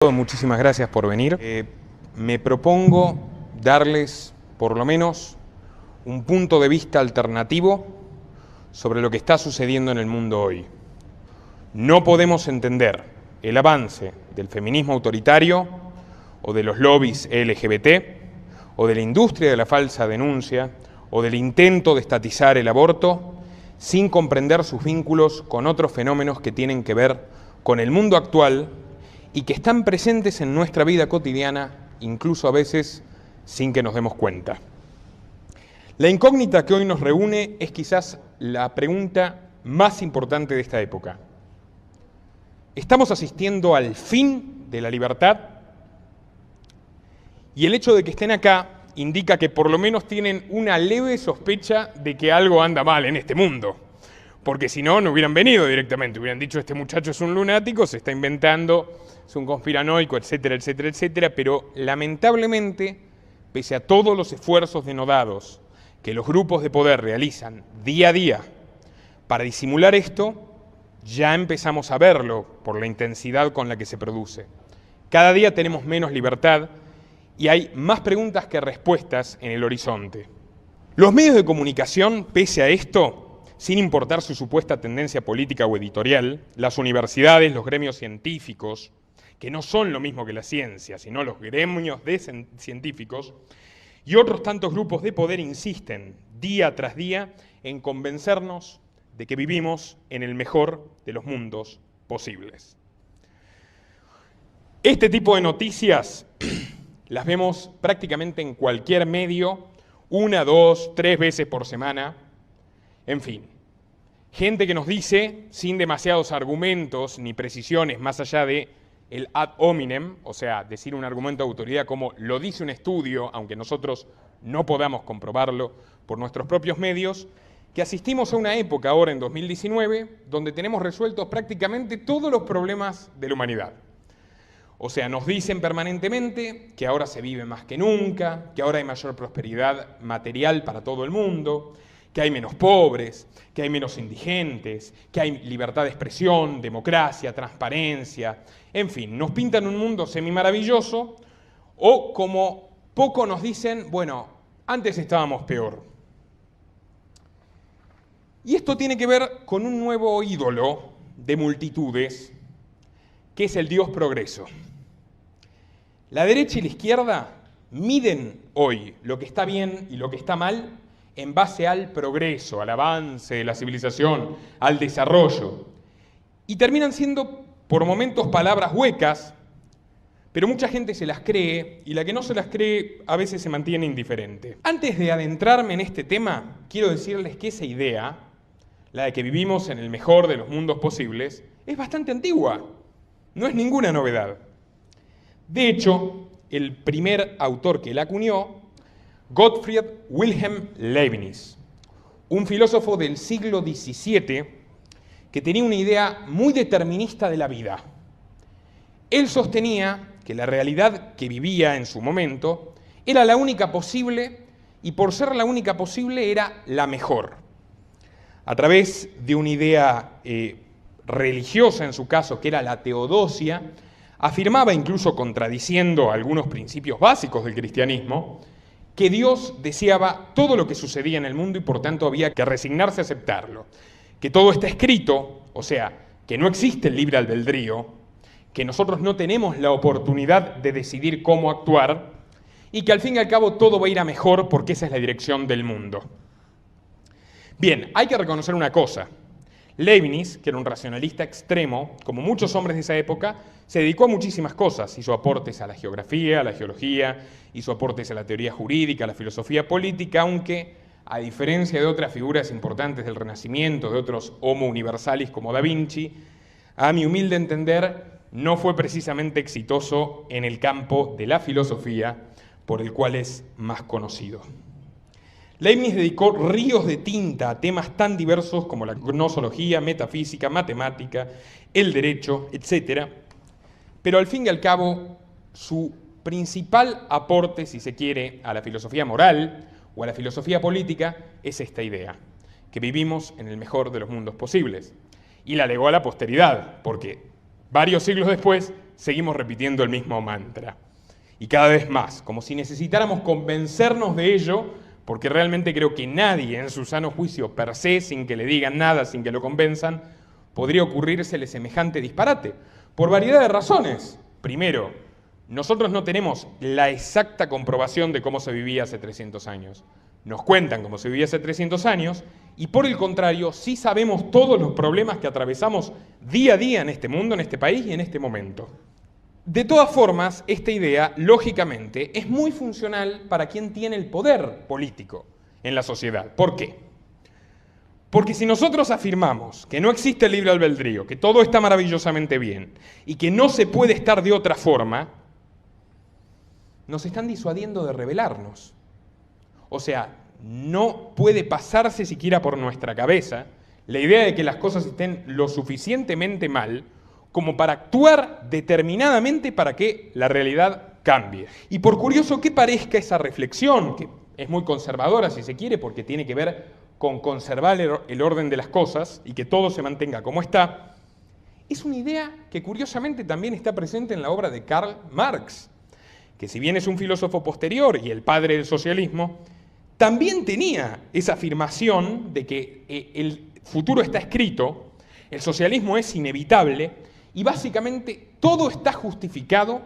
Muchísimas gracias por venir. Me propongo darles por lo menos un punto de vista alternativo sobre lo que está sucediendo en el mundo hoy. No podemos entender el avance del feminismo autoritario o de los lobbies LGBT o de la industria de la falsa denuncia o del intento de estatizar el aborto sin comprender sus vínculos con otros fenómenos que tienen que ver con el mundo actual y que están presentes en nuestra vida cotidiana, incluso a veces sin que nos demos cuenta. La incógnita que hoy nos reúne es quizás la pregunta más importante de esta época. ¿Estamos asistiendo al fin de la libertad? Y el hecho de que estén acá indica que por lo menos tienen una leve sospecha de que algo anda mal en este mundo. Porque si no, no hubieran venido directamente, hubieran dicho este muchacho es un lunático, se está inventando, es un conspiranoico, etcétera, etcétera, etcétera, pero lamentablemente, pese a todos los esfuerzos denodados que los grupos de poder realizan día a día para disimular esto, ya empezamos a verlo por la intensidad con la que se produce. Cada día tenemos menos libertad y hay más preguntas que respuestas en el horizonte. Los medios de comunicación, pese a esto, sin importar su supuesta tendencia política o editorial, las universidades, los gremios científicos, que no son lo mismo que la ciencia, sino los gremios de científicos, y otros tantos grupos de poder insisten día tras día en convencernos de que vivimos en el mejor de los mundos posibles. Este tipo de noticias las vemos prácticamente en cualquier medio, 1, 2, 3 veces por semana. En fin, gente que nos dice, sin demasiados argumentos ni precisiones más allá de el ad hominem, o sea, decir un argumento de autoridad como lo dice un estudio, aunque nosotros no podamos comprobarlo por nuestros propios medios, que asistimos a una época ahora en 2019 donde tenemos resueltos prácticamente todos los problemas de la humanidad. O sea, nos dicen permanentemente que ahora se vive más que nunca, que ahora hay mayor prosperidad material para todo el mundo, que hay menos pobres, que hay menos indigentes, que hay libertad de expresión, democracia, transparencia, en fin, nos pintan un mundo semimaravilloso o como poco nos dicen, bueno, antes estábamos peor. Y esto tiene que ver con un nuevo ídolo de multitudes, que es el Dios Progreso. La derecha y la izquierda miden hoy lo que está bien y lo que está mal en base al progreso, al avance de la civilización, al desarrollo. Y terminan siendo, por momentos, palabras huecas, pero mucha gente se las cree, y la que no se las cree a veces se mantiene indiferente. Antes de adentrarme en este tema, quiero decirles que esa idea, la de que vivimos en el mejor de los mundos posibles, es bastante antigua, no es ninguna novedad. De hecho, el primer autor que la acuñó, Gottfried Wilhelm Leibniz, un filósofo del siglo XVII que tenía una idea muy determinista de la vida. Él sostenía que la realidad que vivía en su momento era la única posible y por ser la única posible era la mejor. A través de una idea religiosa en su caso, que era la teodosia, afirmaba, incluso contradiciendo algunos principios básicos del cristianismo, que Dios deseaba todo lo que sucedía en el mundo y por tanto había que resignarse a aceptarlo, que todo está escrito, o sea, que no existe el libre albedrío, que nosotros no tenemos la oportunidad de decidir cómo actuar y que al fin y al cabo todo va a ir a mejor porque esa es la dirección del mundo. Bien, hay que reconocer una cosa. Leibniz, que era un racionalista extremo, como muchos hombres de esa época, se dedicó a muchísimas cosas. Hizo aportes a la geografía, a la geología, hizo aportes a la teoría jurídica, a la filosofía política, aunque, a diferencia de otras figuras importantes del Renacimiento, de otros homo universalis como Da Vinci, a mi humilde entender, no fue precisamente exitoso en el campo de la filosofía, por el cual es más conocido. Leibniz dedicó ríos de tinta a temas tan diversos como la gnosología, metafísica, matemática, el derecho, etc. Pero al fin y al cabo, su principal aporte, si se quiere, a la filosofía moral o a la filosofía política es esta idea, que vivimos en el mejor de los mundos posibles. Y la legó a la posteridad, porque varios siglos después seguimos repitiendo el mismo mantra. Y cada vez más, como si necesitáramos convencernos de ello, porque realmente creo que nadie en su sano juicio per se, sin que le digan nada, sin que lo convenzan, podría ocurrírsele semejante disparate, por variedad de razones. Primero, nosotros no tenemos la exacta comprobación de cómo se vivía hace 300 años. Nos cuentan cómo se vivía hace 300 años y por el contrario, sí sabemos todos los problemas que atravesamos día a día en este mundo, en este país y en este momento. De todas formas, esta idea, lógicamente, es muy funcional para quien tiene el poder político en la sociedad. ¿Por qué? Porque si nosotros afirmamos que no existe el libre albedrío, que todo está maravillosamente bien y que no se puede estar de otra forma, nos están disuadiendo de rebelarnos. O sea, no puede pasarse siquiera por nuestra cabeza la idea de que las cosas estén lo suficientemente mal como para actuar determinadamente para que la realidad cambie. Y por curioso que parezca esa reflexión, que es muy conservadora si se quiere, porque tiene que ver con conservar el orden de las cosas y que todo se mantenga como está, es una idea que curiosamente también está presente en la obra de Karl Marx, que si bien es un filósofo posterior y el padre del socialismo, también tenía esa afirmación de que el futuro está escrito, el socialismo es inevitable y básicamente todo está justificado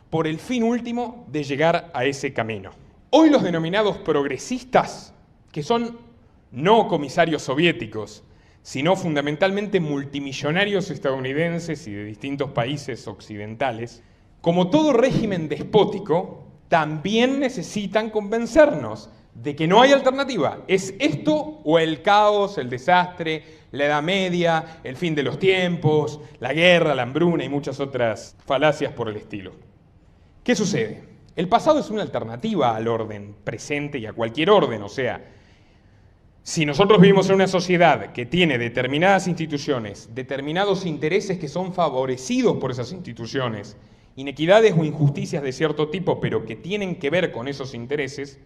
por el fin último de llegar a ese camino. Hoy los denominados progresistas, que son no comisarios soviéticos, sino fundamentalmente multimillonarios estadounidenses y de distintos países occidentales, como todo régimen despótico, también necesitan convencernos de que no hay alternativa. Es esto o el caos, el desastre, la Edad Media, el fin de los tiempos, la guerra, la hambruna y muchas otras falacias por el estilo. ¿Qué sucede? El pasado es una alternativa al orden presente y a cualquier orden, o sea, si nosotros vivimos en una sociedad que tiene determinadas instituciones, determinados intereses que son favorecidos por esas instituciones, inequidades o injusticias de cierto tipo, pero que tienen que ver con esos intereses,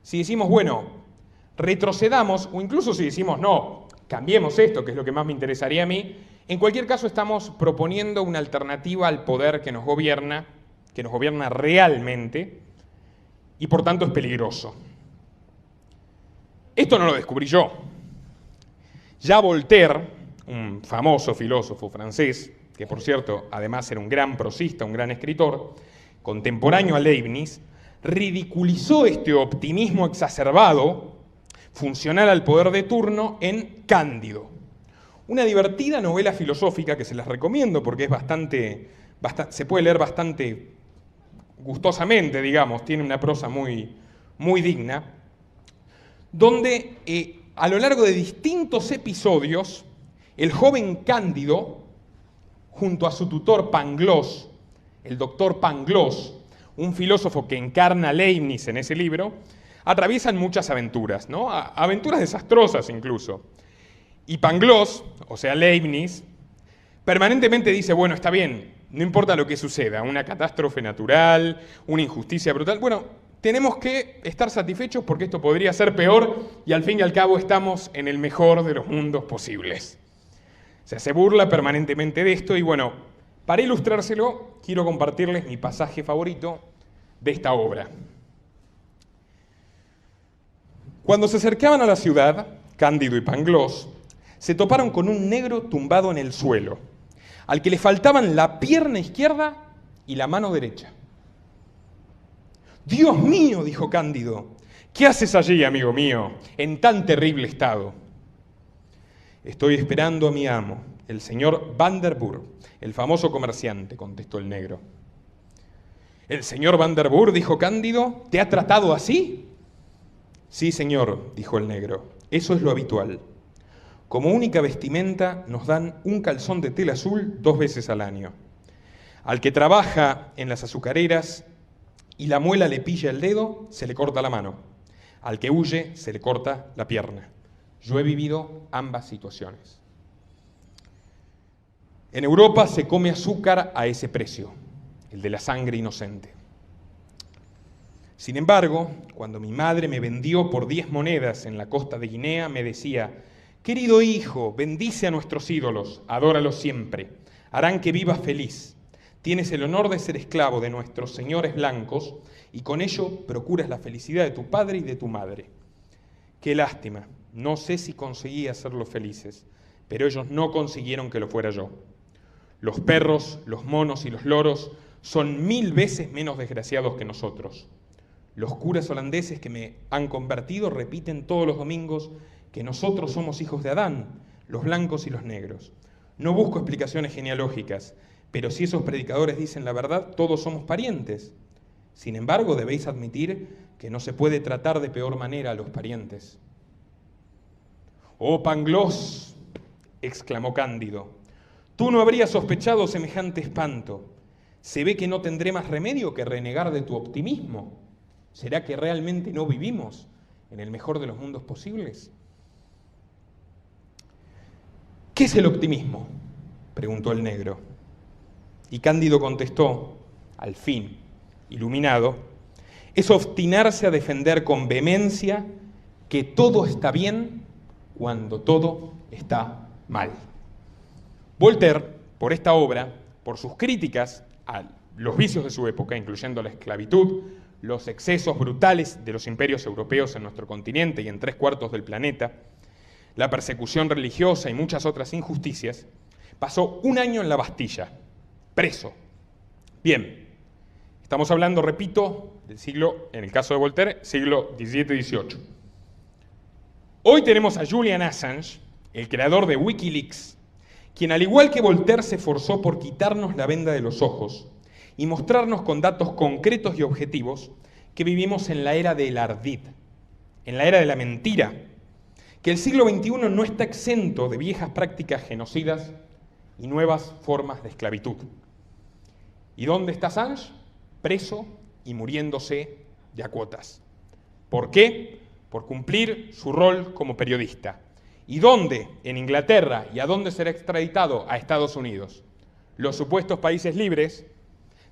si decimos, bueno, retrocedamos, o incluso si decimos, no, cambiemos esto, que es lo que más me interesaría a mí, en cualquier caso estamos proponiendo una alternativa al poder que nos gobierna realmente, y por tanto es peligroso. Esto no lo descubrí yo. Ya Voltaire, un famoso filósofo francés, que por cierto, además era un gran prosista, un gran escritor, contemporáneo a Leibniz, ridiculizó este optimismo exacerbado, funcional al poder de turno, en Cándido. Una divertida novela filosófica que se las recomiendo porque es se puede leer bastante gustosamente, digamos, tiene una prosa muy digna, donde a lo largo de distintos episodios, el joven Cándido, junto a su tutor Pangloss, el doctor Pangloss, un filósofo que encarna a Leibniz en ese libro, atraviesan muchas aventuras, ¿no? Aventuras desastrosas incluso. Y Pangloss, o sea Leibniz, permanentemente dice, bueno, está bien, no importa lo que suceda, una catástrofe natural, una injusticia brutal, bueno, tenemos que estar satisfechos porque esto podría ser peor y al fin y al cabo estamos en el mejor de los mundos posibles. O sea, se burla permanentemente de esto y bueno, para ilustrárselo, quiero compartirles mi pasaje favorito de esta obra. Cuando se acercaban a la ciudad, Cándido y Pangloss se toparon con un negro tumbado en el suelo, al que le faltaban la pierna izquierda y la mano derecha. «Dios mío», dijo Cándido, «¿qué haces allí, amigo mío, en tan terrible estado?» «Estoy esperando a mi amo, el señor Van der Burg, el famoso comerciante», contestó el negro. «¿El señor Van der Burg», dijo Cándido, «te ha tratado así?» «Sí, señor», dijo el negro, «eso es lo habitual. Como única vestimenta nos dan un calzón de tela azul 2 veces al año. Al que trabaja en las azucareras y la muela le pilla el dedo, se le corta la mano. Al que huye, se le corta la pierna. Yo he vivido ambas situaciones. En Europa se come azúcar a ese precio, el de la sangre inocente. Sin embargo, cuando mi madre me vendió por 10 monedas en la costa de Guinea, me decía, «Querido hijo, bendice a nuestros ídolos, adóralos siempre, harán que vivas feliz. tienes el honor de ser esclavo de nuestros señores blancos y con ello procuras la felicidad de tu padre y de tu madre. Qué lástima, no sé si conseguí hacerlos felices, pero ellos no consiguieron que lo fuera yo. Los perros, los monos y los loros son 1000 veces menos desgraciados que nosotros. Los curas holandeses que me han convertido repiten todos los domingos que nosotros somos hijos de Adán, los blancos y los negros. No busco explicaciones genealógicas, pero si esos predicadores dicen la verdad, todos somos parientes. Sin embargo, debéis admitir que no se puede tratar de peor manera a los parientes. «Oh, Pangloss», exclamó Cándido, «tú no habrías sospechado semejante espanto. Se ve que no tendré más remedio que renegar de tu optimismo. ¿Será que realmente no vivimos en el mejor de los mundos posibles?» «¿Qué es el optimismo?», preguntó el negro. Y Cándido contestó, al fin, iluminado, «es obstinarse a defender con vehemencia que todo está bien cuando todo está mal». Voltaire, por esta obra, por sus críticas a los vicios de su época, incluyendo la esclavitud, los excesos brutales de los imperios europeos en nuestro continente y en 3/4 del planeta, la persecución religiosa y muchas otras injusticias, pasó 1 año en la Bastilla, preso. Bien, estamos hablando, repito, del siglo, en el caso de Voltaire, siglo XVII-XVIII. Hoy tenemos a Julian Assange, el creador de Wikileaks, quien al igual que Voltaire se esforzó por quitarnos la venda de los ojos y mostrarnos con datos concretos y objetivos que vivimos en la era del ardid, en la era de la mentira, que el siglo XXI no está exento de viejas prácticas genocidas y nuevas formas de esclavitud. ¿Y dónde está Assange? Preso y muriéndose de a cuotas. ¿Por qué? Por cumplir su rol como periodista. ¿Y dónde? En Inglaterra. ¿Y a dónde será extraditado? A Estados Unidos. Los supuestos países libres,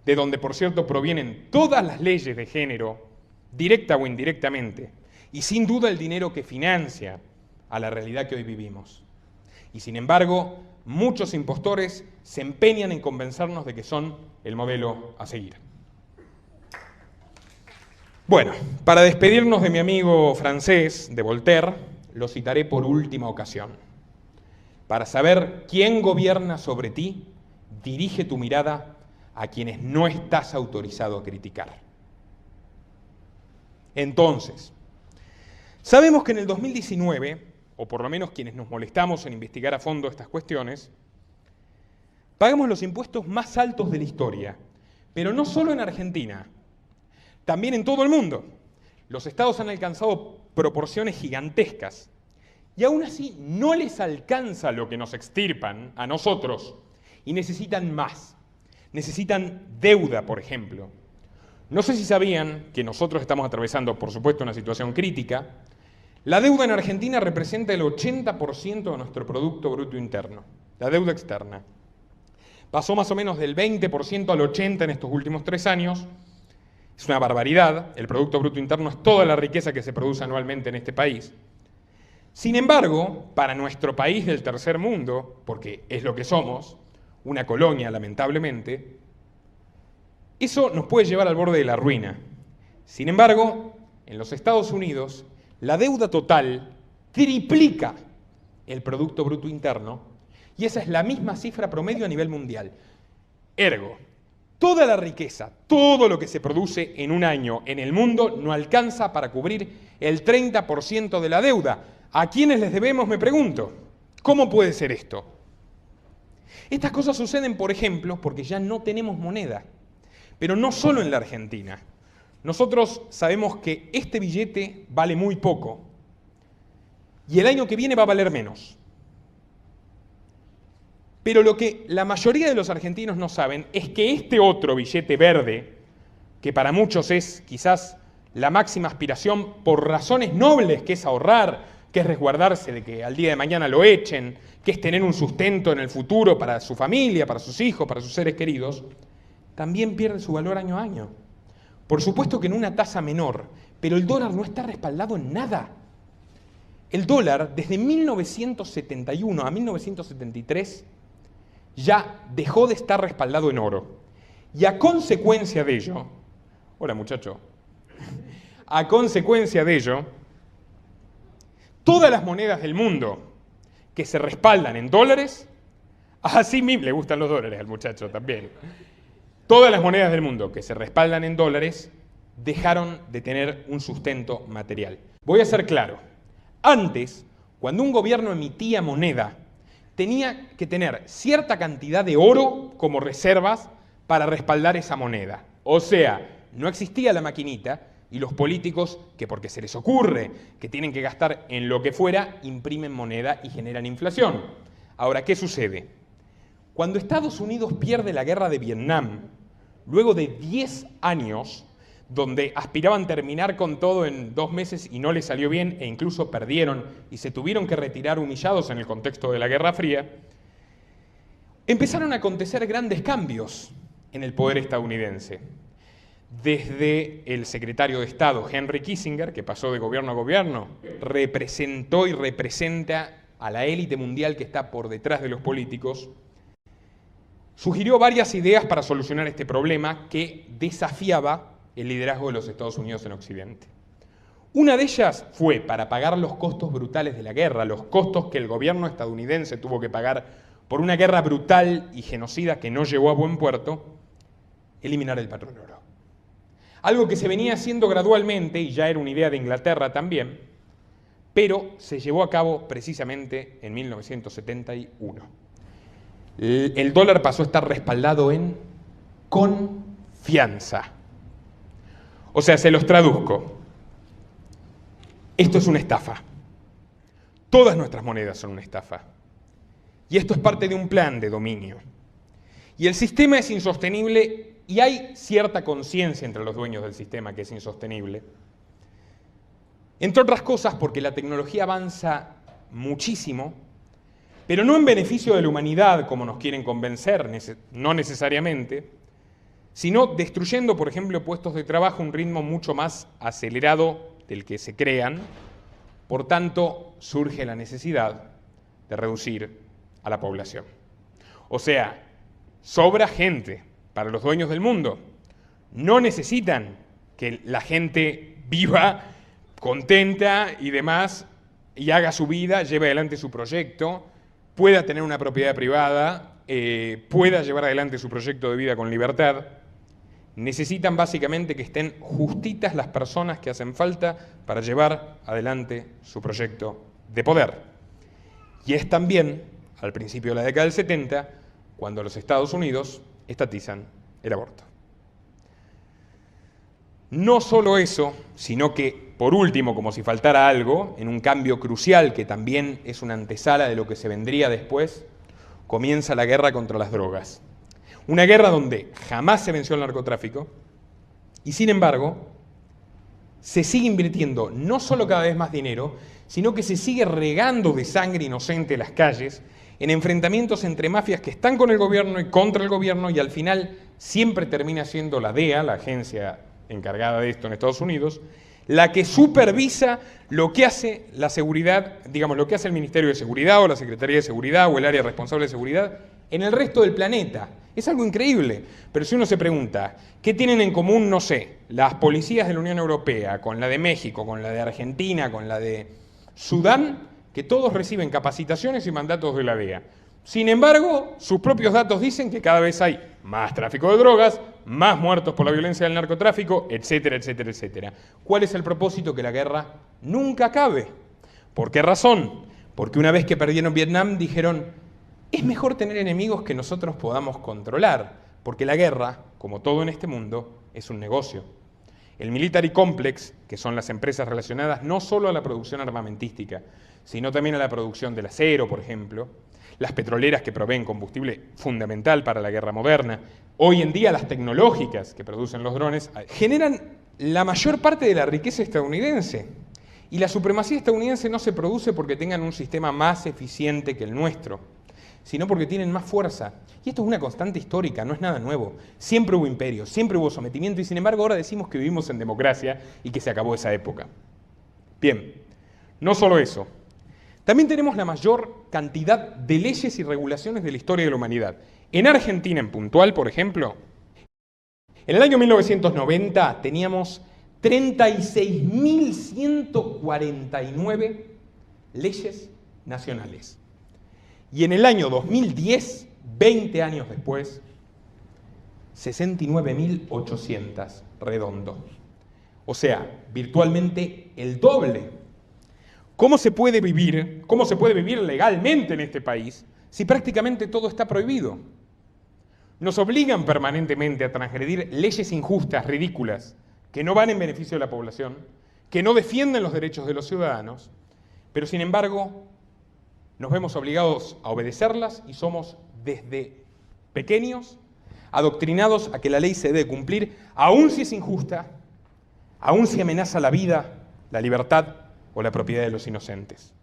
de donde por cierto provienen todas las leyes de género, directa o indirectamente, y sin duda el dinero que financia a la realidad que hoy vivimos. Y sin embargo, muchos impostores se empeñan en convencernos de que son el modelo a seguir. Bueno, para despedirnos de mi amigo francés, de Voltaire, lo citaré por última ocasión. Para saber quién gobierna sobre ti, dirige tu mirada a quienes no estás autorizado a criticar. Entonces, sabemos que en el 2019, o por lo menos quienes nos molestamos en investigar a fondo estas cuestiones, pagamos los impuestos más altos de la historia, pero no solo en Argentina, también en todo el mundo. Los estados han alcanzado proporciones gigantescas y aún así no les alcanza lo que nos extirpan a nosotros y necesitan más. Necesitan deuda, por ejemplo. No sé si sabían que nosotros estamos atravesando, por supuesto, una situación crítica. La deuda en Argentina representa el 80% de nuestro Producto Bruto Interno, la deuda externa. Pasó más o menos del 20% al 80% en estos últimos 3 años. Es una barbaridad. El Producto Bruto Interno es toda la riqueza que se produce anualmente en este país. Sin embargo, para nuestro país del tercer mundo, porque es lo que somos, una colonia lamentablemente, eso nos puede llevar al borde de la ruina. Sin embargo, en los Estados Unidos, la deuda total triplica el Producto Bruto Interno y esa es la misma cifra promedio a nivel mundial. Ergo, toda la riqueza, todo lo que se produce en un año en el mundo no alcanza para cubrir el 30% de la deuda. ¿A quiénes les debemos, me pregunto? ¿Cómo puede ser esto? Estas cosas suceden, por ejemplo, porque ya no tenemos moneda, pero no solo en la Argentina. Nosotros sabemos que este billete vale muy poco y el año que viene va a valer menos. Pero lo que la mayoría de los argentinos no saben es que este otro billete verde, que para muchos es quizás la máxima aspiración por razones nobles, que es ahorrar, que es resguardarse de que al día de mañana lo echen, que es tener un sustento en el futuro para su familia, para sus hijos, para sus seres queridos, también pierde su valor año a año. Por supuesto que en una tasa menor, pero el dólar no está respaldado en nada. El dólar, desde 1971 a 1973, ya dejó de estar respaldado en oro. Y a consecuencia de ello, hola muchacho, a consecuencia de ello, todas las monedas del mundo que se respaldan en dólares, así mismo, le gustan los dólares al muchacho también, todas las monedas del mundo que se respaldan en dólares dejaron de tener un sustento material. Voy a ser claro, antes, cuando un gobierno emitía moneda, tenía que tener cierta cantidad de oro como reservas para respaldar esa moneda. O sea, no existía la maquinita y los políticos, que porque se les ocurre que tienen que gastar en lo que fuera, imprimen moneda y generan inflación. Ahora, ¿qué sucede? Cuando Estados Unidos pierde la guerra de Vietnam, luego de 10 años, donde aspiraban terminar con todo en 2 meses y no les salió bien, e incluso perdieron y se tuvieron que retirar humillados en el contexto de la Guerra Fría, empezaron a acontecer grandes cambios en el poder estadounidense. Desde el secretario de Estado, Henry Kissinger, que pasó de gobierno a gobierno, representó y representa a la élite mundial que está por detrás de los políticos, sugirió varias ideas para solucionar este problema que desafiaba el liderazgo de los Estados Unidos en Occidente. Una de ellas fue, para pagar los costos brutales de la guerra, los costos que el gobierno estadounidense tuvo que pagar por una guerra brutal y genocida que no llevó a buen puerto, eliminar el patrón oro. Algo que se venía haciendo gradualmente, y ya era una idea de Inglaterra también, pero se llevó a cabo precisamente en 1971. El dólar pasó a estar respaldado en confianza. O sea, se los traduzco. Esto es una estafa. Todas nuestras monedas son una estafa. Y esto es parte de un plan de dominio. Y el sistema es insostenible y hay cierta conciencia entre los dueños del sistema que es insostenible. Entre otras cosas porque la tecnología avanza muchísimo, pero no en beneficio de la humanidad, como nos quieren convencer, no necesariamente, sino destruyendo, por ejemplo, puestos de trabajo a un ritmo mucho más acelerado del que se crean. Por tanto, surge la necesidad de reducir a la población. O sea, sobra gente para los dueños del mundo. No necesitan que la gente viva contenta y demás, y haga su vida, lleve adelante su proyecto, pueda tener una propiedad privada, pueda llevar adelante su proyecto de vida con libertad. Necesitan básicamente que estén justitas las personas que hacen falta para llevar adelante su proyecto de poder. Y es también, al principio de la década del 70, cuando los Estados Unidos estatizan el aborto. No solo eso, sino que, por último, como si faltara algo, en un cambio crucial que también es una antesala de lo que se vendría después, comienza la guerra contra las drogas. Una guerra donde jamás se venció el narcotráfico y, sin embargo, se sigue invirtiendo no solo cada vez más dinero, sino que se sigue regando de sangre inocente las calles en enfrentamientos entre mafias que están con el gobierno y contra el gobierno, y al final siempre termina siendo la DEA, la agencia encargada de esto en Estados Unidos, la que supervisa lo que hace la seguridad, digamos, lo que hace el Ministerio de Seguridad o la Secretaría de Seguridad o el área responsable de seguridad en el resto del planeta. Es algo increíble, pero si uno se pregunta, ¿qué tienen en común, no sé, las policías de la Unión Europea con la de México, con la de Argentina, con la de Sudán? Que todos reciben capacitaciones y mandatos de la DEA. Sin embargo, sus propios datos dicen que cada vez hay más tráfico de drogas, más muertos por la violencia del narcotráfico, etcétera, etcétera, etcétera. ¿Cuál es el propósito? Que la guerra nunca acabe. ¿Por qué razón? Porque una vez que perdieron Vietnam dijeron, es mejor tener enemigos que nosotros podamos controlar, porque la guerra, como todo en este mundo, es un negocio. El Military Complex, que son las empresas relacionadas no solo a la producción armamentística, sino también a la producción del acero, por ejemplo, las petroleras que proveen combustible fundamental para la guerra moderna, hoy en día las tecnológicas que producen los drones, generan la mayor parte de la riqueza estadounidense. Y la supremacía estadounidense no se produce porque tengan un sistema más eficiente que el nuestro, sino porque tienen más fuerza. Y esto es una constante histórica, no es nada nuevo. Siempre hubo imperios, siempre hubo sometimiento, y sin embargo ahora decimos que vivimos en democracia y que se acabó esa época. Bien, no solo eso. También tenemos la mayor cantidad de leyes y regulaciones de la historia de la humanidad. En Argentina, en puntual, por ejemplo, En el año 1990 teníamos 36.149 leyes nacionales. Y en el año 2010, 20 años después, 69.800, redondo. O sea, virtualmente el doble. ¿Cómo se puede vivir legalmente en este país si prácticamente todo está prohibido? Nos obligan permanentemente a transgredir leyes injustas, ridículas, que no van en beneficio de la población, que no defienden los derechos de los ciudadanos, pero sin embargo nos vemos obligados a obedecerlas y somos desde pequeños adoctrinados a que la ley se debe cumplir, aun si es injusta, aun si amenaza la vida, la libertad o la propiedad de los inocentes.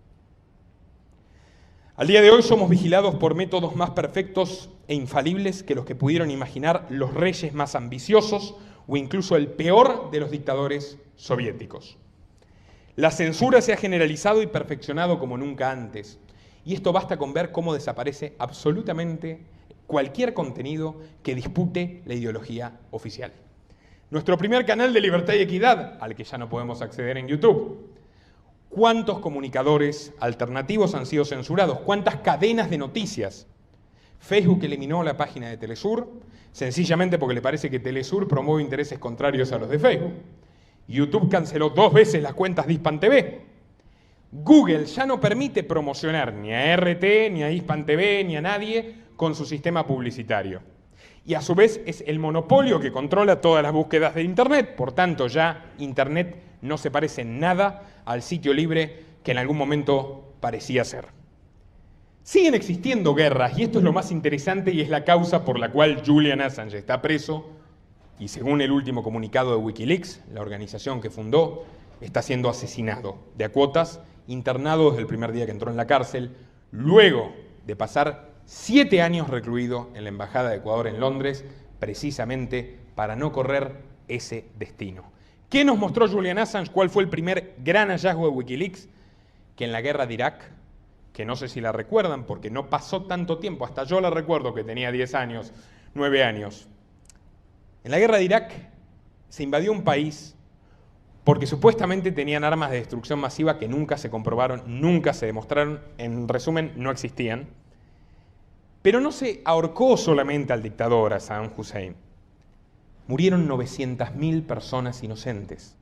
Al día de hoy somos vigilados por métodos más perfectos e infalibles que los que pudieron imaginar los reyes más ambiciosos o incluso el peor de los dictadores soviéticos. La censura se ha generalizado y perfeccionado como nunca antes, y esto basta con ver cómo desaparece absolutamente cualquier contenido que dispute la ideología oficial. Nuestro primer canal de Libertad y Equidad, al que ya no podemos acceder en YouTube. ¿Cuántos comunicadores alternativos han sido censurados? ¿Cuántas cadenas de noticias? Facebook eliminó la página de Telesur, sencillamente porque le parece que Telesur promueve intereses contrarios a los de Facebook. YouTube canceló 2 veces las cuentas de Hispan TV. Google ya no permite promocionar ni a RT, ni a Hispan TV, ni a nadie con su sistema publicitario. Y a su vez es el monopolio que controla todas las búsquedas de Internet. Por tanto, ya Internet no se parece en nada al sitio libre que en algún momento parecía ser. Siguen existiendo guerras, y esto es lo más interesante y es la causa por la cual Julian Assange está preso y, según el último comunicado de Wikileaks, la organización que fundó, está siendo asesinado de a cuotas, internado desde el primer día que entró en la cárcel, luego de pasar 7 años recluido en la Embajada de Ecuador en Londres, precisamente para no correr ese destino. ¿Qué nos mostró Julian Assange? ¿Cuál fue el primer gran hallazgo de Wikileaks? Que en la guerra de Irak, que no sé si la recuerdan porque no pasó tanto tiempo, hasta yo la recuerdo que tenía 10 años, 9 años. En la guerra de Irak se invadió un país porque supuestamente tenían armas de destrucción masiva que nunca se comprobaron, nunca se demostraron, en resumen, no existían. Pero no se ahorcó solamente al dictador, a Saddam Hussein. Murieron 900.000 personas inocentes.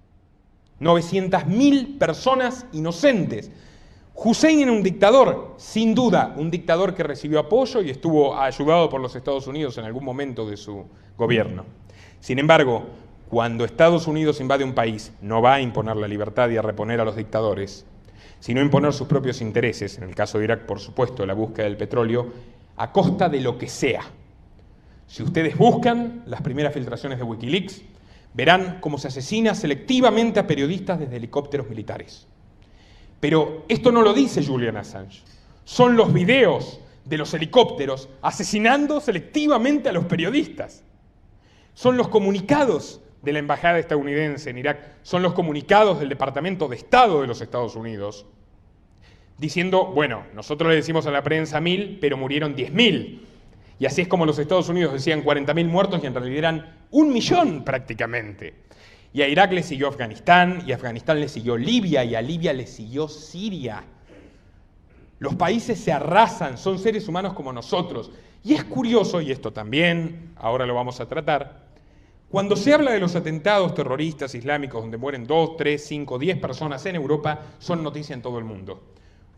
900.000 personas inocentes. Hussein era un dictador, sin duda, un dictador que recibió apoyo y estuvo ayudado por los Estados Unidos en algún momento de su gobierno. Sin embargo, cuando Estados Unidos invade un país, no va a imponer la libertad y a reponer a los dictadores, sino a imponer sus propios intereses, en el caso de Irak, por supuesto, la búsqueda del petróleo, a costa de lo que sea. Si ustedes buscan las primeras filtraciones de Wikileaks, verán cómo se asesina selectivamente a periodistas desde helicópteros militares. Pero esto no lo dice Julian Assange. Son los videos de los helicópteros asesinando selectivamente a los periodistas. Son los comunicados de la embajada estadounidense en Irak, son los comunicados del Departamento de Estado de los Estados Unidos, diciendo, bueno, nosotros le decimos a la prensa 1.000, pero murieron 10.000. Y así es como los Estados Unidos decían 40.000 muertos y en realidad eran 1.000.000 prácticamente. Y a Irak le siguió Afganistán, y a Afganistán le siguió Libia, y a Libia le siguió Siria. Los países se arrasan, son seres humanos como nosotros. Y es curioso, y esto también, ahora lo vamos a tratar, cuando se habla de los atentados terroristas islámicos donde mueren 2, 3, 5, 10 personas en Europa, son noticia en todo el mundo.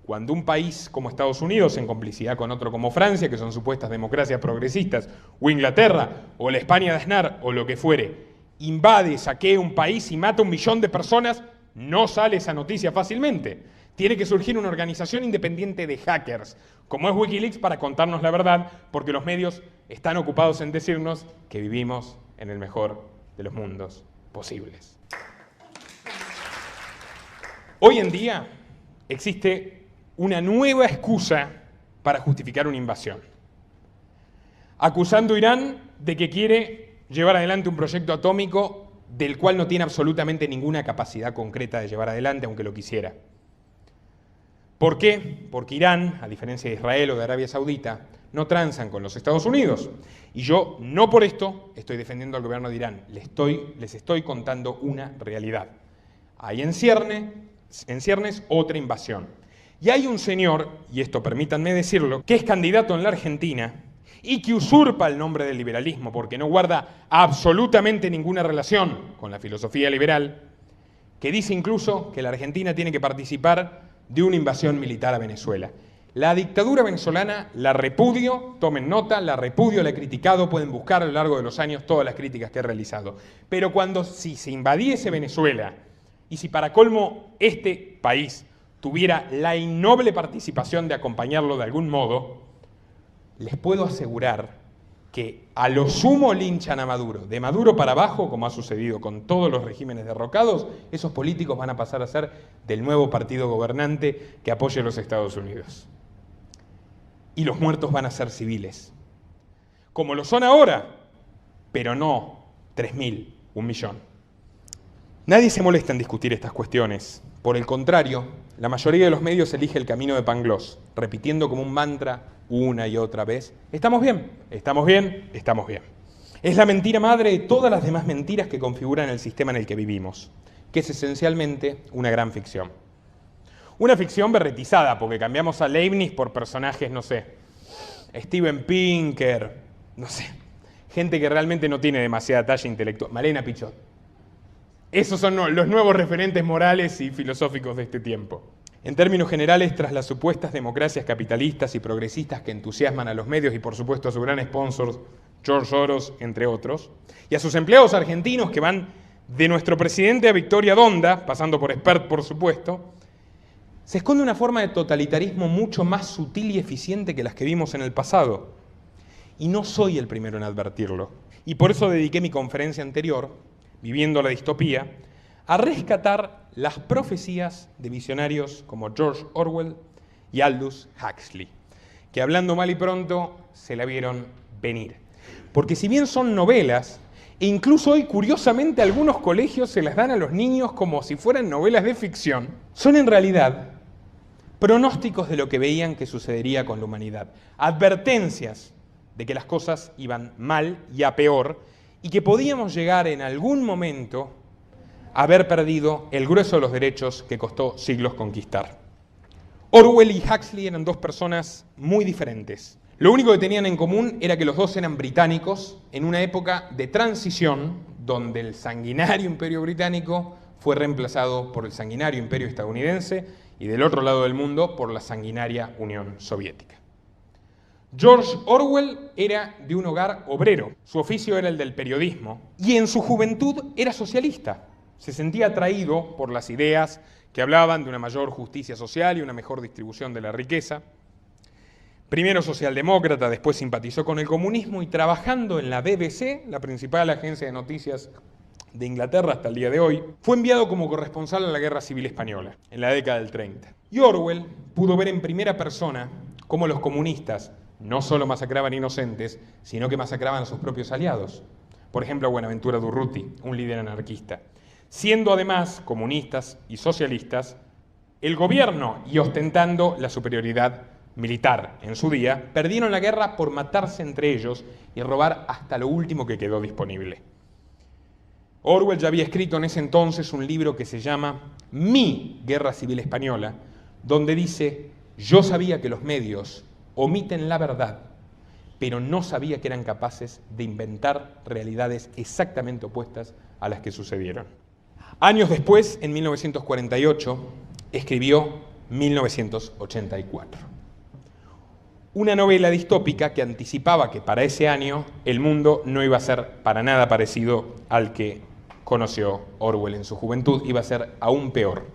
Cuando un país como Estados Unidos, en complicidad con otro como Francia, que son supuestas democracias progresistas, o Inglaterra, o la España de Aznar, o lo que fuere, invade, saquea un país y mata 1.000.000 de personas, no sale esa noticia fácilmente. Tiene que surgir una organización independiente de hackers, como es Wikileaks, para contarnos la verdad, porque los medios están ocupados en decirnos que vivimos en el mejor de los mundos posibles. Hoy en día existe una nueva excusa para justificar una invasión, acusando a Irán de que quiere llevar adelante un proyecto atómico del cual no tiene absolutamente ninguna capacidad concreta de llevar adelante, aunque lo quisiera. ¿Por qué? Porque Irán, a diferencia de Israel o de Arabia Saudita, no transan con los Estados Unidos. Y yo no por esto estoy defendiendo al gobierno de Irán, les estoy contando una realidad. Hay en ciernes otra invasión. Y hay un señor, y esto permítanme decirlo, que es candidato en la Argentina y que usurpa el nombre del liberalismo porque no guarda absolutamente ninguna relación con la filosofía liberal, que dice incluso que la Argentina tiene que participar de una invasión militar a Venezuela. La dictadura venezolana la repudio, tomen nota, la repudio, la he criticado, pueden buscar a lo largo de los años todas las críticas que he realizado. Pero si se invadiese Venezuela y si para colmo este país tuviera la innoble participación de acompañarlo de algún modo, les puedo asegurar que a lo sumo linchan a Maduro. De Maduro para abajo, como ha sucedido con todos los regímenes derrocados, esos políticos van a pasar a ser del nuevo partido gobernante que apoye a los Estados Unidos. Y los muertos van a ser civiles. Como lo son ahora, pero no 3.000, 1.000.000. Nadie se molesta en discutir estas cuestiones. Por el contrario, la mayoría de los medios elige el camino de Pangloss, repitiendo como un mantra una y otra vez: estamos bien, estamos bien, estamos bien. Es la mentira madre de todas las demás mentiras que configuran el sistema en el que vivimos, que es esencialmente una gran ficción. Una ficción berretizada, porque cambiamos a Leibniz por personajes, no sé, Steven Pinker, no sé, gente que realmente no tiene demasiada talla intelectual. Malena Pichot. Esos son los nuevos referentes morales y filosóficos de este tiempo. En términos generales, tras las supuestas democracias capitalistas y progresistas que entusiasman a los medios y por supuesto a su gran sponsor, George Soros, entre otros, y a sus empleados argentinos que van de nuestro presidente a Victoria Donda, pasando por Espert por supuesto, se esconde una forma de totalitarismo mucho más sutil y eficiente que las que vimos en el pasado. Y no soy el primero en advertirlo. Y por eso dediqué mi conferencia anterior, Viviendo la distopía, a rescatar las profecías de visionarios como George Orwell y Aldous Huxley, que hablando mal y pronto se la vieron venir. Porque si bien son novelas, e incluso hoy curiosamente algunos colegios se las dan a los niños como si fueran novelas de ficción, son en realidad pronósticos de lo que veían que sucedería con la humanidad, advertencias de que las cosas iban mal y a peor, y que podíamos llegar en algún momento a haber perdido el grueso de los derechos que costó siglos conquistar. Orwell y Huxley eran dos personas muy diferentes. Lo único que tenían en común era que los dos eran británicos en una época de transición donde el sanguinario imperio británico fue reemplazado por el sanguinario imperio estadounidense y del otro lado del mundo por la sanguinaria Unión Soviética. George Orwell era de un hogar obrero, su oficio era el del periodismo y en su juventud era socialista. Se sentía atraído por las ideas que hablaban de una mayor justicia social y una mejor distribución de la riqueza. Primero socialdemócrata, después simpatizó con el comunismo y trabajando en la BBC, la principal agencia de noticias de Inglaterra hasta el día de hoy, fue enviado como corresponsal a la Guerra Civil Española, en la década del 30. Y Orwell pudo ver en primera persona cómo los comunistas no solo masacraban inocentes, sino que masacraban a sus propios aliados. Por ejemplo, a Buenaventura Durruti, un líder anarquista. Siendo además comunistas y socialistas, el gobierno y ostentando la superioridad militar en su día, perdieron la guerra por matarse entre ellos y robar hasta lo último que quedó disponible. Orwell ya había escrito en ese entonces un libro que se llama Mi Guerra Civil Española, donde dice: yo sabía que los medios omiten la verdad, pero no sabía que eran capaces de inventar realidades exactamente opuestas a las que sucedieron. Años después, en 1948, escribió 1984. Una novela distópica que anticipaba que para ese año el mundo no iba a ser para nada parecido al que conoció Orwell en su juventud, iba a ser aún peor.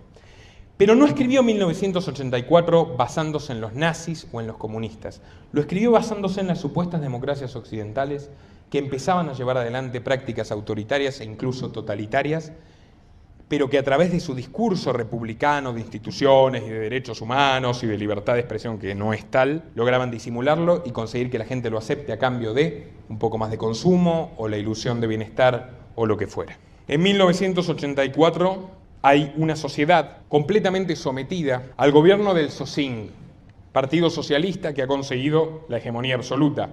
Pero no escribió 1984 basándose en los nazis o en los comunistas. Lo escribió basándose en las supuestas democracias occidentales que empezaban a llevar adelante prácticas autoritarias e incluso totalitarias, pero que a través de su discurso republicano de instituciones y de derechos humanos y de libertad de expresión, que no es tal, lograban disimularlo y conseguir que la gente lo acepte a cambio de un poco más de consumo o la ilusión de bienestar o lo que fuera. En 1984... hay una sociedad completamente sometida al gobierno del Zosing, partido socialista que ha conseguido la hegemonía absoluta,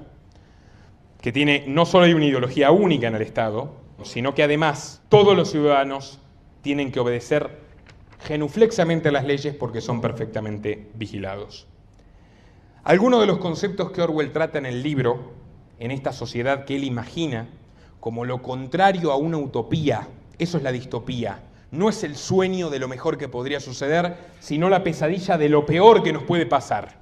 que tiene no solo hay una ideología única en el Estado, sino que además todos los ciudadanos tienen que obedecer genuflexamente a las leyes porque son perfectamente vigilados. Algunos de los conceptos que Orwell trata en el libro, en esta sociedad que él imagina como lo contrario a una utopía, eso es la distopía, no es el sueño de lo mejor que podría suceder, sino la pesadilla de lo peor que nos puede pasar.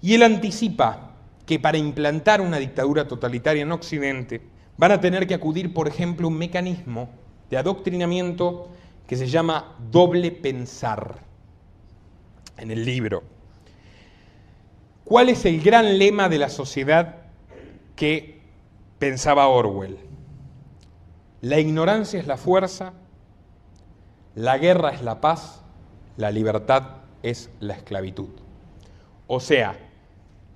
Y él anticipa que para implantar una dictadura totalitaria en Occidente van a tener que acudir, por ejemplo, a un mecanismo de adoctrinamiento que se llama doble pensar en el libro. ¿Cuál es el gran lema de la sociedad que pensaba Orwell? La ignorancia es la fuerza, la guerra es la paz, la libertad es la esclavitud. O sea,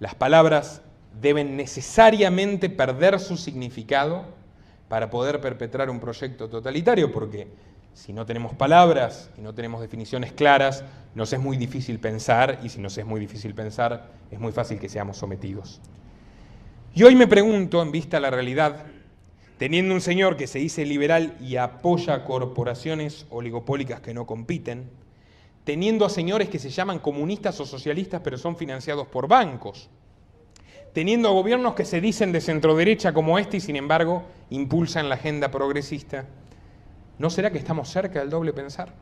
las palabras deben necesariamente perder su significado para poder perpetrar un proyecto totalitario, porque si no tenemos palabras y no tenemos definiciones claras, nos es muy difícil pensar, y si nos es muy difícil pensar, es muy fácil que seamos sometidos. Y hoy me pregunto, en vista de la realidad, teniendo un señor que se dice liberal y apoya a corporaciones oligopólicas que no compiten, teniendo a señores que se llaman comunistas o socialistas pero son financiados por bancos, teniendo a gobiernos que se dicen de centroderecha como este y sin embargo impulsan la agenda progresista, ¿no será que estamos cerca del doble pensar?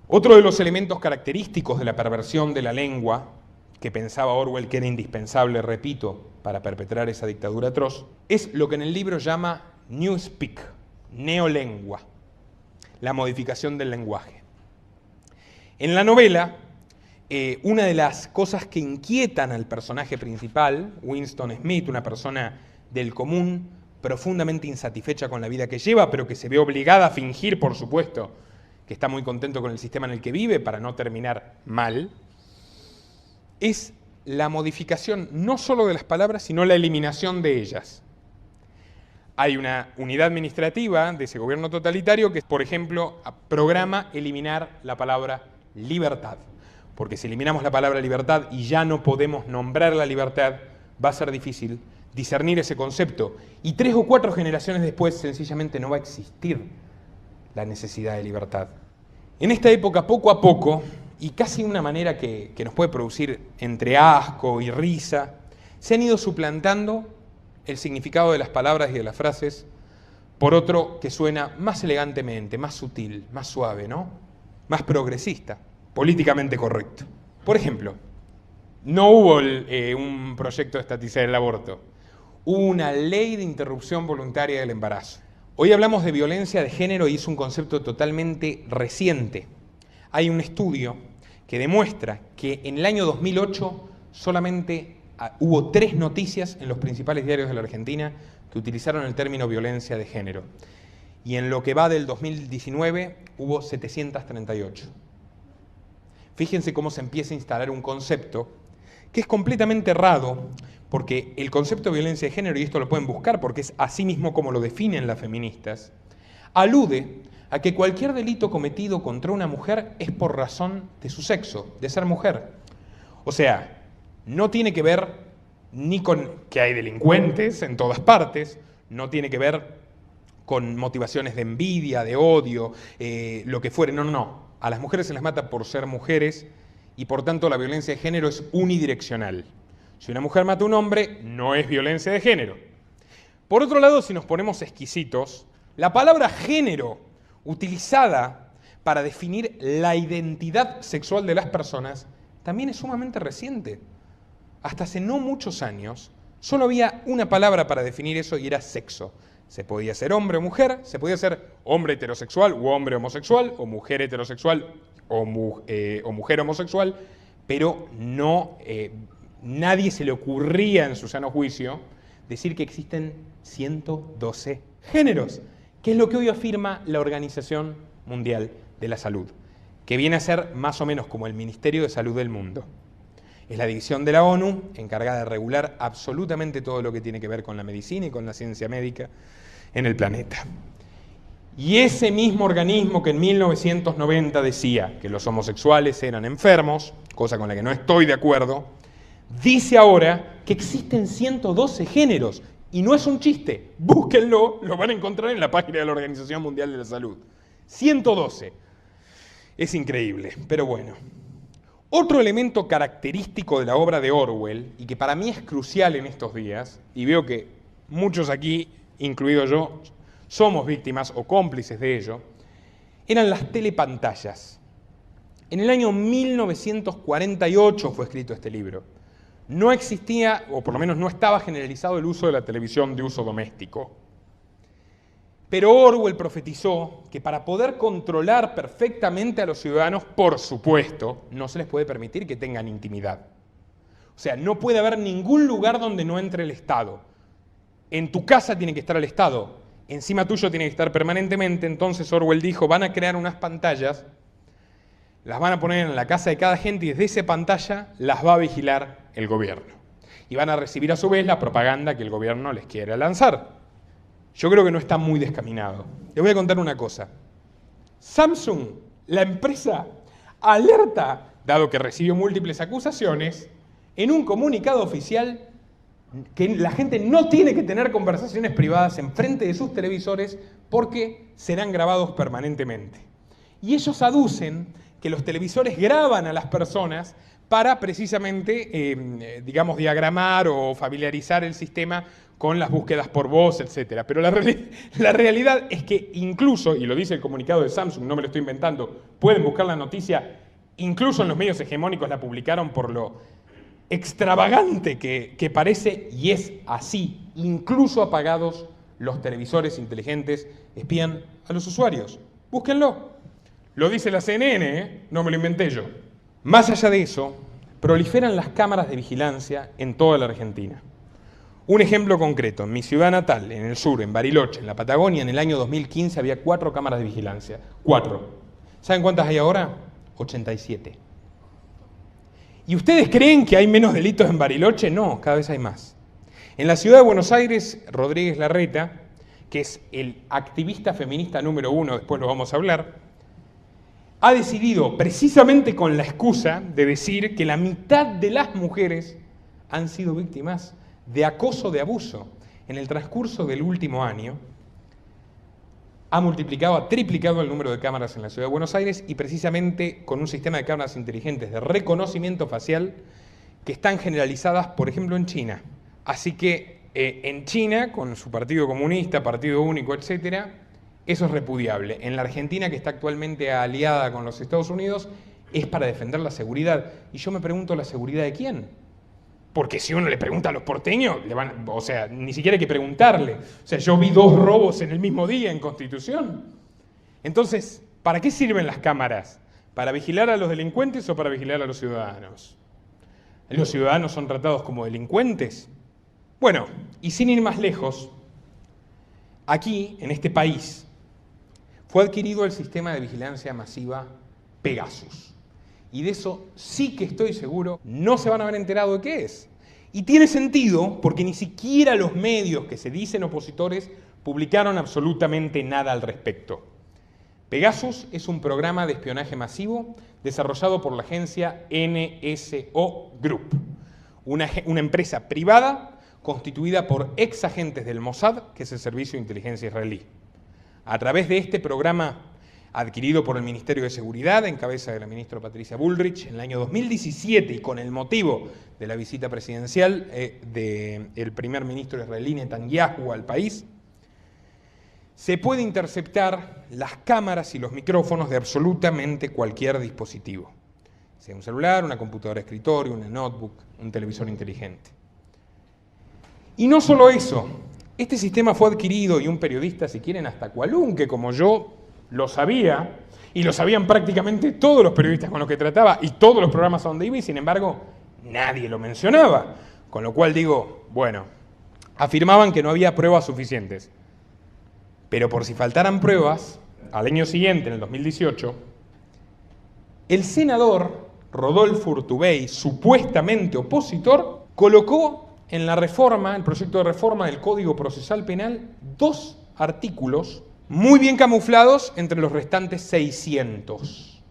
Otro de los elementos característicos de la perversión de la lengua, que pensaba Orwell que era indispensable, repito, para perpetrar esa dictadura atroz, es lo que en el libro llama Newspeak, neolengua, la modificación del lenguaje. En la novela, una de las cosas que inquietan al personaje principal, Winston Smith, una persona del común, profundamente insatisfecha con la vida que lleva, pero que se ve obligada a fingir, por supuesto, que está muy contento con el sistema en el que vive para no terminar mal, es la modificación no solo de las palabras, sino la eliminación de ellas. Hay una unidad administrativa de ese gobierno totalitario que, por ejemplo, programa eliminar la palabra libertad. Porque si eliminamos la palabra libertad y ya no podemos nombrar la libertad, va a ser difícil discernir ese concepto. Y 3 o 4 generaciones después, sencillamente no va a existir la necesidad de libertad. En esta época, poco a poco, y casi de una manera que nos puede producir entre asco y risa, se han ido suplantando el significado de las palabras y de las frases por otro que suena más elegantemente, más sutil, más suave, ¿no? Más progresista, políticamente correcto. Por ejemplo, no hubo un proyecto de estatizar el aborto, hubo una ley de interrupción voluntaria del embarazo. Hoy hablamos de violencia de género y es un concepto totalmente reciente. Hay un estudio que demuestra que en el año 2008 solamente hubo 3 noticias en los principales diarios de la Argentina que utilizaron el término violencia de género. Y en lo que va del 2019 hubo 738. Fíjense cómo se empieza a instalar un concepto que es completamente errado, porque el concepto de violencia de género, y esto lo pueden buscar porque es así mismo como lo definen las feministas, alude a que cualquier delito cometido contra una mujer es por razón de su sexo, de ser mujer. O sea, no tiene que ver ni con que hay delincuentes en todas partes, no tiene que ver con motivaciones de envidia, de odio, lo que fuere, no. A las mujeres se las mata por ser mujeres y por tanto la violencia de género es unidireccional. Si una mujer mata a un hombre, no es violencia de género. Por otro lado, si nos ponemos exquisitos, la palabra género utilizada para definir la identidad sexual de las personas también es sumamente reciente. Hasta hace no muchos años, solo había una palabra para definir eso y era sexo. Se podía ser hombre o mujer, se podía ser hombre heterosexual o hombre homosexual, o mujer heterosexual o mujer homosexual, pero no, nadie se le ocurría en su sano juicio decir que existen 112 géneros, que es lo que hoy afirma la Organización Mundial de la Salud, que viene a ser más o menos como el Ministerio de Salud del mundo. Es la división de la ONU encargada de regular absolutamente todo lo que tiene que ver con la medicina y con la ciencia médica en el planeta. Y ese mismo organismo que en 1990 decía que los homosexuales eran enfermos, cosa con la que no estoy de acuerdo, dice ahora que existen 112 géneros. Y no es un chiste, búsquenlo, lo van a encontrar en la página de la Organización Mundial de la Salud. 112. Es increíble, pero bueno. Otro elemento característico de la obra de Orwell, y que para mí es crucial en estos días, y veo que muchos aquí, incluido yo, somos víctimas o cómplices de ello, eran las telepantallas. En el año 1948 fue escrito este libro. No existía, o por lo menos no estaba generalizado el uso de la televisión de uso doméstico. Pero Orwell profetizó que para poder controlar perfectamente a los ciudadanos, por supuesto, no se les puede permitir que tengan intimidad. O sea, no puede haber ningún lugar donde no entre el Estado. En tu casa tiene que estar el Estado, encima tuyo tiene que estar permanentemente. Entonces Orwell dijo, van a crear unas pantallas, las van a poner en la casa de cada gente y desde esa pantalla las va a vigilar el gobierno. Y van a recibir a su vez la propaganda que el gobierno les quiere lanzar. Yo creo que no está muy descaminado. Les voy a contar una cosa. Samsung, la empresa, alerta, dado que recibió múltiples acusaciones, en un comunicado oficial que la gente no tiene que tener conversaciones privadas enfrente de sus televisores porque serán grabados permanentemente. Y ellos aducen que los televisores graban a las personas para precisamente, digamos, diagramar o familiarizar el sistema con las búsquedas por voz, etc. Pero la realidad es que incluso, y lo dice el comunicado de Samsung, no me lo estoy inventando, pueden buscar la noticia, incluso en los medios hegemónicos la publicaron por lo extravagante que parece, y es así, incluso apagados los televisores inteligentes espían a los usuarios. Búsquenlo. Lo dice la CNN, no me lo inventé yo. Más allá de eso, proliferan las cámaras de vigilancia en toda la Argentina. Un ejemplo concreto, en mi ciudad natal, en el sur, en Bariloche, en la Patagonia, en el año 2015 había 4 cámaras de vigilancia. 4. ¿Saben cuántas hay ahora? 87. ¿Y ustedes creen que hay menos delitos en Bariloche? No, cada vez hay más. En la ciudad de Buenos Aires, Rodríguez Larreta, que es el activista feminista número 1, después lo vamos a hablar, ha decidido, precisamente con la excusa de decir que la mitad de las mujeres han sido víctimas de acoso, de abuso. En el transcurso del último año, ha multiplicado, ha triplicado el número de cámaras en la ciudad de Buenos Aires y precisamente con un sistema de cámaras inteligentes de reconocimiento facial que están generalizadas, por ejemplo, en China. Así que en China, con su partido comunista, partido único, etcétera, eso es repudiable. En la Argentina, que está actualmente aliada con los Estados Unidos, es para defender la seguridad. Y yo me pregunto, ¿la seguridad de quién? Porque si uno le pregunta a los porteños, ni siquiera hay que preguntarle. O sea, yo vi 2 robos en el mismo día en Constitución. Entonces, ¿para qué sirven las cámaras? ¿Para vigilar a los delincuentes o para vigilar a los ciudadanos? ¿Los ciudadanos son tratados como delincuentes? Bueno, y sin ir más lejos, aquí, en este país, fue adquirido el sistema de vigilancia masiva Pegasus. Y de eso sí que estoy seguro, no se van a haber enterado de qué es. Y tiene sentido porque ni siquiera los medios que se dicen opositores publicaron absolutamente nada al respecto. Pegasus es un programa de espionaje masivo desarrollado por la agencia NSO Group, una empresa privada constituida por ex agentes del Mossad, que es el servicio de inteligencia israelí. A través de este programa adquirido por el Ministerio de Seguridad, en cabeza de la ministra Patricia Bullrich, en el año 2017, y con el motivo de la visita presidencial del primer ministro israelí Netanyahu al país, se puede interceptar las cámaras y los micrófonos de absolutamente cualquier dispositivo, sea un celular, una computadora de escritorio, una notebook, un televisor inteligente. Y no solo eso, este sistema fue adquirido, y un periodista, si quieren, hasta Cualún, que como yo lo sabía, y lo sabían prácticamente todos los periodistas con los que trataba, y todos los programas a donde iba, y sin embargo, nadie lo mencionaba. Con lo cual digo, bueno, afirmaban que no había pruebas suficientes. Pero por si faltaran pruebas, al año siguiente, en el 2018, el senador Rodolfo Urtubey, supuestamente opositor, colocó en la reforma, el proyecto de reforma del Código Procesal Penal, 2 artículos muy bien camuflados entre los restantes 600.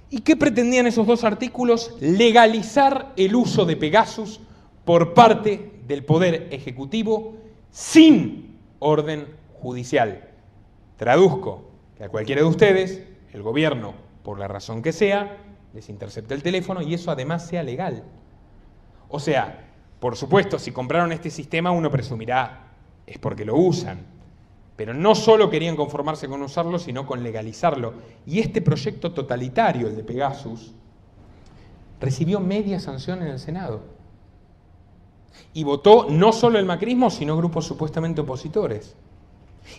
¿Y qué pretendían esos dos artículos? Legalizar el uso de Pegasus por parte del Poder Ejecutivo sin orden judicial. Traduzco, que a cualquiera de ustedes, el gobierno, por la razón que sea, les intercepta el teléfono y eso además sea legal. O sea, por supuesto, si compraron este sistema uno presumirá es porque lo usan. Pero no solo querían conformarse con usarlo, sino con legalizarlo. Y este proyecto totalitario, el de Pegasus, recibió media sanción en el Senado. Y votó no solo el macrismo, sino grupos supuestamente opositores.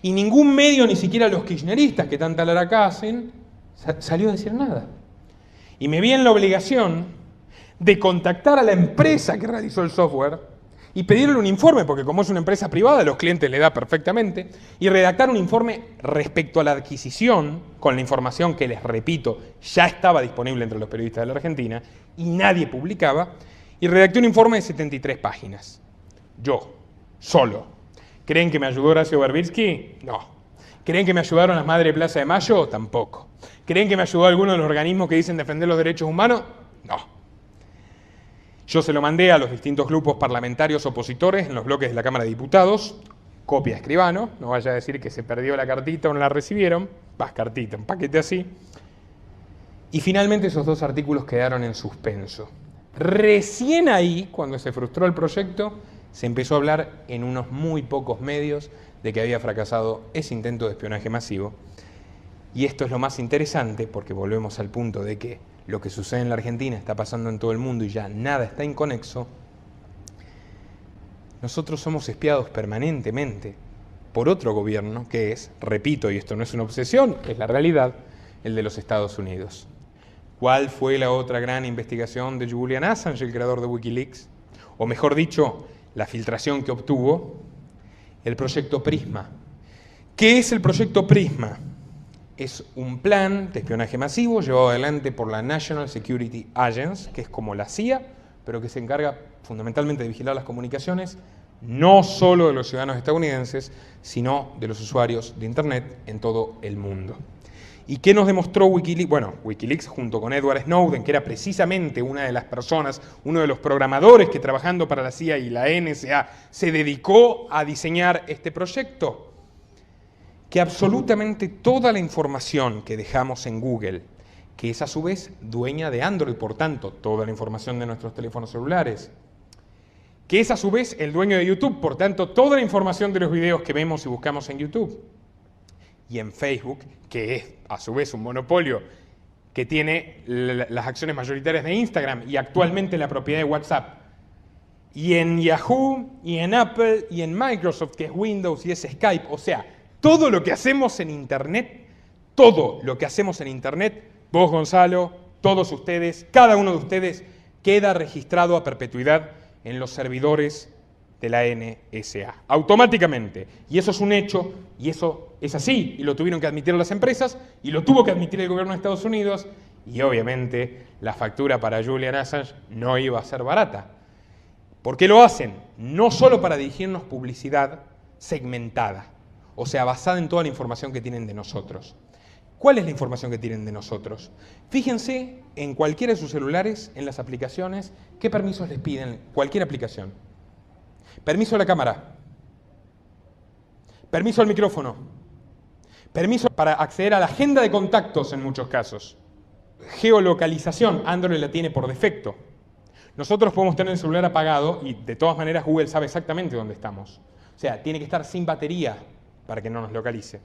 Y ningún medio, ni siquiera los kirchneristas, que tanta laraca hacen, salió a decir nada. Y me vi en la obligación de contactar a la empresa que realizó el software y pedirle un informe, porque como es una empresa privada, los clientes le da perfectamente, y redactar un informe respecto a la adquisición, con la información que, les repito, ya estaba disponible entre los periodistas de la Argentina, y nadie publicaba, y redacté un informe de 73 páginas. Yo, solo. ¿Creen que me ayudó Horacio Verbitsky? No. ¿Creen que me ayudaron las Madres de Plaza de Mayo? Tampoco. ¿Creen que me ayudó alguno de los organismos que dicen defender los derechos humanos? No. Yo se lo mandé a los distintos grupos parlamentarios opositores en los bloques de la Cámara de Diputados, copia de escribano, no vaya a decir que se perdió la cartita o no la recibieron, cartita, un paquete así. Y finalmente esos dos artículos quedaron en suspenso. Recién ahí, cuando se frustró el proyecto, se empezó a hablar en unos muy pocos medios de que había fracasado ese intento de espionaje masivo. Y esto es lo más interesante, porque volvemos al punto de que lo que sucede en la Argentina está pasando en todo el mundo y ya nada está inconexo. Nosotros somos espiados permanentemente por otro gobierno que es, repito, y esto no es una obsesión, es la realidad, el de los Estados Unidos. ¿Cuál fue la otra gran investigación de Julian Assange, el creador de Wikileaks? O mejor dicho, la filtración que obtuvo, el proyecto Prisma. ¿Qué es el proyecto Prisma? Es un plan de espionaje masivo llevado adelante por la National Security Agency, que es como la CIA, pero que se encarga fundamentalmente de vigilar las comunicaciones, no solo de los ciudadanos estadounidenses, sino de los usuarios de Internet en todo el mundo. ¿Y qué nos demostró Wikileaks? Bueno, Wikileaks junto con Edward Snowden, que era precisamente una de las personas, uno de los programadores que trabajando para la CIA y la NSA se dedicó a diseñar este proyecto, que absolutamente toda la información que dejamos en Google, que es a su vez dueña de Android, por tanto, toda la información de nuestros teléfonos celulares, que es a su vez el dueño de YouTube, por tanto, toda la información de los videos que vemos y buscamos en YouTube, y en Facebook, que es a su vez un monopolio que tiene las acciones mayoritarias de Instagram y actualmente la propiedad de WhatsApp, y en Yahoo, y en Apple, y en Microsoft, que es Windows y es Skype. O sea, todo lo que hacemos en Internet, todo lo que hacemos en Internet, vos, Gonzalo, todos ustedes, cada uno de ustedes, queda registrado a perpetuidad en los servidores de la NSA, automáticamente. Y eso es un hecho, y eso es así, y lo tuvieron que admitir las empresas, y lo tuvo que admitir el gobierno de Estados Unidos, y obviamente la factura para Julian Assange no iba a ser barata. ¿Por qué lo hacen? No solo para dirigirnos publicidad segmentada, o sea, basada en toda la información que tienen de nosotros. ¿Cuál es la información que tienen de nosotros? Fíjense en cualquiera de sus celulares, en las aplicaciones, qué permisos les piden, cualquier aplicación. Permiso a la cámara, permiso al micrófono, permiso para acceder a la agenda de contactos en muchos casos. Geolocalización, Android la tiene por defecto. Nosotros podemos tener el celular apagado y de todas maneras Google sabe exactamente dónde estamos. O sea, tiene que estar sin batería para que no nos localice.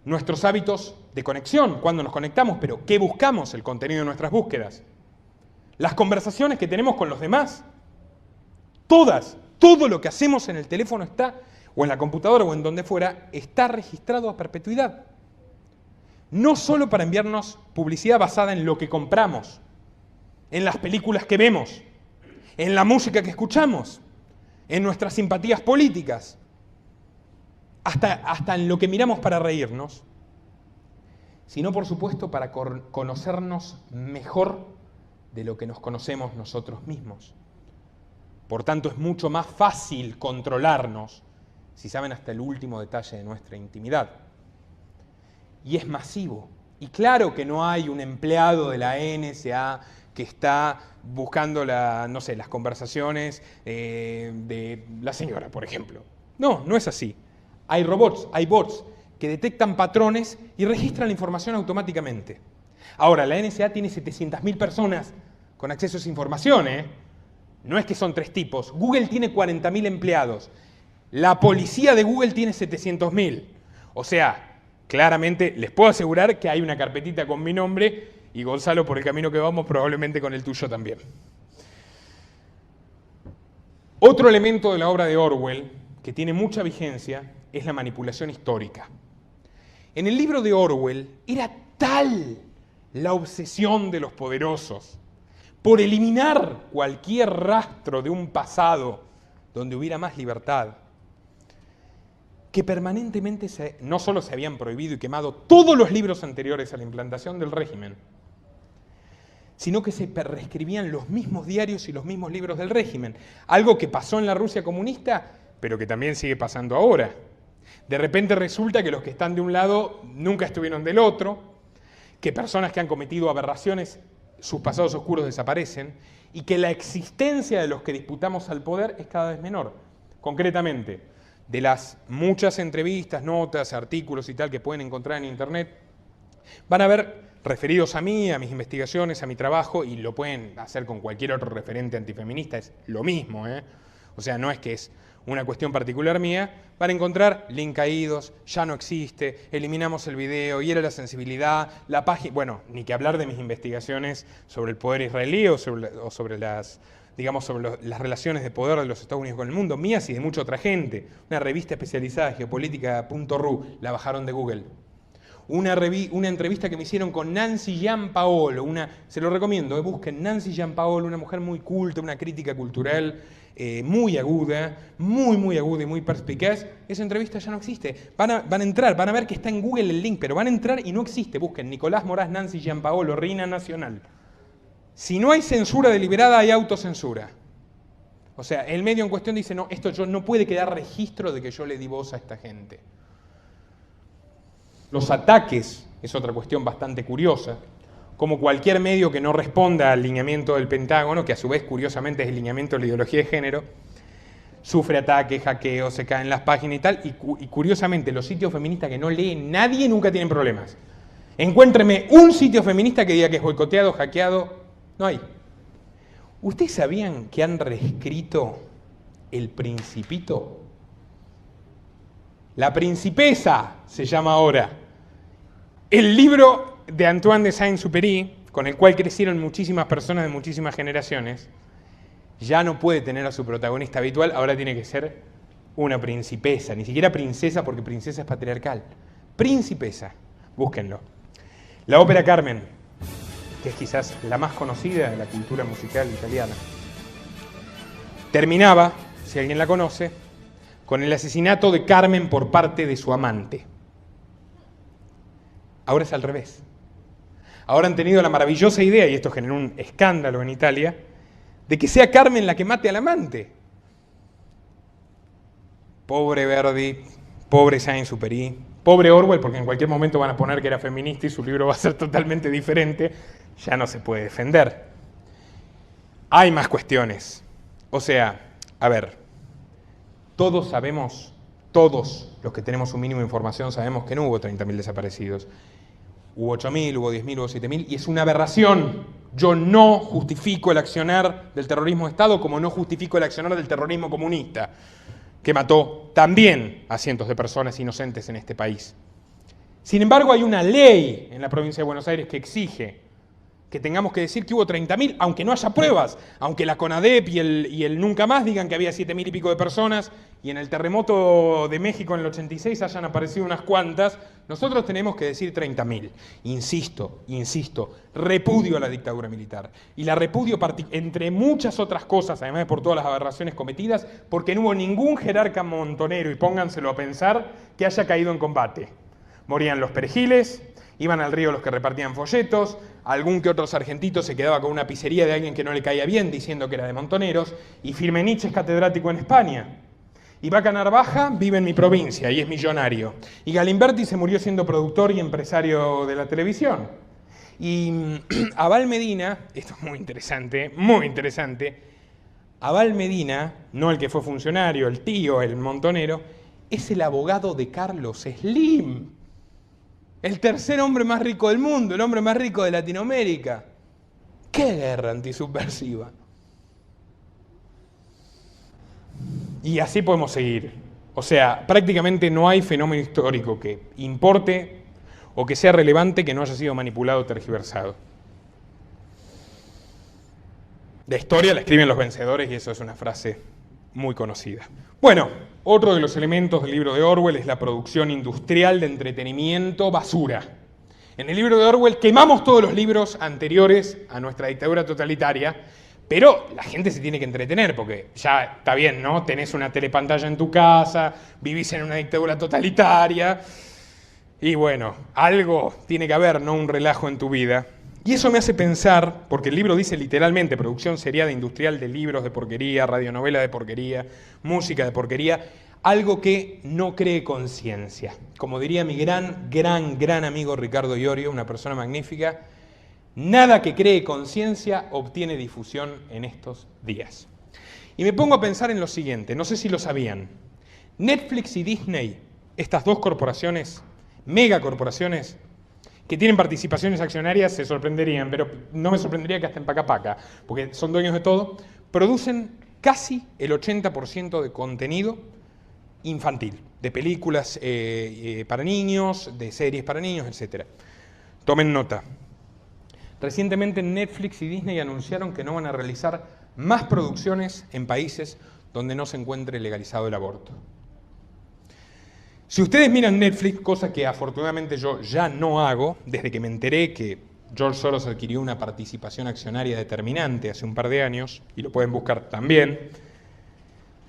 Nuestros hábitos de conexión, cuando nos conectamos, pero ¿qué buscamos? El contenido de nuestras búsquedas. Las conversaciones que tenemos con los demás. Todo lo que hacemos en el teléfono está, o en la computadora o en donde fuera, está registrado a perpetuidad. No solo para enviarnos publicidad basada en lo que compramos, en las películas que vemos, en la música que escuchamos, en nuestras simpatías políticas, hasta en lo que miramos para reírnos, sino por supuesto para conocernos mejor de lo que nos conocemos nosotros mismos. Por tanto, es mucho más fácil controlarnos si saben hasta el último detalle de nuestra intimidad. Y es masivo. Y claro que no hay un empleado de la NSA que está buscando las conversaciones de la señora, por ejemplo. No, no es así. Hay robots, hay bots que detectan patrones y registran la información automáticamente. Ahora, la NSA tiene 700.000 personas con acceso a esa información, ¿eh? No es que son 3 tipos. Google tiene 40.000 empleados. La policía de Google tiene 700.000. O sea, claramente les puedo asegurar que hay una carpetita con mi nombre y Gonzalo, por el camino que vamos, probablemente con el tuyo también. Otro elemento de la obra de Orwell que tiene mucha vigencia es la manipulación histórica. En el libro de Orwell era tal la obsesión de los poderosos por eliminar cualquier rastro de un pasado donde hubiera más libertad, que permanentemente no solo se habían prohibido y quemado todos los libros anteriores a la implantación del régimen, sino que se reescribían los mismos diarios y los mismos libros del régimen. Algo que pasó en la Rusia comunista, pero que también sigue pasando ahora. De repente resulta que los que están de un lado nunca estuvieron del otro, que personas que han cometido aberraciones, sus pasados oscuros desaparecen, y que la existencia de los que disputamos al poder es cada vez menor. Concretamente, de las muchas entrevistas, notas, artículos y tal que pueden encontrar en internet, van a ver referidos a mí, a mis investigaciones, a mi trabajo, y lo pueden hacer con cualquier otro referente antifeminista, es lo mismo, ¿eh? O sea, no es que es una cuestión particular mía, van a encontrar link caídos, ya no existe, eliminamos el video, hiera la sensibilidad, la página, bueno, ni que hablar de mis investigaciones sobre el poder israelí o sobre las relaciones de poder de los Estados Unidos con el mundo, mías y de mucha otra gente. Una revista especializada, geopolítica.ru, la bajaron de Google. Una entrevista que me hicieron con Nancy Giampaolo, se lo recomiendo, busquen Nancy Giampaolo, una mujer muy culta, una crítica cultural muy aguda, muy aguda y muy perspicaz. Esa entrevista ya no existe. Van a entrar, van a ver que está en Google el link, pero van a entrar y no existe. Busquen Nicolás Moraz, Nancy Giampaolo, Reina Nacional. Si no hay censura deliberada, hay autocensura. O sea, el medio en cuestión dice, no, esto no puede quedar registro de que yo le di voz a esta gente. Los ataques es otra cuestión bastante curiosa, como cualquier medio que no responda al lineamiento del Pentágono, que a su vez curiosamente es el lineamiento de la ideología de género, sufre ataques, hackeos, se caen las páginas y tal, y curiosamente los sitios feministas que no lee nadie nunca tienen problemas. Encuéntreme un sitio feminista que diga que es boicoteado, hackeado, no hay. ¿Ustedes sabían que han reescrito El Principito? La Principesa se llama ahora. El libro de Antoine de Saint-Exupéry, con el cual crecieron muchísimas personas de muchísimas generaciones, ya no puede tener a su protagonista habitual, ahora tiene que ser una principesa, ni siquiera princesa, porque princesa es patriarcal. Principesa, búsquenlo. La ópera Carmen, que es quizás la más conocida de la cultura musical italiana, terminaba, si alguien la conoce, con el asesinato de Carmen por parte de su amante. Ahora es al revés. Ahora han tenido la maravillosa idea, y esto generó un escándalo en Italia, de que sea Carmen la que mate al amante. Pobre Verdi, pobre Saint-Exupéry, pobre Orwell, porque en cualquier momento van a poner que era feminista y su libro va a ser totalmente diferente, ya no se puede defender. Hay más cuestiones. O sea, a ver, todos sabemos, todos los que tenemos un mínimo de información sabemos que no hubo 30.000 desaparecidos. Hubo 8.000, hubo 10.000, hubo 7.000, y es una aberración. Yo no justifico el accionar del terrorismo de Estado como no justifico el accionar del terrorismo comunista, que mató también a cientos de personas inocentes en este país. Sin embargo, hay una ley en la provincia de Buenos Aires que exige que tengamos que decir que hubo 30.000, aunque no haya pruebas, aunque la CONADEP y el Nunca Más digan que había 7.000 y pico de personas, y en el terremoto de México en el 86 hayan aparecido unas cuantas, nosotros tenemos que decir 30.000. Insisto, repudio a la dictadura militar. Y la repudio entre muchas otras cosas, además de por todas las aberraciones cometidas, porque no hubo ningún jerarca montonero, y pónganselo a pensar, que haya caído en combate. Morían los perejiles, iban al río los que repartían folletos, algún que otro sargentito se quedaba con una pizzería de alguien que no le caía bien diciendo que era de montoneros, y Firmenich es catedrático en España. Y Vaca Narvaja vive en mi provincia y es millonario. Y Galimberti se murió siendo productor y empresario de la televisión. Y Abal Medina, esto es muy interesante, Abal Medina, no el que fue funcionario, el tío, el montonero, es el abogado de Carlos Slim, el tercer hombre más rico del mundo, el hombre más rico de Latinoamérica. ¡Qué guerra antisubversiva! Y así podemos seguir. O sea, prácticamente no hay fenómeno histórico que importe o que sea relevante que no haya sido manipulado o tergiversado. La historia la escriben los vencedores y eso es una frase muy conocida. Bueno, otro de los elementos del libro de Orwell es la producción industrial de entretenimiento basura. En el libro de Orwell quemamos todos los libros anteriores a nuestra dictadura totalitaria, pero la gente se tiene que entretener, porque ya está bien, ¿no? Tenés una telepantalla en tu casa, vivís en una dictadura totalitaria, y bueno, algo tiene que haber, ¿no? Un relajo en tu vida. Y eso me hace pensar, porque el libro dice literalmente producción seriada industrial de libros de porquería, radionovela de porquería, música de porquería, algo que no cree conciencia. Como diría mi gran amigo Ricardo Iorio, una persona magnífica, nada que cree conciencia obtiene difusión en estos días. Y me pongo a pensar en lo siguiente, no sé si lo sabían. Netflix y Disney, estas dos corporaciones, megacorporaciones, que tienen participaciones accionarias, se sorprenderían, pero no me sorprendería que hasta en paca, porque son dueños de todo, producen casi el 80% de contenido infantil, de películas para niños, de series para niños, etc. Tomen nota. Recientemente Netflix y Disney anunciaron que no van a realizar más producciones en países donde no se encuentre legalizado el aborto. Si ustedes miran Netflix, cosa que afortunadamente yo ya no hago, desde que me enteré que George Soros adquirió una participación accionaria determinante hace un par de años, y lo pueden buscar también,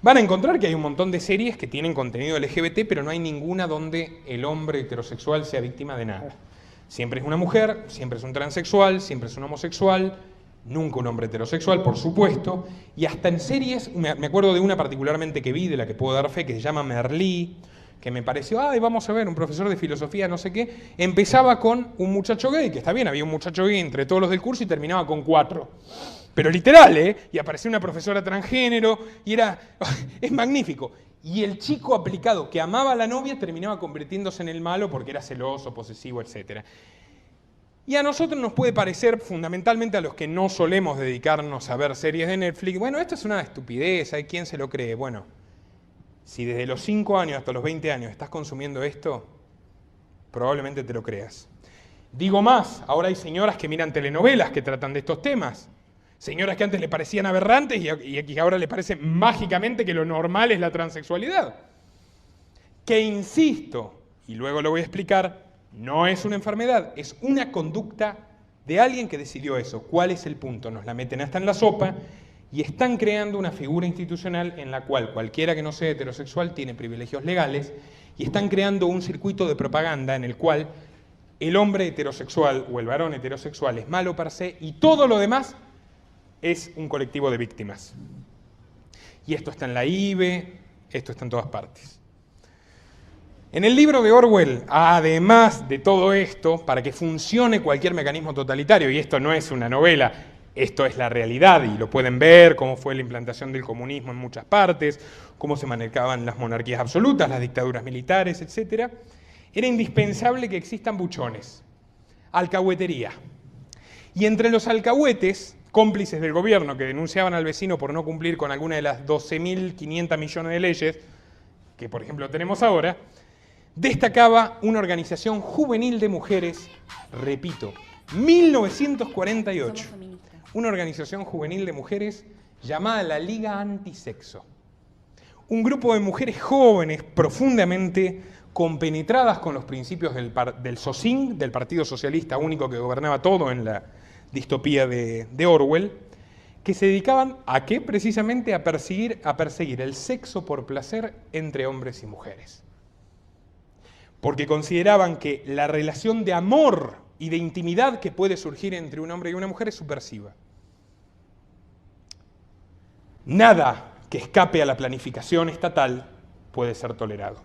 van a encontrar que hay un montón de series que tienen contenido LGBT, pero no hay ninguna donde el hombre heterosexual sea víctima de nada. Siempre es una mujer, siempre es un transexual, siempre es un homosexual, nunca un hombre heterosexual, por supuesto, y hasta en series, me acuerdo de una particularmente que vi, de la que puedo dar fe, que se llama Merlí, que me pareció, vamos a ver, un profesor de filosofía, no sé qué, empezaba con un muchacho gay, que está bien, había un muchacho gay entre todos los del curso y terminaba con 4. Pero literal, y aparecía una profesora transgénero, y es magnífico. Y el chico aplicado que amaba a la novia terminaba convirtiéndose en el malo porque era celoso, posesivo, etc. Y a nosotros nos puede parecer, fundamentalmente a los que no solemos dedicarnos a ver series de Netflix, bueno, esto es una estupidez, ¿hay quién se lo cree? Bueno, si desde los 5 años hasta los 20 años estás consumiendo esto, probablemente te lo creas. Digo más, ahora hay señoras que miran telenovelas que tratan de estos temas. Señoras que antes le parecían aberrantes y ahora le parece mágicamente que lo normal es la transexualidad. Que insisto, y luego lo voy a explicar, no es una enfermedad, es una conducta de alguien que decidió eso. ¿Cuál es el punto? Nos la meten hasta en la sopa y están creando una figura institucional en la cual cualquiera que no sea heterosexual tiene privilegios legales y están creando un circuito de propaganda en el cual el hombre heterosexual o el varón heterosexual es malo per se y todo lo demás es un colectivo de víctimas. Y esto está en la IBE, esto está en todas partes. En el libro de Orwell, además de todo esto, para que funcione cualquier mecanismo totalitario, y esto no es una novela, esto es la realidad y lo pueden ver, cómo fue la implantación del comunismo en muchas partes, cómo se manejaban las monarquías absolutas, las dictaduras militares, etc. Era indispensable que existan buchones, alcahuetería. Y entre los alcahuetes, cómplices del gobierno que denunciaban al vecino por no cumplir con alguna de las 12.500 millones de leyes, que por ejemplo tenemos ahora, destacaba una organización juvenil de mujeres, repito, 1948, una organización juvenil de mujeres llamada la Liga Antisexo. Un grupo de mujeres jóvenes profundamente compenetradas con los principios del SOSIN, del Partido Socialista único que gobernaba todo en la distopía de Orwell, que se dedicaban a qué? Precisamente a perseguir el sexo por placer entre hombres y mujeres. Porque consideraban que la relación de amor y de intimidad que puede surgir entre un hombre y una mujer es subversiva. Nada que escape a la planificación estatal puede ser tolerado.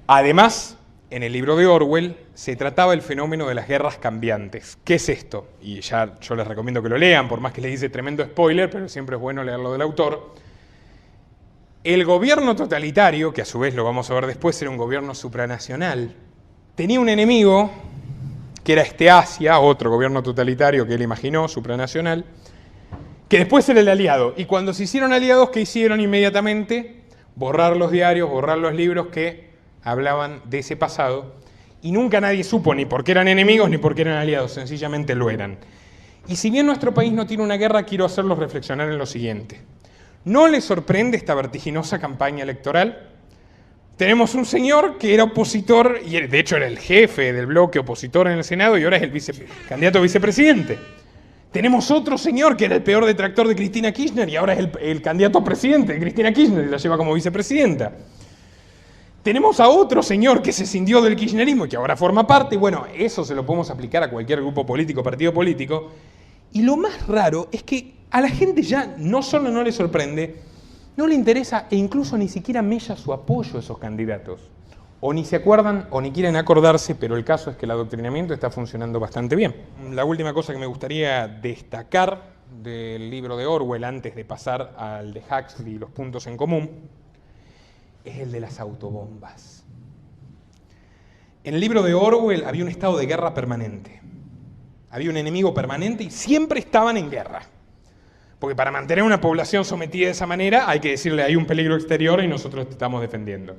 Además, en el libro de Orwell se trataba el fenómeno de las guerras cambiantes. ¿Qué es esto? Y ya yo les recomiendo que lo lean, por más que les dice tremendo spoiler, pero siempre es bueno leerlo del autor. El gobierno totalitario, que a su vez lo vamos a ver después, era un gobierno supranacional, tenía un enemigo, que era Asia, otro gobierno totalitario que él imaginó, supranacional, que después era el aliado. Y cuando se hicieron aliados, ¿qué hicieron inmediatamente? Borrar los diarios, borrar los libros que hablaban de ese pasado, y nunca nadie supo ni por qué eran enemigos ni por qué eran aliados, sencillamente lo eran. Y si bien nuestro país no tiene una guerra, quiero hacerlos reflexionar en lo siguiente. ¿No les sorprende esta vertiginosa campaña electoral? Tenemos un señor que era opositor, y de hecho era el jefe del bloque opositor en el Senado, y ahora es el candidato a vicepresidente. Tenemos otro señor que era el peor detractor de Cristina Kirchner, y ahora es el candidato a presidente de Cristina Kirchner, y la lleva como vicepresidenta. Tenemos a otro señor que se escindió del kirchnerismo y que ahora forma parte, y bueno, eso se lo podemos aplicar a cualquier grupo político, partido político. Y lo más raro es que a la gente ya no solo no le sorprende, no le interesa e incluso ni siquiera mella su apoyo a esos candidatos. O ni se acuerdan o ni quieren acordarse, pero el caso es que el adoctrinamiento está funcionando bastante bien. La última cosa que me gustaría destacar del libro de Orwell, antes de pasar al de Huxley y los puntos en común, es el de las autobombas. En el libro de Orwell había un estado de guerra permanente. Había un enemigo permanente y siempre estaban en guerra. Porque para mantener una población sometida de esa manera hay que decirle hay un peligro exterior y nosotros te estamos defendiendo.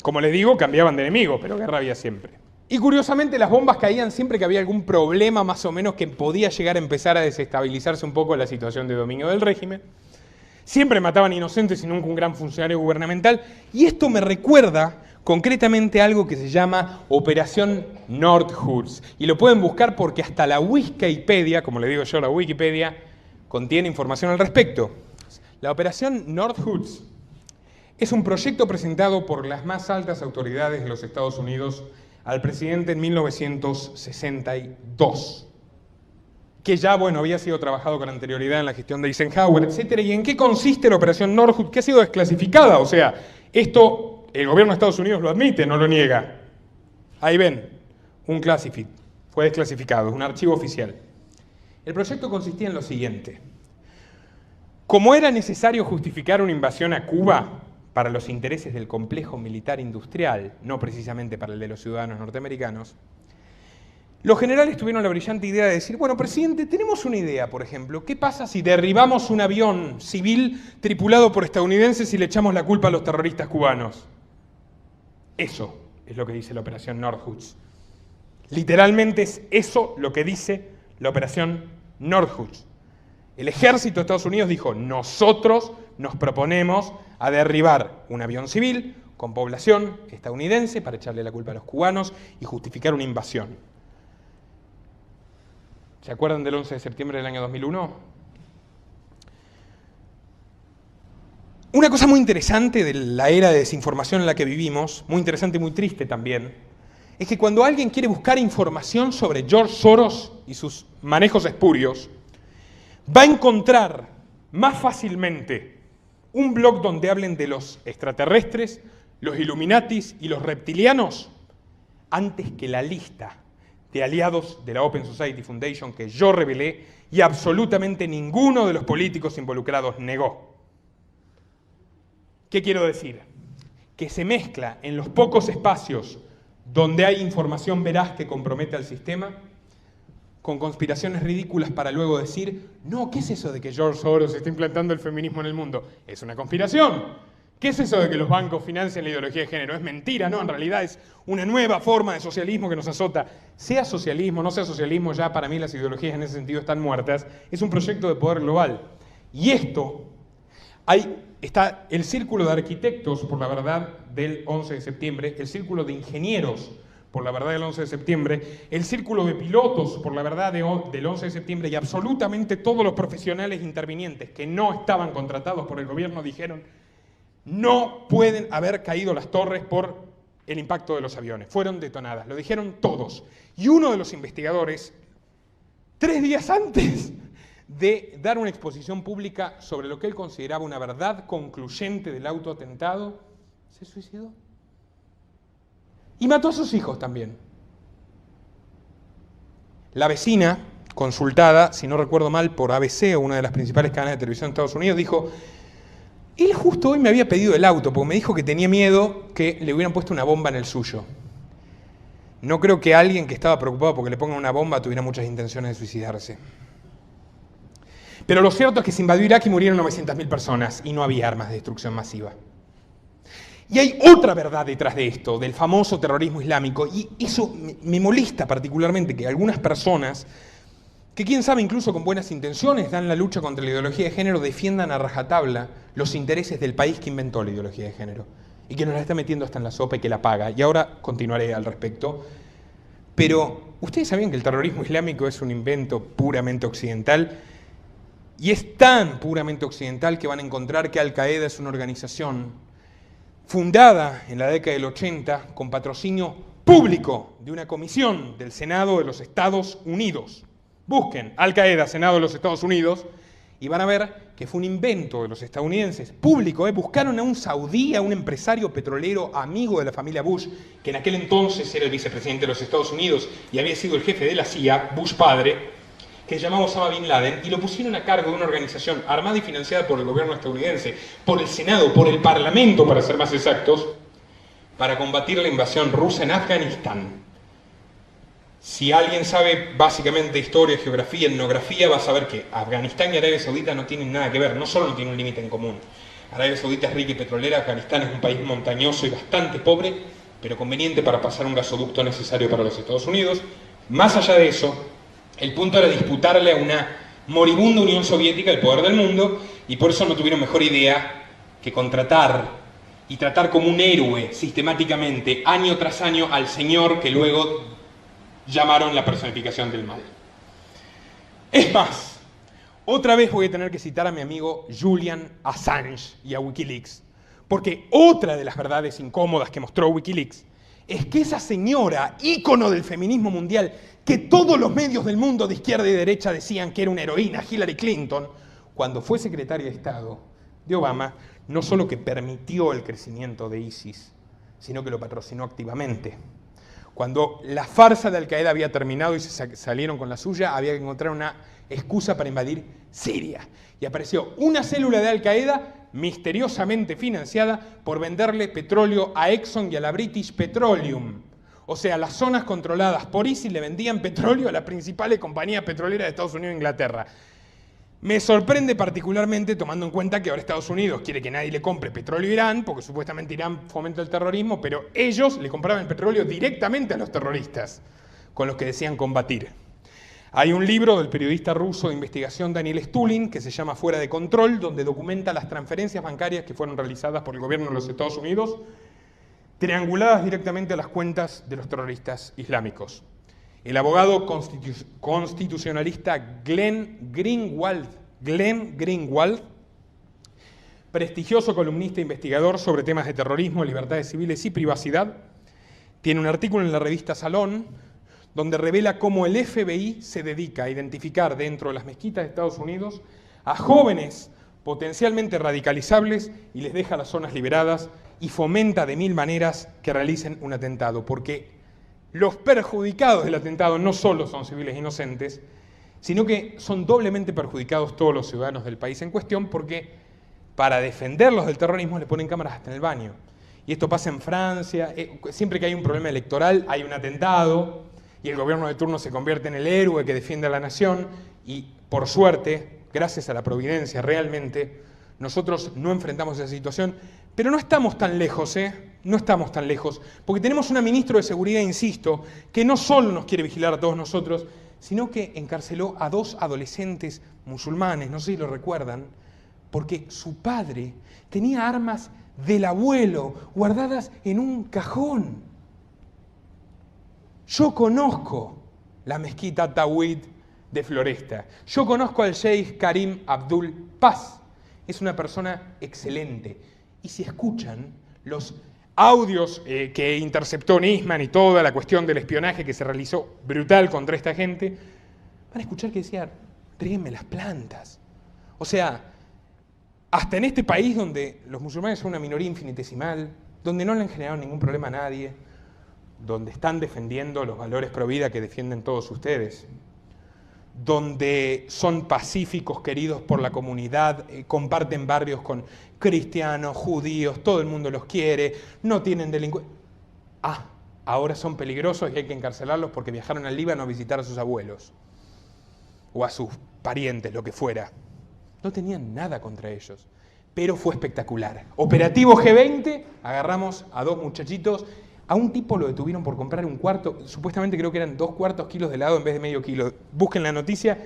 Como les digo, cambiaban de enemigo, pero guerra había siempre. Y curiosamente las bombas caían siempre que había algún problema más o menos que podía llegar a empezar a desestabilizarse un poco la situación de dominio del régimen. Siempre mataban inocentes y nunca un gran funcionario gubernamental. Y esto me recuerda concretamente algo que se llama Operación Nordhus. Y lo pueden buscar porque hasta la Wikipedia, como le digo yo, la Wikipedia, contiene información al respecto. La Operación Nordhus es un proyecto presentado por las más altas autoridades de los Estados Unidos al presidente en 1962. Que ya, bueno, había sido trabajado con anterioridad en la gestión de Eisenhower, etc. ¿Y en qué consiste la Operación Nordhus? Que ha sido desclasificada, o sea, esto el gobierno de Estados Unidos lo admite, no lo niega. Ahí ven, un classified, fue desclasificado, es un archivo oficial. El proyecto consistía en lo siguiente. Como era necesario justificar una invasión a Cuba para los intereses del complejo militar industrial, no precisamente para el de los ciudadanos norteamericanos, los generales tuvieron la brillante idea de decir, bueno, presidente, tenemos una idea, por ejemplo, ¿qué pasa si derribamos un avión civil tripulado por estadounidenses y le echamos la culpa a los terroristas cubanos? Eso es lo que dice la Operación Nordhus. Literalmente es eso lo que dice la Operación Nordhus. El ejército de Estados Unidos dijo, nosotros nos proponemos a derribar un avión civil con población estadounidense para echarle la culpa a los cubanos y justificar una invasión. ¿Se acuerdan del 11 de septiembre del año 2001? Una cosa muy interesante de la era de desinformación en la que vivimos, muy interesante y muy triste también, es que cuando alguien quiere buscar información sobre George Soros y sus manejos espurios, va a encontrar más fácilmente un blog donde hablen de los extraterrestres, los Illuminatis y los reptilianos, antes que la lista de aliados de la Open Society Foundation que yo revelé y absolutamente ninguno de los políticos involucrados negó. ¿Qué quiero decir? Que se mezcla en los pocos espacios donde hay información veraz que compromete al sistema con conspiraciones ridículas para luego decir, no, ¿qué es eso de que George Soros está implantando el feminismo en el mundo? Es una conspiración. ¿Qué es eso de que los bancos financian la ideología de género? Es mentira, ¿no? En realidad es una nueva forma de socialismo que nos azota. Sea socialismo, no sea socialismo, ya para mí las ideologías en ese sentido están muertas. Es un proyecto de poder global. Y esto, está el círculo de arquitectos por la verdad del 11 de septiembre, el círculo de ingenieros por la verdad del 11 de septiembre, el círculo de pilotos por la verdad del 11 de septiembre y absolutamente todos los profesionales intervinientes que no estaban contratados por el gobierno dijeron no pueden haber caído las torres por el impacto de los aviones. Fueron detonadas, lo dijeron todos. Y uno de los investigadores, 3 días antes de dar una exposición pública sobre lo que él consideraba una verdad concluyente del autoatentado, se suicidó. Y mató a sus hijos también. La vecina, consultada, si no recuerdo mal, por ABC, una de las principales cadenas de televisión de Estados Unidos, dijo: él justo hoy me había pedido el auto, porque me dijo que tenía miedo que le hubieran puesto una bomba en el suyo. No creo que alguien que estaba preocupado porque le pongan una bomba tuviera muchas intenciones de suicidarse. Pero lo cierto es que se invadió Irak y murieron 900.000 personas y no había armas de destrucción masiva. Y hay otra verdad detrás de esto, del famoso terrorismo islámico, y eso me molesta particularmente, que algunas personas, que quién sabe incluso con buenas intenciones dan la lucha contra la ideología de género, defiendan a rajatabla los intereses del país que inventó la ideología de género y que nos la está metiendo hasta en la sopa y que la paga. Y ahora continuaré al respecto. Pero, ¿ustedes sabían que el terrorismo islámico es un invento puramente occidental? Y es tan puramente occidental que van a encontrar que Al-Qaeda es una organización fundada en la década del 80 con patrocinio público de una comisión del Senado de los Estados Unidos. Busquen Al-Qaeda, Senado de los Estados Unidos, y van a ver que fue un invento de los estadounidenses, público. Buscaron a un saudí, a un empresario petrolero amigo de la familia Bush, que en aquel entonces era el vicepresidente de los Estados Unidos y había sido el jefe de la CIA, Bush padre, que se llamaba Osama Bin Laden, y lo pusieron a cargo de una organización armada y financiada por el gobierno estadounidense, por el Senado, por el Parlamento, para ser más exactos, para combatir la invasión rusa en Afganistán. Si alguien sabe básicamente historia, geografía, etnografía, va a saber que Afganistán y Arabia Saudita no tienen nada que ver, no solo no tienen un límite en común. Arabia Saudita es rica y petrolera, Afganistán es un país montañoso y bastante pobre, pero conveniente para pasar un gasoducto necesario para los Estados Unidos. Más allá de eso, el punto era disputarle a una moribunda Unión Soviética el poder del mundo, y por eso no tuvieron mejor idea que contratar y tratar como un héroe sistemáticamente, año tras año, al señor que luego llamaron la personificación del mal. Es más, otra vez voy a tener que citar a mi amigo Julian Assange y a Wikileaks, porque otra de las verdades incómodas que mostró Wikileaks es que esa señora, ícono del feminismo mundial, que todos los medios del mundo de izquierda y derecha decían que era una heroína, Hillary Clinton, cuando fue secretaria de Estado de Obama, no solo que permitió el crecimiento de ISIS, sino que lo patrocinó activamente. Cuando la farsa de Al-Qaeda había terminado y se salieron con la suya, había que encontrar una excusa para invadir Siria. Y apareció una célula de Al-Qaeda misteriosamente financiada por venderle petróleo a Exxon y a la British Petroleum. O sea, las zonas controladas por ISIS le vendían petróleo a las principales compañías petroleras de Estados Unidos e Inglaterra. Me sorprende particularmente tomando en cuenta que ahora Estados Unidos quiere que nadie le compre petróleo a Irán, porque supuestamente Irán fomenta el terrorismo, pero ellos le compraban el petróleo directamente a los terroristas, con los que decían combatir. Hay un libro del periodista ruso de investigación Daniel Stulin, que se llama Fuera de Control, donde documenta las transferencias bancarias que fueron realizadas por el gobierno de los Estados Unidos, trianguladas directamente a las cuentas de los terroristas islámicos. El abogado constitucionalista Glenn Greenwald, prestigioso columnista e investigador sobre temas de terrorismo, libertades civiles y privacidad, tiene un artículo en la revista Salón donde revela cómo el FBI se dedica a identificar dentro de las mezquitas de Estados Unidos a jóvenes potencialmente radicalizables y les deja las zonas liberadas y fomenta de mil maneras que realicen un atentado, porque los perjudicados del atentado no solo son civiles inocentes, sino que son doblemente perjudicados todos los ciudadanos del país en cuestión, porque para defenderlos del terrorismo le ponen cámaras hasta en el baño. Y esto pasa en Francia, siempre que hay un problema electoral hay un atentado, y el gobierno de turno se convierte en el héroe que defiende a la nación, y por suerte, gracias a la providencia realmente, nosotros no enfrentamos esa situación, pero no estamos tan lejos, no estamos tan lejos, porque tenemos una ministra de Seguridad, insisto, que no solo nos quiere vigilar a todos nosotros, sino que encarceló a 2 adolescentes musulmanes, no sé si lo recuerdan, porque su padre tenía armas del abuelo guardadas en un cajón. Yo conozco la mezquita Tawhid de Floresta, yo conozco al Sheikh Karim Abdul Paz, es una persona excelente. Y si escuchan los audios que interceptó Nisman y toda la cuestión del espionaje que se realizó brutal contra esta gente, van a escuchar que decía, tríguenme las plantas. O sea, hasta en este país donde los musulmanes son una minoría infinitesimal, donde no le han generado ningún problema a nadie, donde están defendiendo los valores pro vida que defienden todos ustedes, donde son pacíficos, queridos por la comunidad, comparten barrios con cristianos, judíos, todo el mundo los quiere, no tienen delincuencia. Ahora son peligrosos y hay que encarcelarlos porque viajaron al Líbano a visitar a sus abuelos o a sus parientes, lo que fuera. No tenían nada contra ellos, pero fue espectacular. Operativo G20, agarramos a dos muchachitos. A un tipo lo detuvieron por comprar un cuarto, supuestamente creo que eran 2/4 kilos de helado en vez de medio kilo. Busquen la noticia,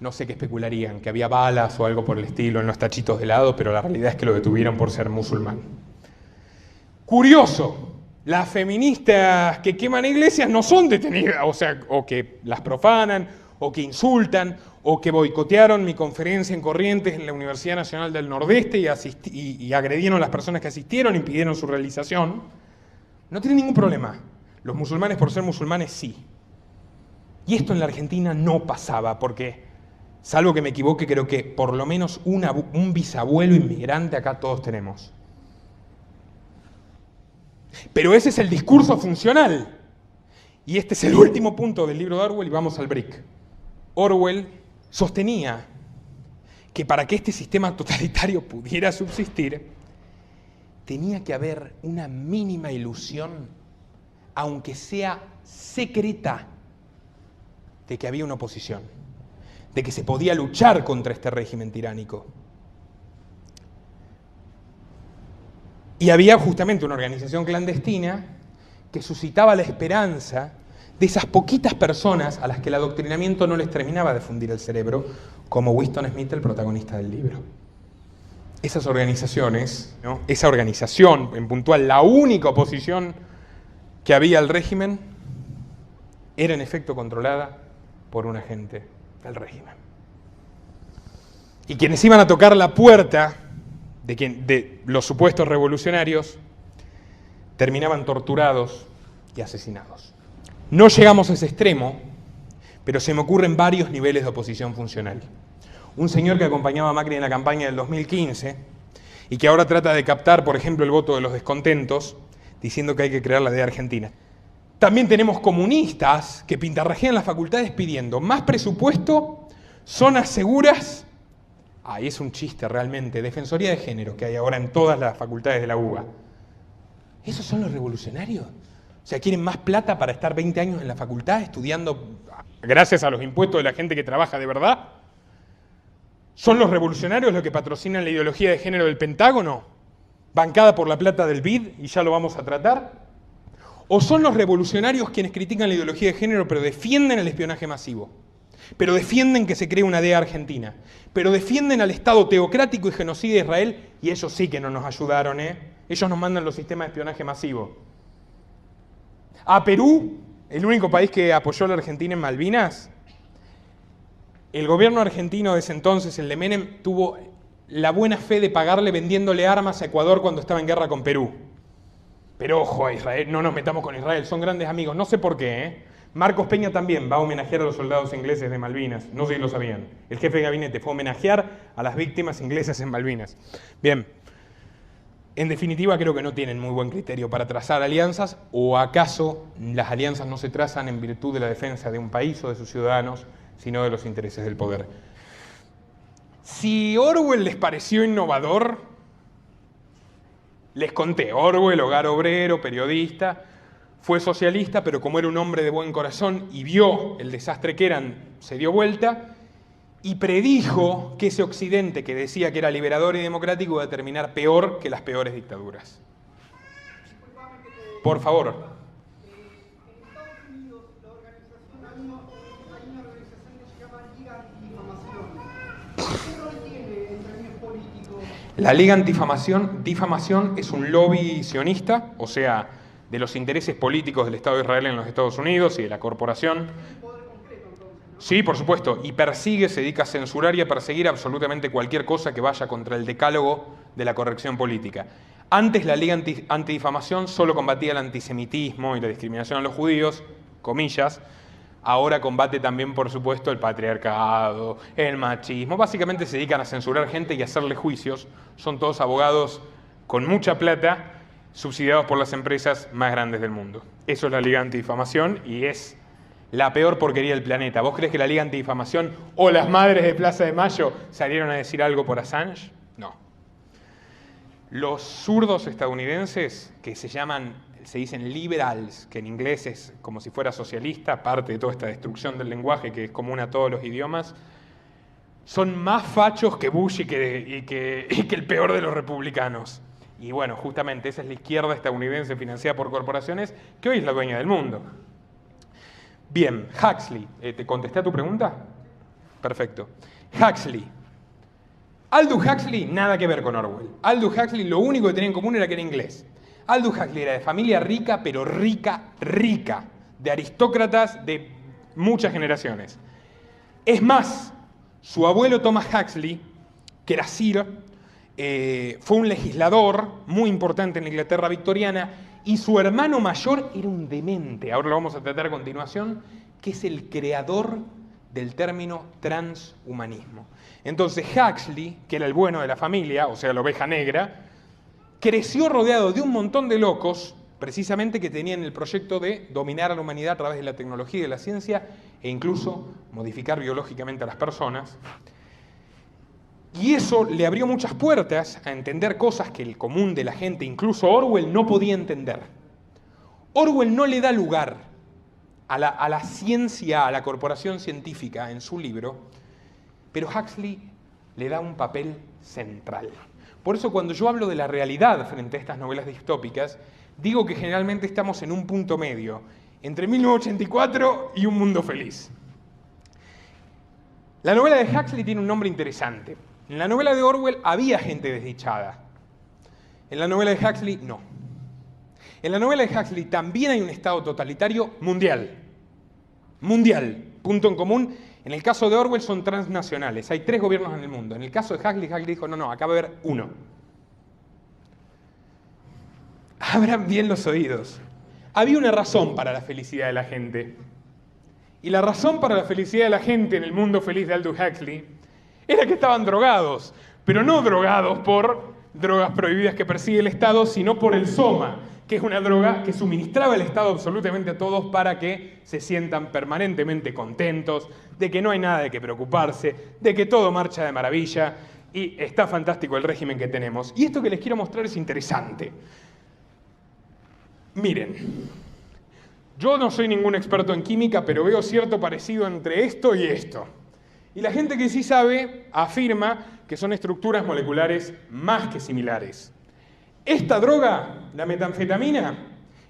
no sé qué especularían, que había balas o algo por el estilo en los tachitos de helado, pero la realidad es que lo detuvieron por ser musulmán. Curioso, las feministas que queman iglesias no son detenidas, o sea, o que las profanan, o que insultan, o que boicotearon mi conferencia en Corrientes en la Universidad Nacional del Nordeste y agredieron a las personas que asistieron, impidieron su realización. No tienen ningún problema. Los musulmanes, por ser musulmanes, sí. Y esto en la Argentina no pasaba, porque, salvo que me equivoque, creo que por lo menos un bisabuelo inmigrante acá todos tenemos. Pero ese es el discurso funcional. Y este es el último punto del libro de Orwell y vamos al brick. Orwell sostenía que para que este sistema totalitario pudiera subsistir, tenía que haber una mínima ilusión, aunque sea secreta, de que había una oposición, de que se podía luchar contra este régimen tiránico. Y había justamente una organización clandestina que suscitaba la esperanza de esas poquitas personas a las que el adoctrinamiento no les terminaba de fundir el cerebro, como Winston Smith, el protagonista del libro. Esas organizaciones, ¿no? Esa organización, en puntual, la única oposición que había al régimen, era en efecto controlada por un agente del régimen. Y quienes iban a tocar la puerta de los supuestos revolucionarios terminaban torturados y asesinados. No llegamos a ese extremo, pero se me ocurren varios niveles de oposición funcional. Un señor que acompañaba a Macri en la campaña del 2015 y que ahora trata de captar, por ejemplo, el voto de los descontentos, diciendo que hay que crear la idea argentina. También tenemos comunistas que pintarrajean las facultades pidiendo más presupuesto, zonas seguras. Es un chiste realmente, defensoría de género que hay ahora en todas las facultades de la UBA. ¿Esos son los revolucionarios? O sea, ¿quieren más plata para estar 20 años en la facultad estudiando gracias a los impuestos de la gente que trabaja de verdad? ¿Son los revolucionarios los que patrocinan la ideología de género del Pentágono, bancada por la plata del BID, y ya lo vamos a tratar? ¿O son los revolucionarios quienes critican la ideología de género pero defienden el espionaje masivo? Pero defienden que se cree una DEA argentina, pero defienden al Estado teocrático y genocida de Israel, y ellos sí que no nos ayudaron, Ellos nos mandan los sistemas de espionaje masivo. A Perú, el único país que apoyó a la Argentina en Malvinas, el gobierno argentino de ese entonces, el de Menem, tuvo la buena fe de pagarle vendiéndole armas a Ecuador cuando estaba en guerra con Perú. Pero ojo a Israel, no nos metamos con Israel, son grandes amigos, no sé por qué, Marcos Peña también va a homenajear a los soldados ingleses de Malvinas, no sé si lo sabían. El jefe de gabinete fue a homenajear a las víctimas inglesas en Malvinas. Bien, en definitiva creo que no tienen muy buen criterio para trazar alianzas, o acaso las alianzas no se trazan en virtud de la defensa de un país o de sus ciudadanos, sino de los intereses del poder. Si Orwell les pareció innovador, les conté, Orwell, hogar obrero, periodista, fue socialista, pero como era un hombre de buen corazón y vio el desastre que eran, se dio vuelta y predijo que ese Occidente que decía que era liberador y democrático iba a terminar peor que las peores dictaduras. Por favor. La Liga Antifamación es un lobby sionista, o sea, de los intereses políticos del Estado de Israel en los Estados Unidos y de la corporación. Sí, por supuesto, y se dedica a censurar y a perseguir absolutamente cualquier cosa que vaya contra el decálogo de la corrección política. Antes la Liga Antidifamación solo combatía el antisemitismo y la discriminación a los judíos, comillas. ahora combate también, por supuesto, el patriarcado, el machismo. Básicamente se dedican a censurar gente y a hacerle juicios. Son todos abogados con mucha plata, subsidiados por las empresas más grandes del mundo. Eso es la Liga Antidifamación y es la peor porquería del planeta. ¿Vos crees que la Liga Antidifamación o las madres de Plaza de Mayo salieron a decir algo por Assange? No. Los zurdos estadounidenses, que se dicen liberals, que en inglés es como si fuera socialista, parte de toda esta destrucción del lenguaje que es común a todos los idiomas, son más fachos que Bush y que el peor de los republicanos. Y bueno, justamente esa es la izquierda estadounidense financiada por corporaciones que hoy es la dueña del mundo. Bien, Huxley. ¿Te contesté a tu pregunta? Perfecto. Huxley. Aldous Huxley, nada que ver con Orwell. Aldous Huxley lo único que tenía en común era que era inglés. Aldous Huxley era de familia rica, pero rica, rica. De aristócratas de muchas generaciones. Es más, su abuelo Thomas Huxley, que era Sir, fue un legislador muy importante en la Inglaterra victoriana, y su hermano mayor era un demente, ahora lo vamos a tratar a continuación, que es el creador del término transhumanismo. Entonces Huxley, que era el bueno de la familia, o sea, la oveja negra, creció rodeado de un montón de locos, precisamente que tenían el proyecto de dominar a la humanidad a través de la tecnología y de la ciencia, e incluso modificar biológicamente a las personas. Y eso le abrió muchas puertas a entender cosas que el común de la gente, incluso Orwell, no podía entender. Orwell no le da lugar a la ciencia, a la corporación científica en su libro, pero Huxley le da un papel central. Por eso cuando yo hablo de la realidad frente a estas novelas distópicas, digo que generalmente estamos en un punto medio, entre 1984 y Un Mundo Feliz. La novela de Huxley tiene un nombre interesante. En la novela de Orwell había gente desdichada. En la novela de Huxley, no. En la novela de Huxley también hay un estado totalitario mundial. Mundial. Punto en común. En el caso de Orwell son transnacionales. Hay 3 gobiernos en el mundo. En el caso de Huxley, Huxley dijo, no, acá va a haber uno. Abran bien los oídos. Había una razón para la felicidad de la gente. Y la razón para la felicidad de la gente en el mundo feliz de Aldous Huxley era que estaban drogados, pero no drogados por drogas prohibidas que persigue el Estado, sino por el Soma, que es una droga que suministraba el Estado absolutamente a todos para que se sientan permanentemente contentos, de que no hay nada de qué preocuparse, de que todo marcha de maravilla y está fantástico el régimen que tenemos. Y esto que les quiero mostrar es interesante. Miren, yo no soy ningún experto en química, pero veo cierto parecido entre esto y esto. Y la gente que sí sabe afirma que son estructuras moleculares más que similares. Esta droga, la metanfetamina,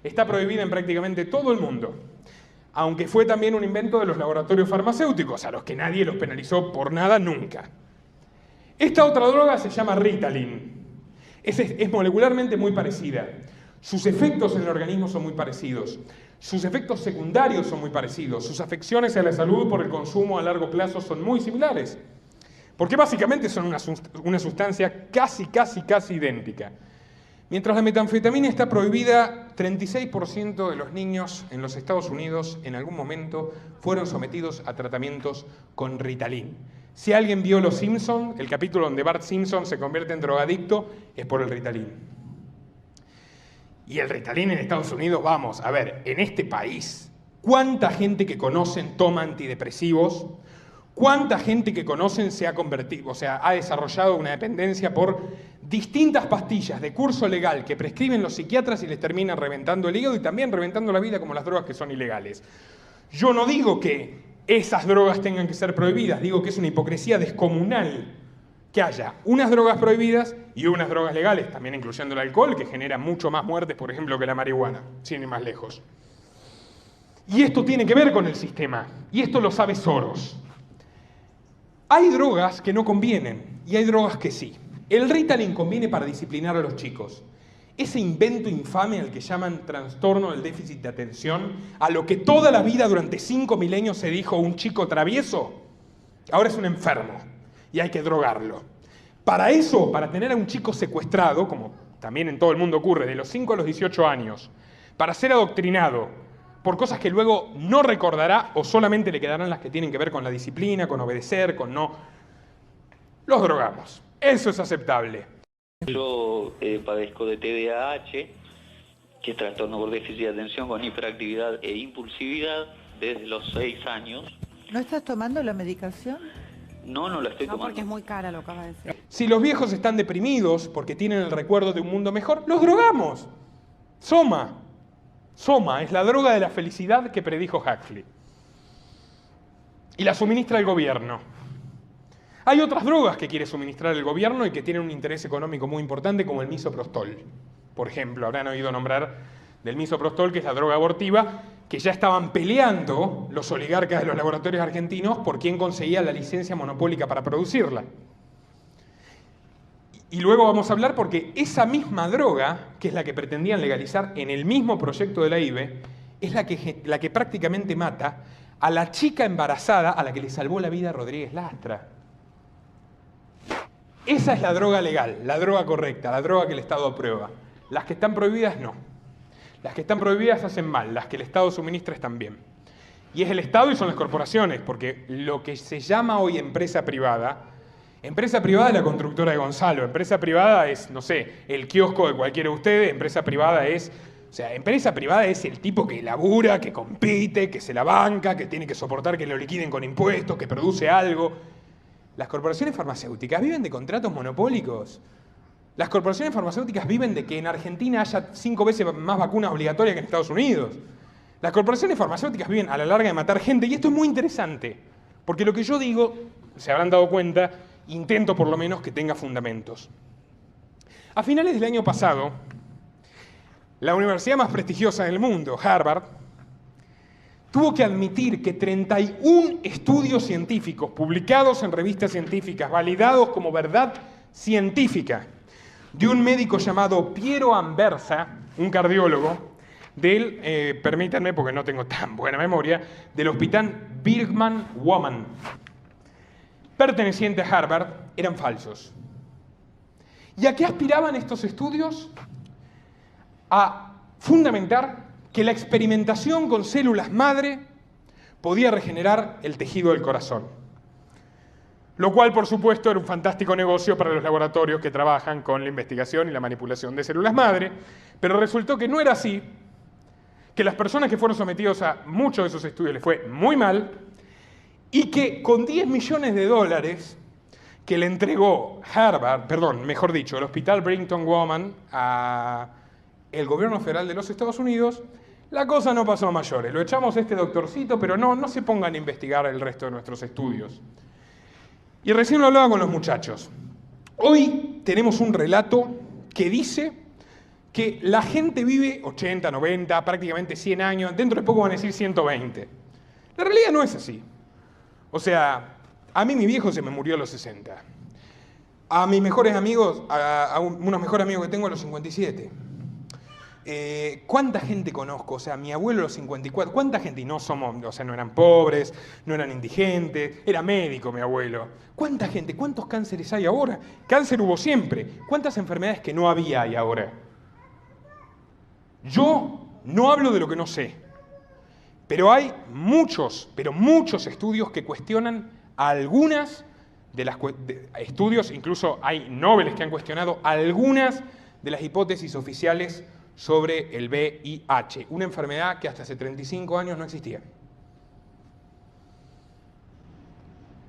está prohibida en prácticamente todo el mundo, aunque fue también un invento de los laboratorios farmacéuticos, a los que nadie los penalizó por nada nunca. Esta otra droga se llama Ritalin. Es molecularmente muy parecida. Sus efectos en el organismo son muy parecidos. Sus efectos secundarios son muy parecidos. Sus afecciones a la salud por el consumo a largo plazo son muy similares. Porque básicamente son una sustancia casi idéntica. Mientras la metanfetamina está prohibida, 36% de los niños en los Estados Unidos en algún momento fueron sometidos a tratamientos con Ritalin. Si alguien vio Los Simpson, el capítulo donde Bart Simpson se convierte en drogadicto, es por el Ritalin. Y el Ritalin en Estados Unidos, vamos, a ver, en este país, ¿cuánta gente que conocen toma antidepresivos? ¿Cuánta gente que conocen se ha convertido, o sea, ha desarrollado una dependencia por distintas pastillas de curso legal que prescriben los psiquiatras y les terminan reventando el hígado y también reventando la vida como las drogas que son ilegales? Yo no digo que esas drogas tengan que ser prohibidas, digo que es una hipocresía descomunal que haya unas drogas prohibidas y unas drogas legales, también incluyendo el alcohol, que genera mucho más muertes, por ejemplo, que la marihuana, sin ir más lejos. Y esto tiene que ver con el sistema, y esto lo sabe Soros. Hay drogas que no convienen, y hay drogas que sí. El Ritalin conviene para disciplinar a los chicos. Ese invento infame al que llaman trastorno del déficit de atención, a lo que toda la vida durante 5 milenios se dijo un chico travieso, ahora es un enfermo. Y hay que drogarlo. Para eso, para tener a un chico secuestrado, como también en todo el mundo ocurre, de los 5 a los 18 años, para ser adoctrinado, por cosas que luego no recordará o solamente le quedarán las que tienen que ver con la disciplina, con obedecer, con no. Los drogamos. Eso es aceptable. Yo padezco de TDAH, que es trastorno por déficit de atención con hiperactividad e impulsividad, desde los 6 años. ¿No estás tomando la medicación? No, no la estoy No, tomando. porque es muy cara, lo acaba de decir. Si los viejos están deprimidos porque tienen el recuerdo de un mundo mejor, los drogamos. Soma. Soma es la droga de la felicidad que predijo Huxley. Y la suministra el gobierno. Hay otras drogas que quiere suministrar el gobierno y que tienen un interés económico muy importante, como el misoprostol. Por ejemplo, habrán oído nombrar del misoprostol, que es la droga abortiva, que ya estaban peleando los oligarcas de los laboratorios argentinos por quién conseguía la licencia monopólica para producirla. Y luego vamos a hablar porque esa misma droga, que es la que pretendían legalizar en el mismo proyecto de la IBE, es la que prácticamente mata a la chica embarazada a la que le salvó la vida a Rodríguez Lastra. Esa es la droga legal, la droga correcta, la droga que el Estado aprueba. Las que están prohibidas, no. Las que están prohibidas hacen mal, las que el Estado suministra están bien. Y es el Estado y son las corporaciones, porque lo que se llama hoy empresa privada es la constructora de Gonzalo, empresa privada es, no sé, el kiosco de cualquiera de ustedes, empresa privada es el tipo que labura, que compite, que se la banca, que tiene que soportar que lo liquiden con impuestos, que produce algo. Las corporaciones farmacéuticas viven de contratos monopólicos. Las corporaciones farmacéuticas viven de que en Argentina haya 5 veces más vacunas obligatorias que en Estados Unidos. Las corporaciones farmacéuticas viven a la larga de matar gente, y esto es muy interesante, porque lo que yo digo, se habrán dado cuenta, intento por lo menos que tenga fundamentos. A finales del año pasado, la universidad más prestigiosa del mundo, Harvard, tuvo que admitir que 31 estudios científicos publicados en revistas científicas, validados como verdad científica, de un médico llamado Piero Anversa, un cardiólogo, permítanme porque no tengo tan buena memoria, del hospital Brigham Women, perteneciente a Harvard, eran falsos. ¿Y a qué aspiraban estos estudios? A fundamentar que la experimentación con células madre podía regenerar el tejido del corazón. Lo cual, por supuesto, era un fantástico negocio para los laboratorios que trabajan con la investigación y la manipulación de células madre, pero resultó que no era así, que las personas que fueron sometidos a muchos de esos estudios les fue muy mal, y que con 10 millones de dólares que le entregó el Hospital Brigham Women a el gobierno federal de los Estados Unidos, la cosa no pasó a mayores. Lo echamos a este doctorcito, pero no se pongan a investigar el resto de nuestros estudios. Y recién lo hablaba con los muchachos. Hoy tenemos un relato que dice que la gente vive 80, 90, prácticamente 100 años, dentro de poco van a decir 120. La realidad no es así. O sea, a mí mi viejo se me murió a los 60. A mis mejores amigos, a unos mejores amigos que tengo a los 57. ¿Cuánta gente conozco? O sea, mi abuelo a los 54, ¿cuánta gente? Y no eran pobres, no eran indigentes, era médico mi abuelo. ¿Cuánta gente? ¿Cuántos cánceres hay ahora? Cáncer hubo siempre. ¿Cuántas enfermedades que no había hay ahora? Yo no hablo de lo que no sé, pero hay muchos estudios que cuestionan algunas de las estudios, incluso hay Nobeles que han cuestionado algunas de las hipótesis oficiales sobre el VIH, una enfermedad que hasta hace 35 años no existía.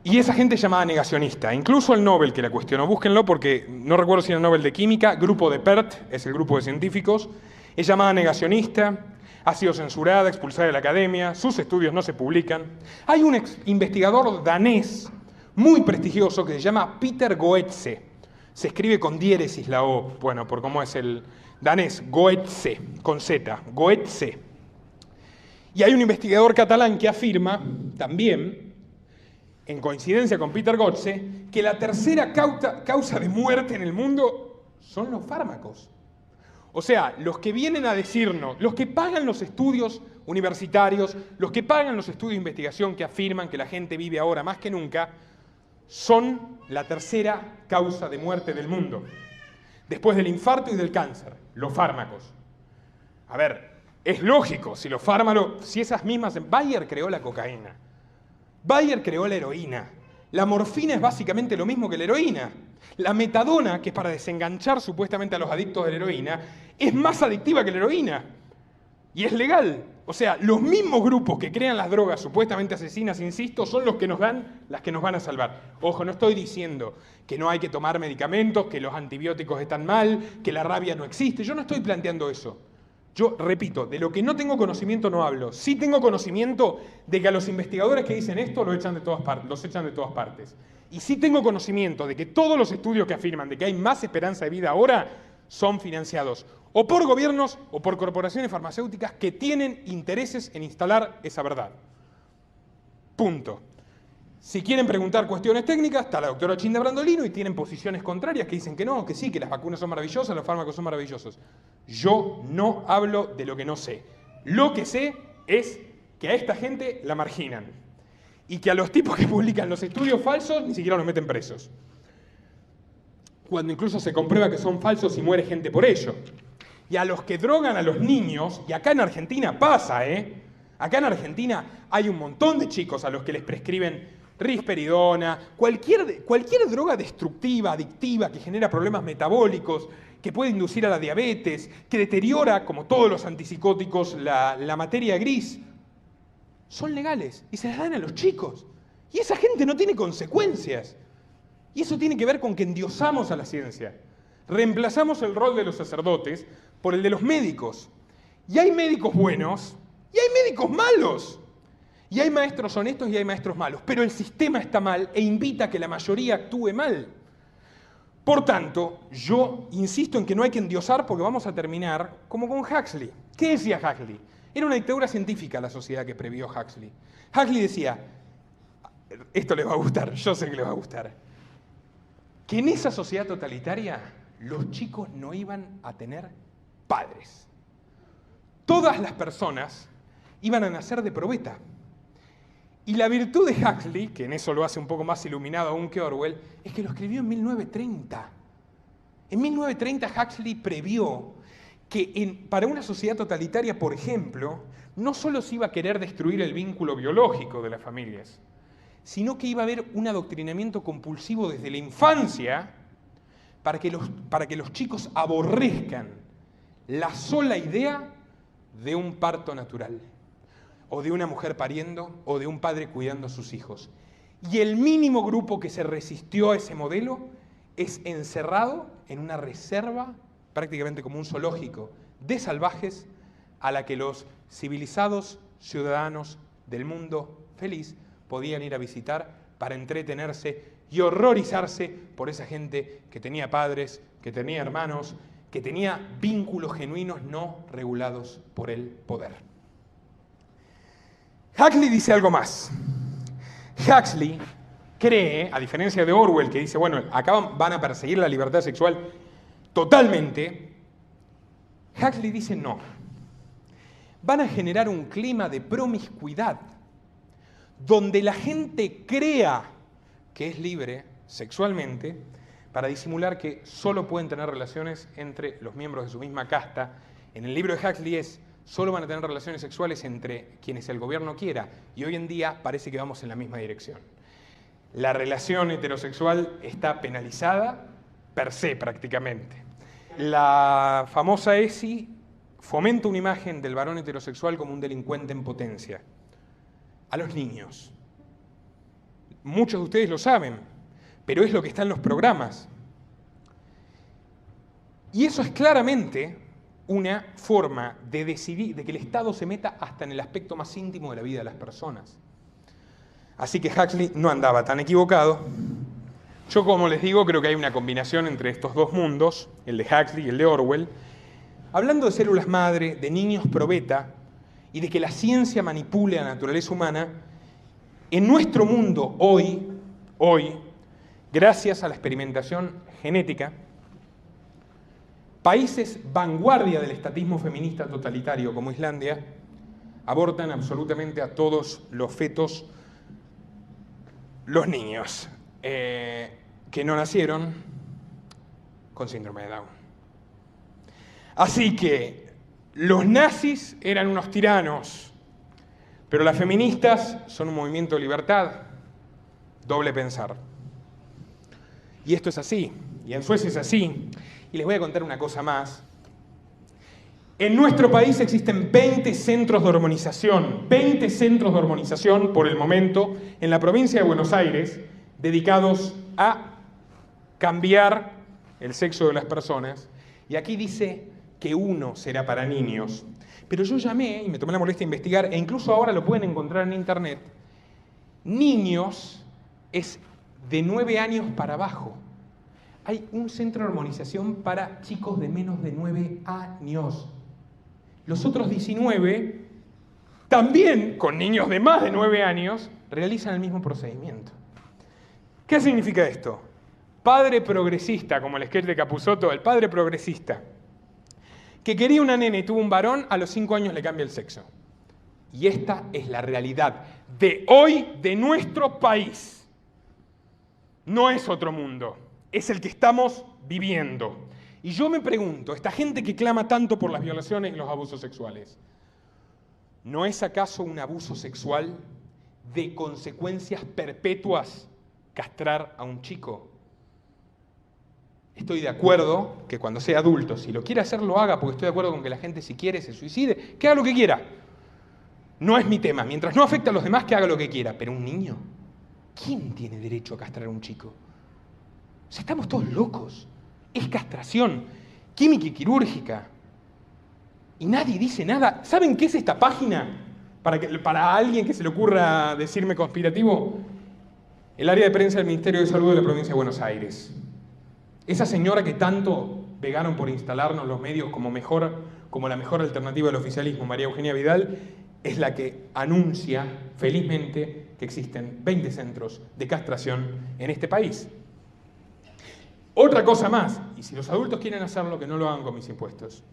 Y esa gente es llamada negacionista, incluso el Nobel que la cuestionó, búsquenlo porque no recuerdo si era el Nobel de Química, grupo de PERT, es el grupo de científicos, es llamada negacionista, ha sido censurada, expulsada de la academia, sus estudios no se publican. Hay un investigador danés muy prestigioso que se llama Peter Goetze, se escribe con diéresis la O, bueno, por cómo es el danés, Goetze, con Z, Goetze. Y hay un investigador catalán que afirma, también, en coincidencia con Peter Goetze, que la tercera causa de muerte en el mundo son los fármacos. O sea, los que vienen a decirnos, los que pagan los estudios universitarios, los que pagan los estudios de investigación que afirman que la gente vive ahora más que nunca, son la tercera causa de muerte del mundo. Después del infarto y del cáncer, los fármacos. A ver, Es lógico, si los fármacos, si esas mismas... Bayer creó la cocaína, Bayer creó la heroína, la morfina es básicamente lo mismo que la heroína. La metadona, que es para desenganchar supuestamente a los adictos de la heroína, es más adictiva que la heroína. Y es legal. O sea, los mismos grupos que crean las drogas supuestamente asesinas, insisto, son los que nos dan las que nos van a salvar. Ojo, no estoy diciendo que no hay que tomar medicamentos, que los antibióticos están mal, que la rabia no existe. Yo no estoy planteando eso. Yo, repito, de lo que no tengo conocimiento no hablo. Sí tengo conocimiento de que a los investigadores que dicen esto los echan de todas partes. Y sí tengo conocimiento de que todos los estudios que afirman de que hay más esperanza de vida ahora son financiados o por gobiernos o por corporaciones farmacéuticas que tienen intereses en instalar esa verdad. Punto. Si quieren preguntar cuestiones técnicas, está la doctora Chinda Brandolino y tienen posiciones contrarias que dicen que no, que sí, que las vacunas son maravillosas, los fármacos son maravillosos. Yo no hablo de lo que no sé. Lo que sé es que a esta gente la marginan y que a los tipos que publican los estudios falsos ni siquiera los meten presos. Cuando incluso se comprueba que son falsos y muere gente por ello. Y a los que drogan a los niños, y acá en Argentina pasa, acá en Argentina hay un montón de chicos a los que les prescriben risperidona, cualquier droga destructiva, adictiva, que genera problemas metabólicos, que puede inducir a la diabetes, que deteriora, como todos los antipsicóticos, la materia gris, son legales y se las dan a los chicos. Y esa gente no tiene consecuencias. Y eso tiene que ver con que endiosamos a la ciencia. Reemplazamos el rol de los sacerdotes por el de los médicos. Y hay médicos buenos y hay médicos malos. Y hay maestros honestos y hay maestros malos. Pero el sistema está mal e invita a que la mayoría actúe mal. Por tanto, yo insisto en que no hay que endiosar porque vamos a terminar como con Huxley. ¿Qué decía Huxley? Era una dictadura científica la sociedad que previó Huxley. Huxley decía, esto les va a gustar, yo sé que les va a gustar, que en esa sociedad totalitaria los chicos no iban a tener padres. Todas las personas iban a nacer de probeta. Y la virtud de Huxley, que en eso lo hace un poco más iluminado aún que Orwell, es que lo escribió en 1930. En 1930 Huxley previó que para una sociedad totalitaria, por ejemplo, no solo se iba a querer destruir el vínculo biológico de las familias, sino que iba a haber un adoctrinamiento compulsivo desde la infancia para que los chicos aborrezcan la sola idea de un parto natural, o de una mujer pariendo, o de un padre cuidando a sus hijos. Y el mínimo grupo que se resistió a ese modelo es encerrado en una reserva, prácticamente como un zoológico, de salvajes a la que los civilizados ciudadanos del mundo feliz podían ir a visitar para entretenerse y horrorizarse por esa gente que tenía padres, que tenía hermanos, que tenía vínculos genuinos no regulados por el poder. Huxley dice algo más. Huxley cree, a diferencia de Orwell, que dice, bueno, acá van a perseguir la libertad sexual totalmente, Huxley dice no. Van a generar un clima de promiscuidad donde la gente crea que es libre sexualmente para disimular que solo pueden tener relaciones entre los miembros de su misma casta. En el libro de Huxley solo van a tener relaciones sexuales entre quienes el gobierno quiera, y hoy en día parece que vamos en la misma dirección. La relación heterosexual está penalizada per se prácticamente. La famosa ESI fomenta una imagen del varón heterosexual como un delincuente en potencia. A los niños. Muchos de ustedes lo saben, pero es lo que está en los programas. Y eso es claramente una forma de decidir, de que el Estado se meta hasta en el aspecto más íntimo de la vida de las personas. Así que Huxley no andaba tan equivocado. Yo, como les digo, creo que hay una combinación entre estos dos mundos, el de Huxley y el de Orwell, hablando de células madre, de niños probeta, y de que la ciencia manipule a la naturaleza humana. En nuestro mundo hoy, gracias a la experimentación genética, países vanguardia del estatismo feminista totalitario como Islandia abortan absolutamente a todos los fetos, los niños que no nacieron con síndrome de Down. Así que los nazis eran unos tiranos, pero las feministas son un movimiento de libertad. Doble pensar. Y esto es así, y en Suecia es así. Y les voy a contar una cosa más. En nuestro país existen 20 centros de hormonización, 20 centros de hormonización por el momento, en la provincia de Buenos Aires, dedicados a cambiar el sexo de las personas. Y aquí dice que uno será para niños. Pero yo llamé y me tomé la molestia de investigar, e incluso ahora lo pueden encontrar en internet. Niños es de 9 años para abajo. Hay un centro de hormonización para chicos de menos de 9 años. Los otros 19, también con niños de más de 9 años, realizan el mismo procedimiento. ¿Qué significa esto? Padre progresista, como el sketch de Capusotto, el padre progresista, que quería una nena y tuvo un varón, a los 5 años le cambia el sexo. Y esta es la realidad de hoy de nuestro país. No es otro mundo, es el que estamos viviendo. Y yo me pregunto, esta gente que clama tanto por las violaciones y los abusos sexuales, ¿no es acaso un abuso sexual de consecuencias perpetuas castrar a un chico? Estoy de acuerdo que cuando sea adulto, si lo quiere hacer, lo haga, porque estoy de acuerdo con que la gente, si quiere, se suicide, que haga lo que quiera. No es mi tema. Mientras no afecte a los demás, que haga lo que quiera. Pero un niño, ¿quién tiene derecho a castrar a un chico? O sea, estamos todos locos. Es castración química y quirúrgica. Y nadie dice nada. ¿Saben qué es esta página? Para alguien que se le ocurra decirme conspirativo, el área de prensa del Ministerio de Salud de la provincia de Buenos Aires. Esa señora que tanto pegaron por instalarnos los medios como la mejor alternativa al oficialismo, María Eugenia Vidal, es la que anuncia felizmente que existen 20 centros de castración en este país. Otra cosa más, y si los adultos quieren hacerlo, que no lo hagan con mis impuestos.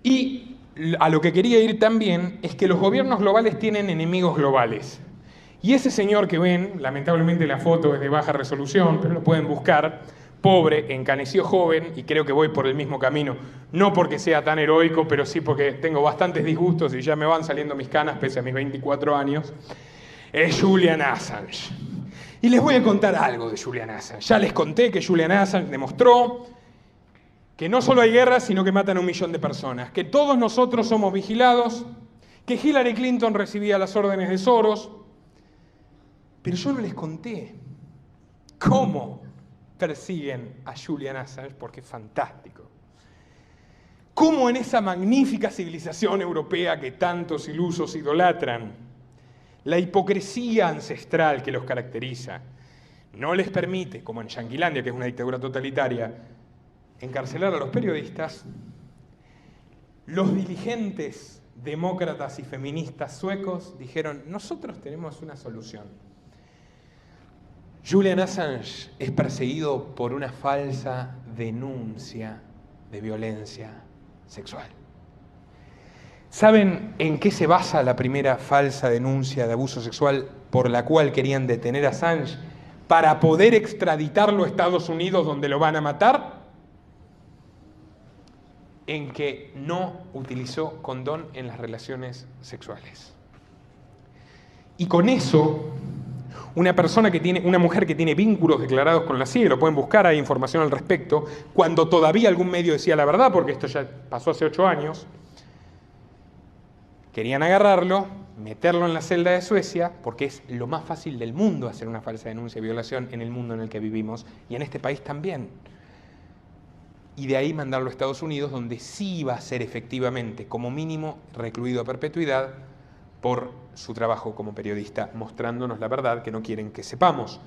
Y a lo que quería ir también es que los gobiernos globales tienen enemigos globales. Y ese señor que ven, lamentablemente la foto es de baja resolución, pero lo pueden buscar, pobre, encaneció joven, y creo que voy por el mismo camino, no porque sea tan heroico, pero sí porque tengo bastantes disgustos y ya me van saliendo mis canas pese a mis 24 años, es Julian Assange. Y les voy a contar algo de Julian Assange. Ya les conté que Julian Assange demostró que no solo hay guerras, sino que matan a 1 millón de personas, que todos nosotros somos vigilados, que Hillary Clinton recibía las órdenes de Soros. Pero yo no les conté cómo persiguen a Julian Assange, porque es fantástico. Cómo en esa magnífica civilización europea que tantos ilusos idolatran, la hipocresía ancestral que los caracteriza no les permite, como en Yanquilandia, que es una dictadura totalitaria, encarcelar a los periodistas. Los dirigentes demócratas y feministas suecos dijeron: nosotros tenemos una solución. Julian Assange es perseguido por una falsa denuncia de violencia sexual. ¿Saben en qué se basa la primera falsa denuncia de abuso sexual por la cual querían detener a Assange para poder extraditarlo a Estados Unidos, donde lo van a matar? En que no utilizó condón en las relaciones sexuales. Y con eso, una mujer que tiene vínculos declarados con la CIA, lo pueden buscar, hay información al respecto, cuando todavía algún medio decía la verdad, porque esto ya pasó hace 8 años, querían agarrarlo, meterlo en la celda de Suecia, porque es lo más fácil del mundo hacer una falsa denuncia de violación en el mundo en el que vivimos, y en este país también. Y de ahí mandarlo a Estados Unidos, donde sí iba a ser efectivamente, como mínimo, recluido a perpetuidad por su trabajo como periodista, mostrándonos la verdad que no quieren que sepamos.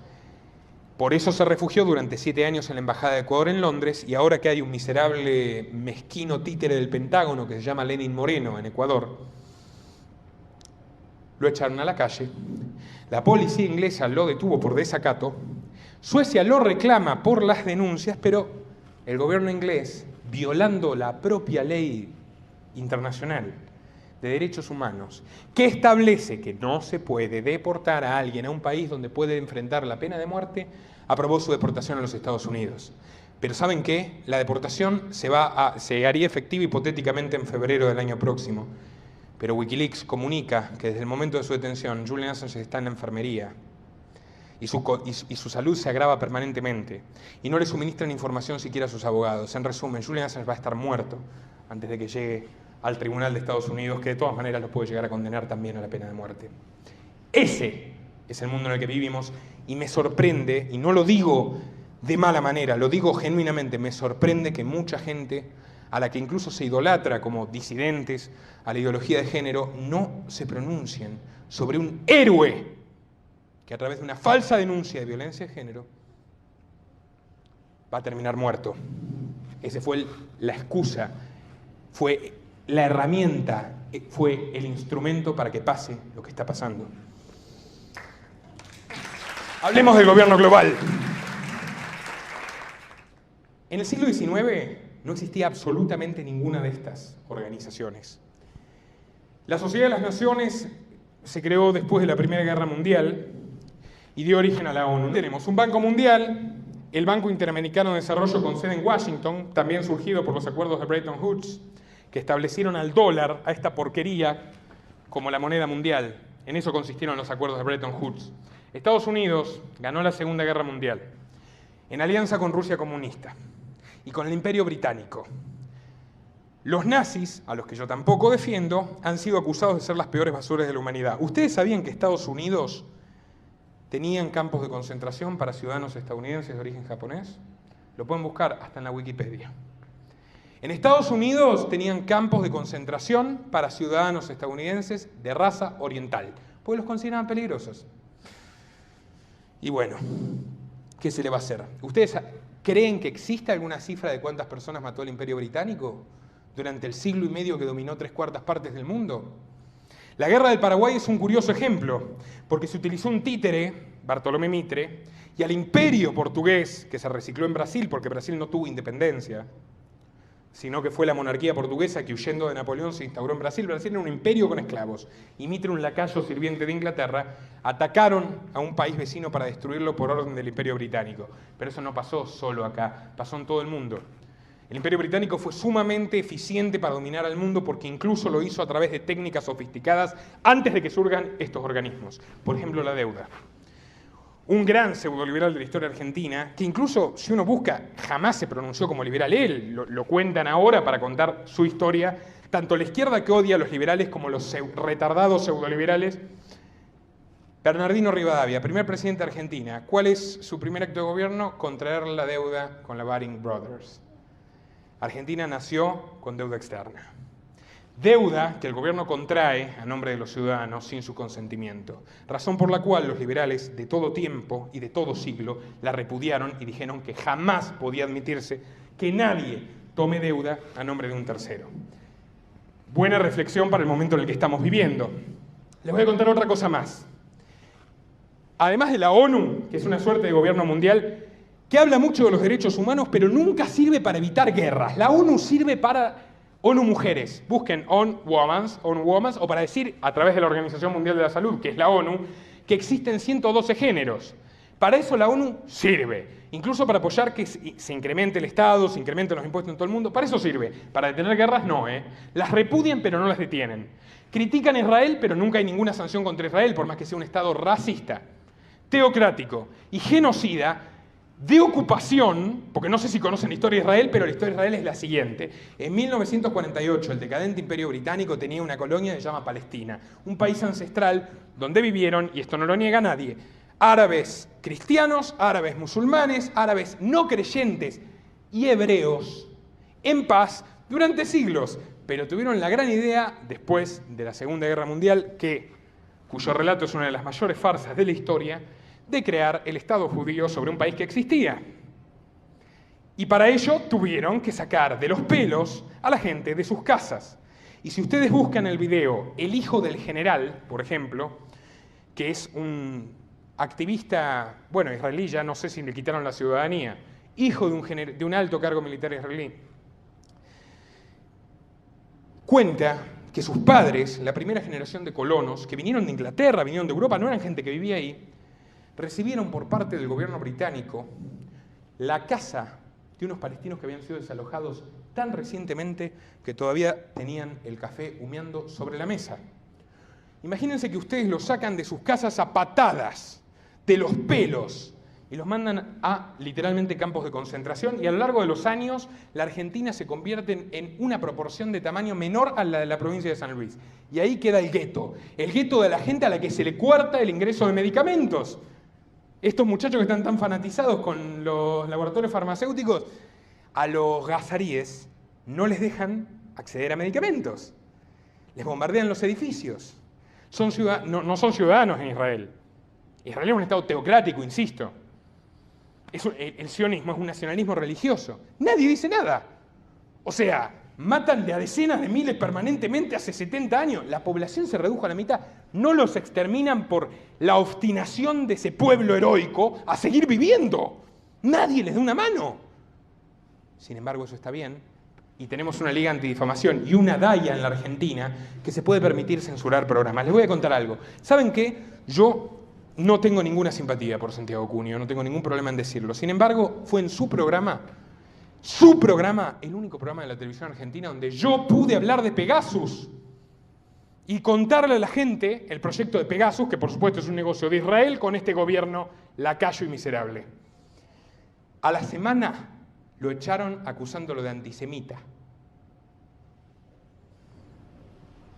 Por eso se refugió durante 7 años en la Embajada de Ecuador en Londres, y ahora que hay un miserable, mezquino títere del Pentágono que se llama Lenin Moreno en Ecuador, lo echaron a la calle. La policía inglesa lo detuvo por desacato. Suecia lo reclama por las denuncias, pero el gobierno inglés, violando la propia ley internacional de derechos humanos, que establece que no se puede deportar a alguien a un país donde puede enfrentar la pena de muerte, aprobó su deportación a los Estados Unidos. Pero ¿saben qué? La deportación se haría efectiva hipotéticamente en febrero del año próximo. Pero Wikileaks comunica que desde el momento de su detención, Julian Assange está en la enfermería y su salud se agrava permanentemente y no le suministran información siquiera a sus abogados. En resumen, Julian Assange va a estar muerto antes de que llegue al Tribunal de Estados Unidos, que de todas maneras lo puede llegar a condenar también a la pena de muerte. Ese es el mundo en el que vivimos y me sorprende, y no lo digo de mala manera, lo digo genuinamente, me sorprende que mucha gente a la que incluso se idolatra como disidentes a la ideología de género, no se pronuncien sobre un héroe que a través de una falsa denuncia de violencia de género va a terminar muerto. Esa fue la excusa, fue la herramienta, fue el instrumento para que pase lo que está pasando. Hablemos del gobierno global. En el siglo XIX no existía absolutamente ninguna de estas organizaciones. La Sociedad de las Naciones se creó después de la Primera Guerra Mundial y dio origen a la ONU. Tenemos un Banco Mundial, el Banco Interamericano de Desarrollo con sede en Washington, también surgido por los acuerdos de Bretton Woods, que establecieron al dólar, a esta porquería, como la moneda mundial. En eso consistieron los acuerdos de Bretton Woods. Estados Unidos ganó la Segunda Guerra Mundial en alianza con Rusia comunista y con el Imperio Británico. Los nazis, a los que yo tampoco defiendo, han sido acusados de ser las peores basuras de la humanidad. ¿Ustedes sabían que Estados Unidos tenían campos de concentración para ciudadanos estadounidenses de origen japonés? Lo pueden buscar hasta en la Wikipedia. En Estados Unidos tenían campos de concentración para ciudadanos estadounidenses de raza oriental, porque los consideraban peligrosos. Y bueno, ¿qué se le va a hacer? ¿Ustedes creen que existe alguna cifra de cuántas personas mató el Imperio Británico durante el siglo y medio que dominó 3/4 partes del mundo? La Guerra del Paraguay es un curioso ejemplo, porque se utilizó un títere, Bartolomé Mitre, y al imperio portugués, que se recicló en Brasil, porque Brasil no tuvo independencia, sino que fue la monarquía portuguesa que, huyendo de Napoleón, se instauró en Brasil. Brasil era un imperio con esclavos, y Mitre, un lacayo sirviente de Inglaterra, atacaron a un país vecino para destruirlo por orden del Imperio Británico. Pero eso no pasó solo acá, pasó en todo el mundo. El Imperio Británico fue sumamente eficiente para dominar al mundo porque incluso lo hizo a través de técnicas sofisticadas antes de que surjan estos organismos. Por ejemplo, la deuda. Un gran pseudoliberal de la historia argentina, que incluso, si uno busca, jamás se pronunció como liberal. Él lo cuentan ahora para contar su historia. Tanto la izquierda que odia a los liberales como los retardados pseudoliberales. Bernardino Rivadavia, primer presidente de Argentina. ¿Cuál es su primer acto de gobierno? Contraer la deuda con la Baring Brothers. Argentina nació con deuda externa. Deuda que el gobierno contrae a nombre de los ciudadanos sin su consentimiento. Razón por la cual los liberales de todo tiempo y de todo siglo la repudiaron y dijeron que jamás podía admitirse que nadie tome deuda a nombre de un tercero. Buena reflexión para el momento en el que estamos viviendo. Les voy a contar otra cosa más. Además de la ONU, que es una suerte de gobierno mundial, que habla mucho de los derechos humanos, pero nunca sirve para evitar guerras. La ONU sirve para ONU Mujeres. Busquen ONU Women's, o para decir, a través de la Organización Mundial de la Salud, que es la ONU, que existen 112 géneros. Para eso la ONU sirve. Incluso para apoyar que se incremente el Estado, se incrementen los impuestos en todo el mundo. Para eso sirve. Para detener guerras, no. Las repudian, pero no las detienen. Critican a Israel, pero nunca hay ninguna sanción contra Israel, por más que sea un Estado racista, teocrático y genocida, de ocupación, porque no sé si conocen la historia de Israel, pero la historia de Israel es la siguiente. En 1948, el decadente Imperio Británico tenía una colonia que se llama Palestina, un país ancestral donde vivieron, y esto no lo niega nadie, árabes cristianos, árabes musulmanes, árabes no creyentes y hebreos, en paz durante siglos, pero tuvieron la gran idea, después de la Segunda Guerra Mundial, cuyo relato es una de las mayores farsas de la historia, de crear el Estado judío sobre un país que existía. Y para ello tuvieron que sacar de los pelos a la gente de sus casas. Y si ustedes buscan el video El hijo del general, por ejemplo, que es un activista, bueno, israelí, ya no sé si le quitaron la ciudadanía, hijo de un alto cargo militar israelí, cuenta que sus padres, la primera generación de colonos, que vinieron de Inglaterra, vinieron de Europa, no eran gente que vivía ahí, recibieron por parte del gobierno británico la casa de unos palestinos que habían sido desalojados tan recientemente que todavía tenían el café humeando sobre la mesa. Imagínense que ustedes los sacan de sus casas a patadas, de los pelos, y los mandan a literalmente campos de concentración, y a lo largo de los años la Argentina se convierte en una proporción de tamaño menor a la de la provincia de San Luis. Y ahí queda el gueto de la gente a la que se le coarta el ingreso de medicamentos. Estos muchachos que están tan fanatizados con los laboratorios farmacéuticos, a los gazaríes no les dejan acceder a medicamentos. Les bombardean los edificios. No son ciudadanos en Israel. Israel es un estado teocrático, insisto. El sionismo es un nacionalismo religioso. Nadie dice nada. O sea, matan de a decenas de miles permanentemente hace 70 años. La población se redujo a la mitad. No los exterminan por la obstinación de ese pueblo heroico a seguir viviendo. Nadie les da una mano. Sin embargo, eso está bien. Y tenemos una liga antidifamación y una DAIA en la Argentina que se puede permitir censurar programas. Les voy a contar algo. ¿Saben qué? Yo no tengo ninguna simpatía por Santiago Cunio, no tengo ningún problema en decirlo. Sin embargo, fue en su programa, el único programa de la televisión argentina donde yo pude hablar de Pegasus y contarle a la gente el proyecto de Pegasus, que por supuesto es un negocio de Israel con este gobierno lacayo y miserable. A la semana lo echaron acusándolo de antisemita.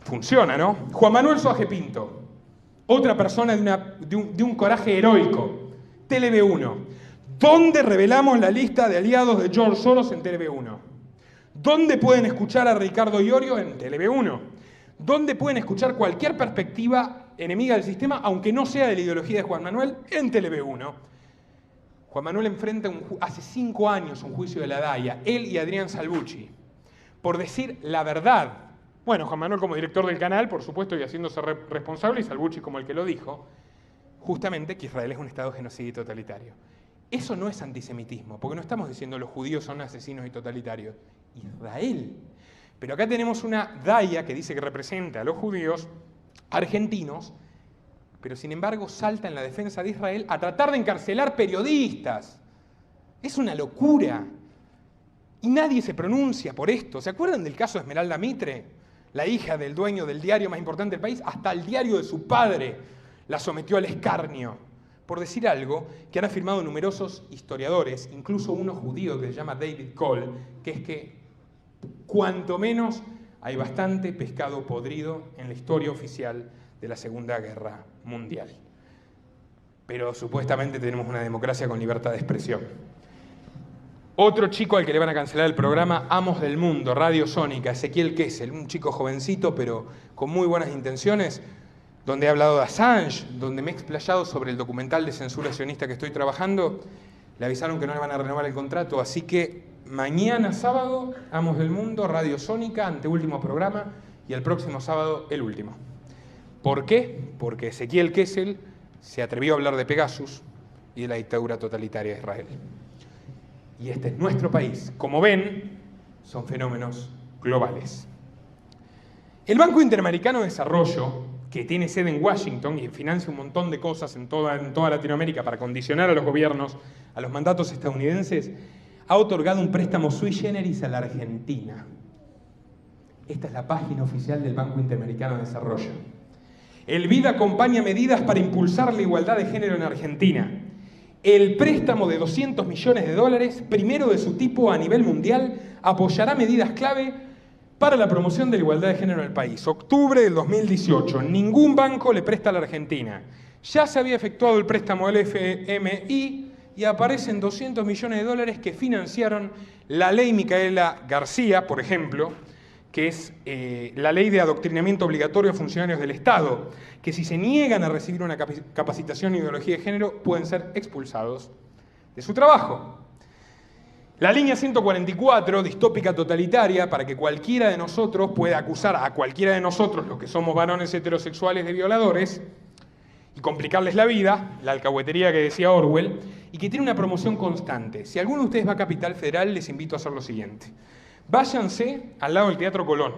Funciona, ¿no? Juan Manuel Soaje Pinto, otra persona de un coraje heroico. TLV1. ¿Dónde revelamos la lista de aliados de George Soros? En TLV1. ¿Dónde pueden escuchar a Ricardo Iorio? En TLV1. ¿Dónde pueden escuchar cualquier perspectiva enemiga del sistema, aunque no sea de la ideología de Juan Manuel? En TLV1. Juan Manuel enfrenta hace 5 años un juicio de la DAIA, él y Adrián Salvucci, por decir la verdad. Bueno, Juan Manuel como director del canal, por supuesto, y haciéndose responsable, y Salvucci como el que lo dijo, justamente que Israel es un estado genocidio y totalitario. Eso no es antisemitismo, porque no estamos diciendo los judíos son asesinos y totalitarios. Israel. Pero acá tenemos una DAIA que dice que representa a los judíos argentinos, pero sin embargo salta en la defensa de Israel a tratar de encarcelar periodistas. Es una locura. Y nadie se pronuncia por esto. ¿Se acuerdan del caso de Esmeralda Mitre? La hija del dueño del diario más importante del país, hasta el diario de su padre la sometió al escarnio, por decir algo que han afirmado numerosos historiadores, incluso uno judío que se llama David Cole, que es que cuanto menos hay bastante pescado podrido en la historia oficial de la Segunda Guerra Mundial. Pero supuestamente tenemos una democracia con libertad de expresión. Otro chico al que le van a cancelar el programa, Amos del Mundo, Radio Sónica, Ezequiel Kessel, un chico jovencito pero con muy buenas intenciones, donde he hablado de Assange, donde me he explayado sobre el documental de censura sionista que estoy trabajando. Le avisaron que no le van a renovar el contrato, así que mañana sábado, Amos del Mundo, Radio Sónica, anteúltimo programa, y el próximo sábado, el último. ¿Por qué? Porque Ezequiel Kessel se atrevió a hablar de Pegasus y de la dictadura totalitaria de Israel. Y este es nuestro país. Como ven, son fenómenos globales. El Banco Interamericano de Desarrollo, que tiene sede en Washington y financia un montón de cosas en toda Latinoamérica para condicionar a los gobiernos a los mandatos estadounidenses, ha otorgado un préstamo sui generis a la Argentina. Esta es la página oficial del Banco Interamericano de Desarrollo. El BID acompaña medidas para impulsar la igualdad de género en Argentina. El préstamo de $200 millones, primero de su tipo a nivel mundial, apoyará medidas clave para la promoción de la igualdad de género en el país. Octubre del 2018. Ningún banco le presta a la Argentina. Ya se había efectuado el préstamo del FMI y aparecen $200 millones que financiaron la ley Micaela García, por ejemplo, que es la ley de adoctrinamiento obligatorio a funcionarios del Estado, que si se niegan a recibir una capacitación en ideología de género pueden ser expulsados de su trabajo. La línea 144, distópica totalitaria, para que cualquiera de nosotros pueda acusar a cualquiera de nosotros, los que somos varones heterosexuales, de violadores, y complicarles la vida, la alcahuetería que decía Orwell, y que tiene una promoción constante. Si alguno de ustedes va a Capital Federal, les invito a hacer lo siguiente. Váyanse al lado del Teatro Colón.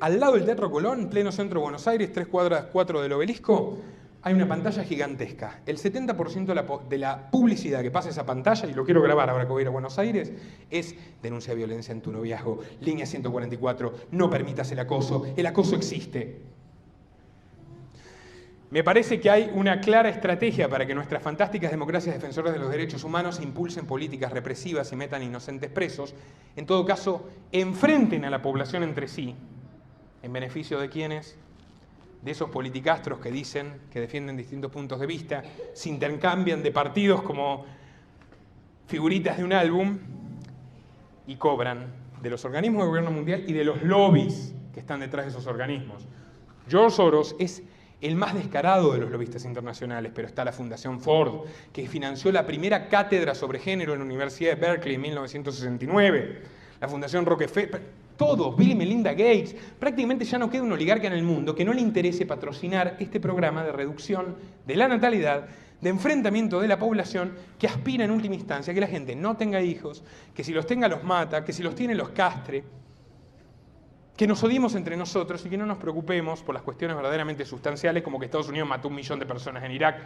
Al lado del Teatro Colón, en pleno centro de Buenos Aires, 3 cuadras 4 del Obelisco, hay una pantalla gigantesca. El 70% de la publicidad que pasa esa pantalla, y lo quiero grabar ahora que voy a ir a Buenos Aires, es denuncia violencia en tu noviazgo, línea 144, no permitas el acoso existe. Me parece que hay una clara estrategia para que nuestras fantásticas democracias defensoras de los derechos humanos impulsen políticas represivas y metan inocentes presos. En todo caso, enfrenten a la población entre sí, en beneficio de quienes, de esos politicastros que dicen que defienden distintos puntos de vista, se intercambian de partidos como figuritas de un álbum y cobran de los organismos de gobierno mundial y de los lobbies que están detrás de esos organismos. George Soros es el más descarado de los lobistas internacionales, pero está la Fundación Ford, que financió la primera cátedra sobre género en la Universidad de Berkeley en 1969, la Fundación Rockefeller, todos, Bill y Melinda Gates. Prácticamente ya no queda un oligarca en el mundo que no le interese patrocinar este programa de reducción de la natalidad, de enfrentamiento de la población, que aspira en última instancia a que la gente no tenga hijos, que si los tenga los mata, que si los tiene los castre, que nos odiemos entre nosotros y que no nos preocupemos por las cuestiones verdaderamente sustanciales, como que Estados Unidos mató 1 millón de personas en Irak,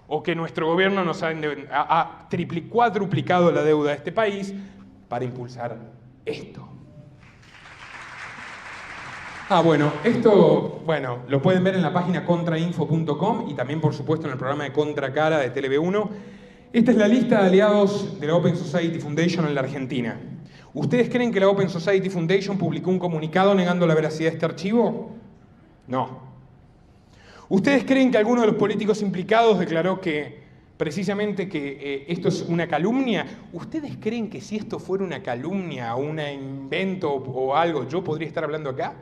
o que nuestro gobierno nos ha cuadruplicado la deuda de este país para impulsar esto. Esto lo pueden ver en la página contrainfo.com y también, por supuesto, en el programa de Contracara de TV1. Esta es la lista de aliados de la Open Society Foundation en la Argentina. ¿Ustedes creen que la Open Society Foundation publicó un comunicado negando la veracidad de este archivo? No. ¿Ustedes creen que alguno de los políticos implicados declaró que precisamente que esto es una calumnia? ¿Ustedes creen que si esto fuera una calumnia o un invento o algo, yo podría estar hablando acá?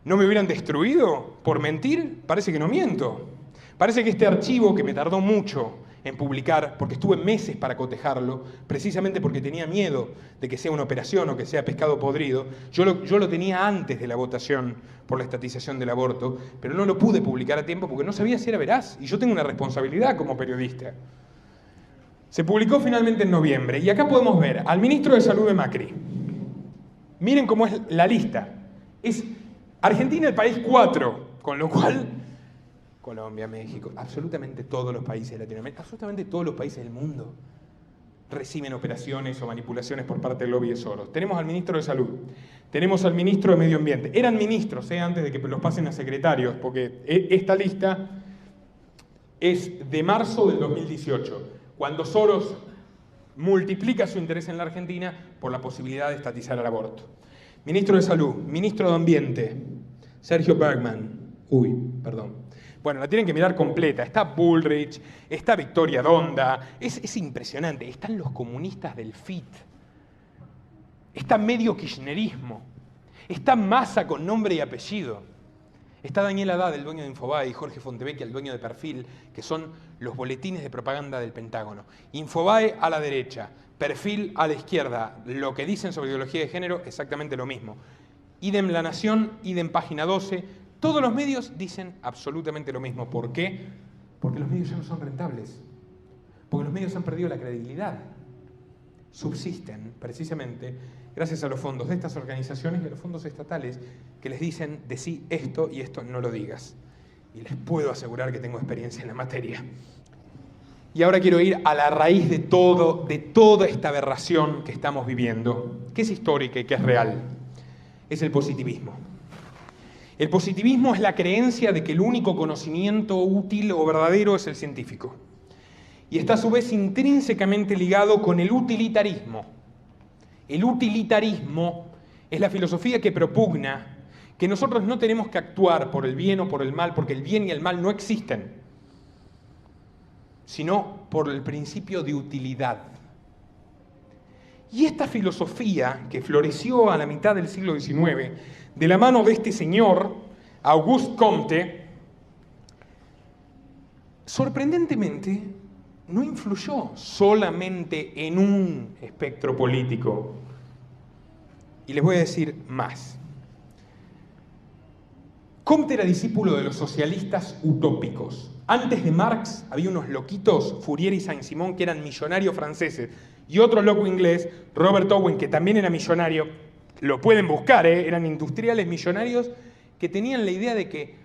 ¿No me hubieran destruido por mentir? Parece que no miento. Parece que este archivo, que me tardó mucho en publicar, porque estuve meses para cotejarlo, precisamente porque tenía miedo de que sea una operación o que sea pescado podrido, yo lo tenía antes de la votación por la estatización del aborto, pero no lo pude publicar a tiempo porque no sabía si era veraz, y yo tengo una responsabilidad como periodista. Se publicó finalmente en noviembre, y acá podemos ver al ministro de Salud de Macri. Miren cómo es la lista. Es Argentina el país 4, con lo cual Colombia, México, absolutamente todos los países de Latinoamérica, absolutamente todos los países del mundo reciben operaciones o manipulaciones por parte del lobby de Soros. Tenemos al ministro de Salud, tenemos al ministro de Medio Ambiente. Eran ministros, antes de que los pasen a secretarios, porque esta lista es de marzo del 2018, cuando Soros multiplica su interés en la Argentina por la posibilidad de estatizar el aborto. Ministro de Salud, ministro de Ambiente, Sergio Bergman. Bueno, la tienen que mirar completa. Está Bullrich, está Victoria Donda. Es impresionante. Están los comunistas del FIT. Está medio kirchnerismo. Está Massa con nombre y apellido. Está Daniel Haddad, el dueño de Infobae, y Jorge Fontevecchia, el dueño de Perfil, que son los boletines de propaganda del Pentágono. Infobae a la derecha, Perfil a la izquierda. Lo que dicen sobre ideología de género, exactamente lo mismo. Idem La Nación, idem Página 12. Todos los medios dicen absolutamente lo mismo. ¿Por qué? Porque los medios ya no son rentables. Porque los medios han perdido la credibilidad. Subsisten, precisamente, gracias a los fondos de estas organizaciones y a los fondos estatales que les dicen decí esto y esto no lo digas. Y les puedo asegurar que tengo experiencia en la materia. Y ahora quiero ir a la raíz de toda esta aberración que estamos viviendo, que es histórica y que es real. Es el positivismo. El positivismo es la creencia de que el único conocimiento útil o verdadero es el científico. Y está a su vez intrínsecamente ligado con el utilitarismo. El utilitarismo es la filosofía que propugna que nosotros no tenemos que actuar por el bien o por el mal, porque el bien y el mal no existen, sino por el principio de utilidad. Y esta filosofía, que floreció a la mitad del siglo XIX, de la mano de este señor, Auguste Comte, sorprendentemente no influyó solamente en un espectro político. Y les voy a decir más. Comte era discípulo de los socialistas utópicos. Antes de Marx había unos loquitos, Fourier y Saint-Simon, que eran millonarios franceses, y otro loco inglés, Robert Owen, que también era millonario. Lo pueden buscar, eran industriales millonarios que tenían la idea de que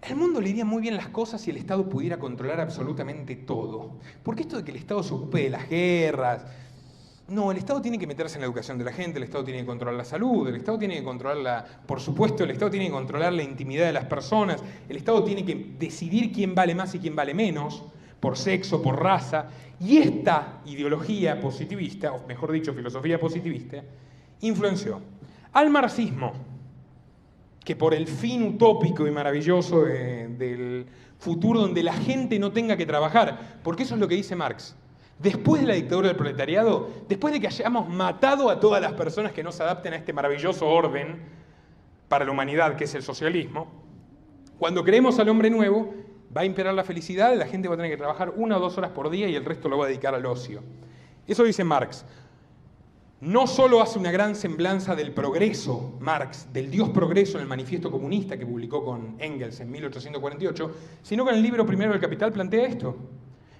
Al mundo le irían muy bien las cosas si el Estado pudiera controlar absolutamente todo. Porque esto de que el Estado se ocupe de las guerras... No, el Estado tiene que meterse en la educación de la gente, el Estado tiene que controlar la salud, el Estado tiene que controlar por supuesto, el Estado tiene que controlar la intimidad de las personas, el Estado tiene que decidir quién vale más y quién vale menos, por sexo, por raza. Y esta ideología positivista, o mejor dicho, filosofía positivista, influenció al marxismo, que por el fin utópico y maravilloso del futuro donde la gente no tenga que trabajar, porque eso es lo que dice Marx. Después de la dictadura del proletariado, después de que hayamos matado a todas las personas que no se adapten a este maravilloso orden para la humanidad que es el socialismo, cuando creemos al hombre nuevo, va a imperar la felicidad, la gente va a tener que trabajar 1 o 2 horas por día y el resto lo va a dedicar al ocio. Eso dice Marx. No solo hace una gran semblanza del progreso, Marx, del Dios progreso en el manifiesto comunista que publicó con Engels en 1848, sino que en el libro primero del Capital plantea esto.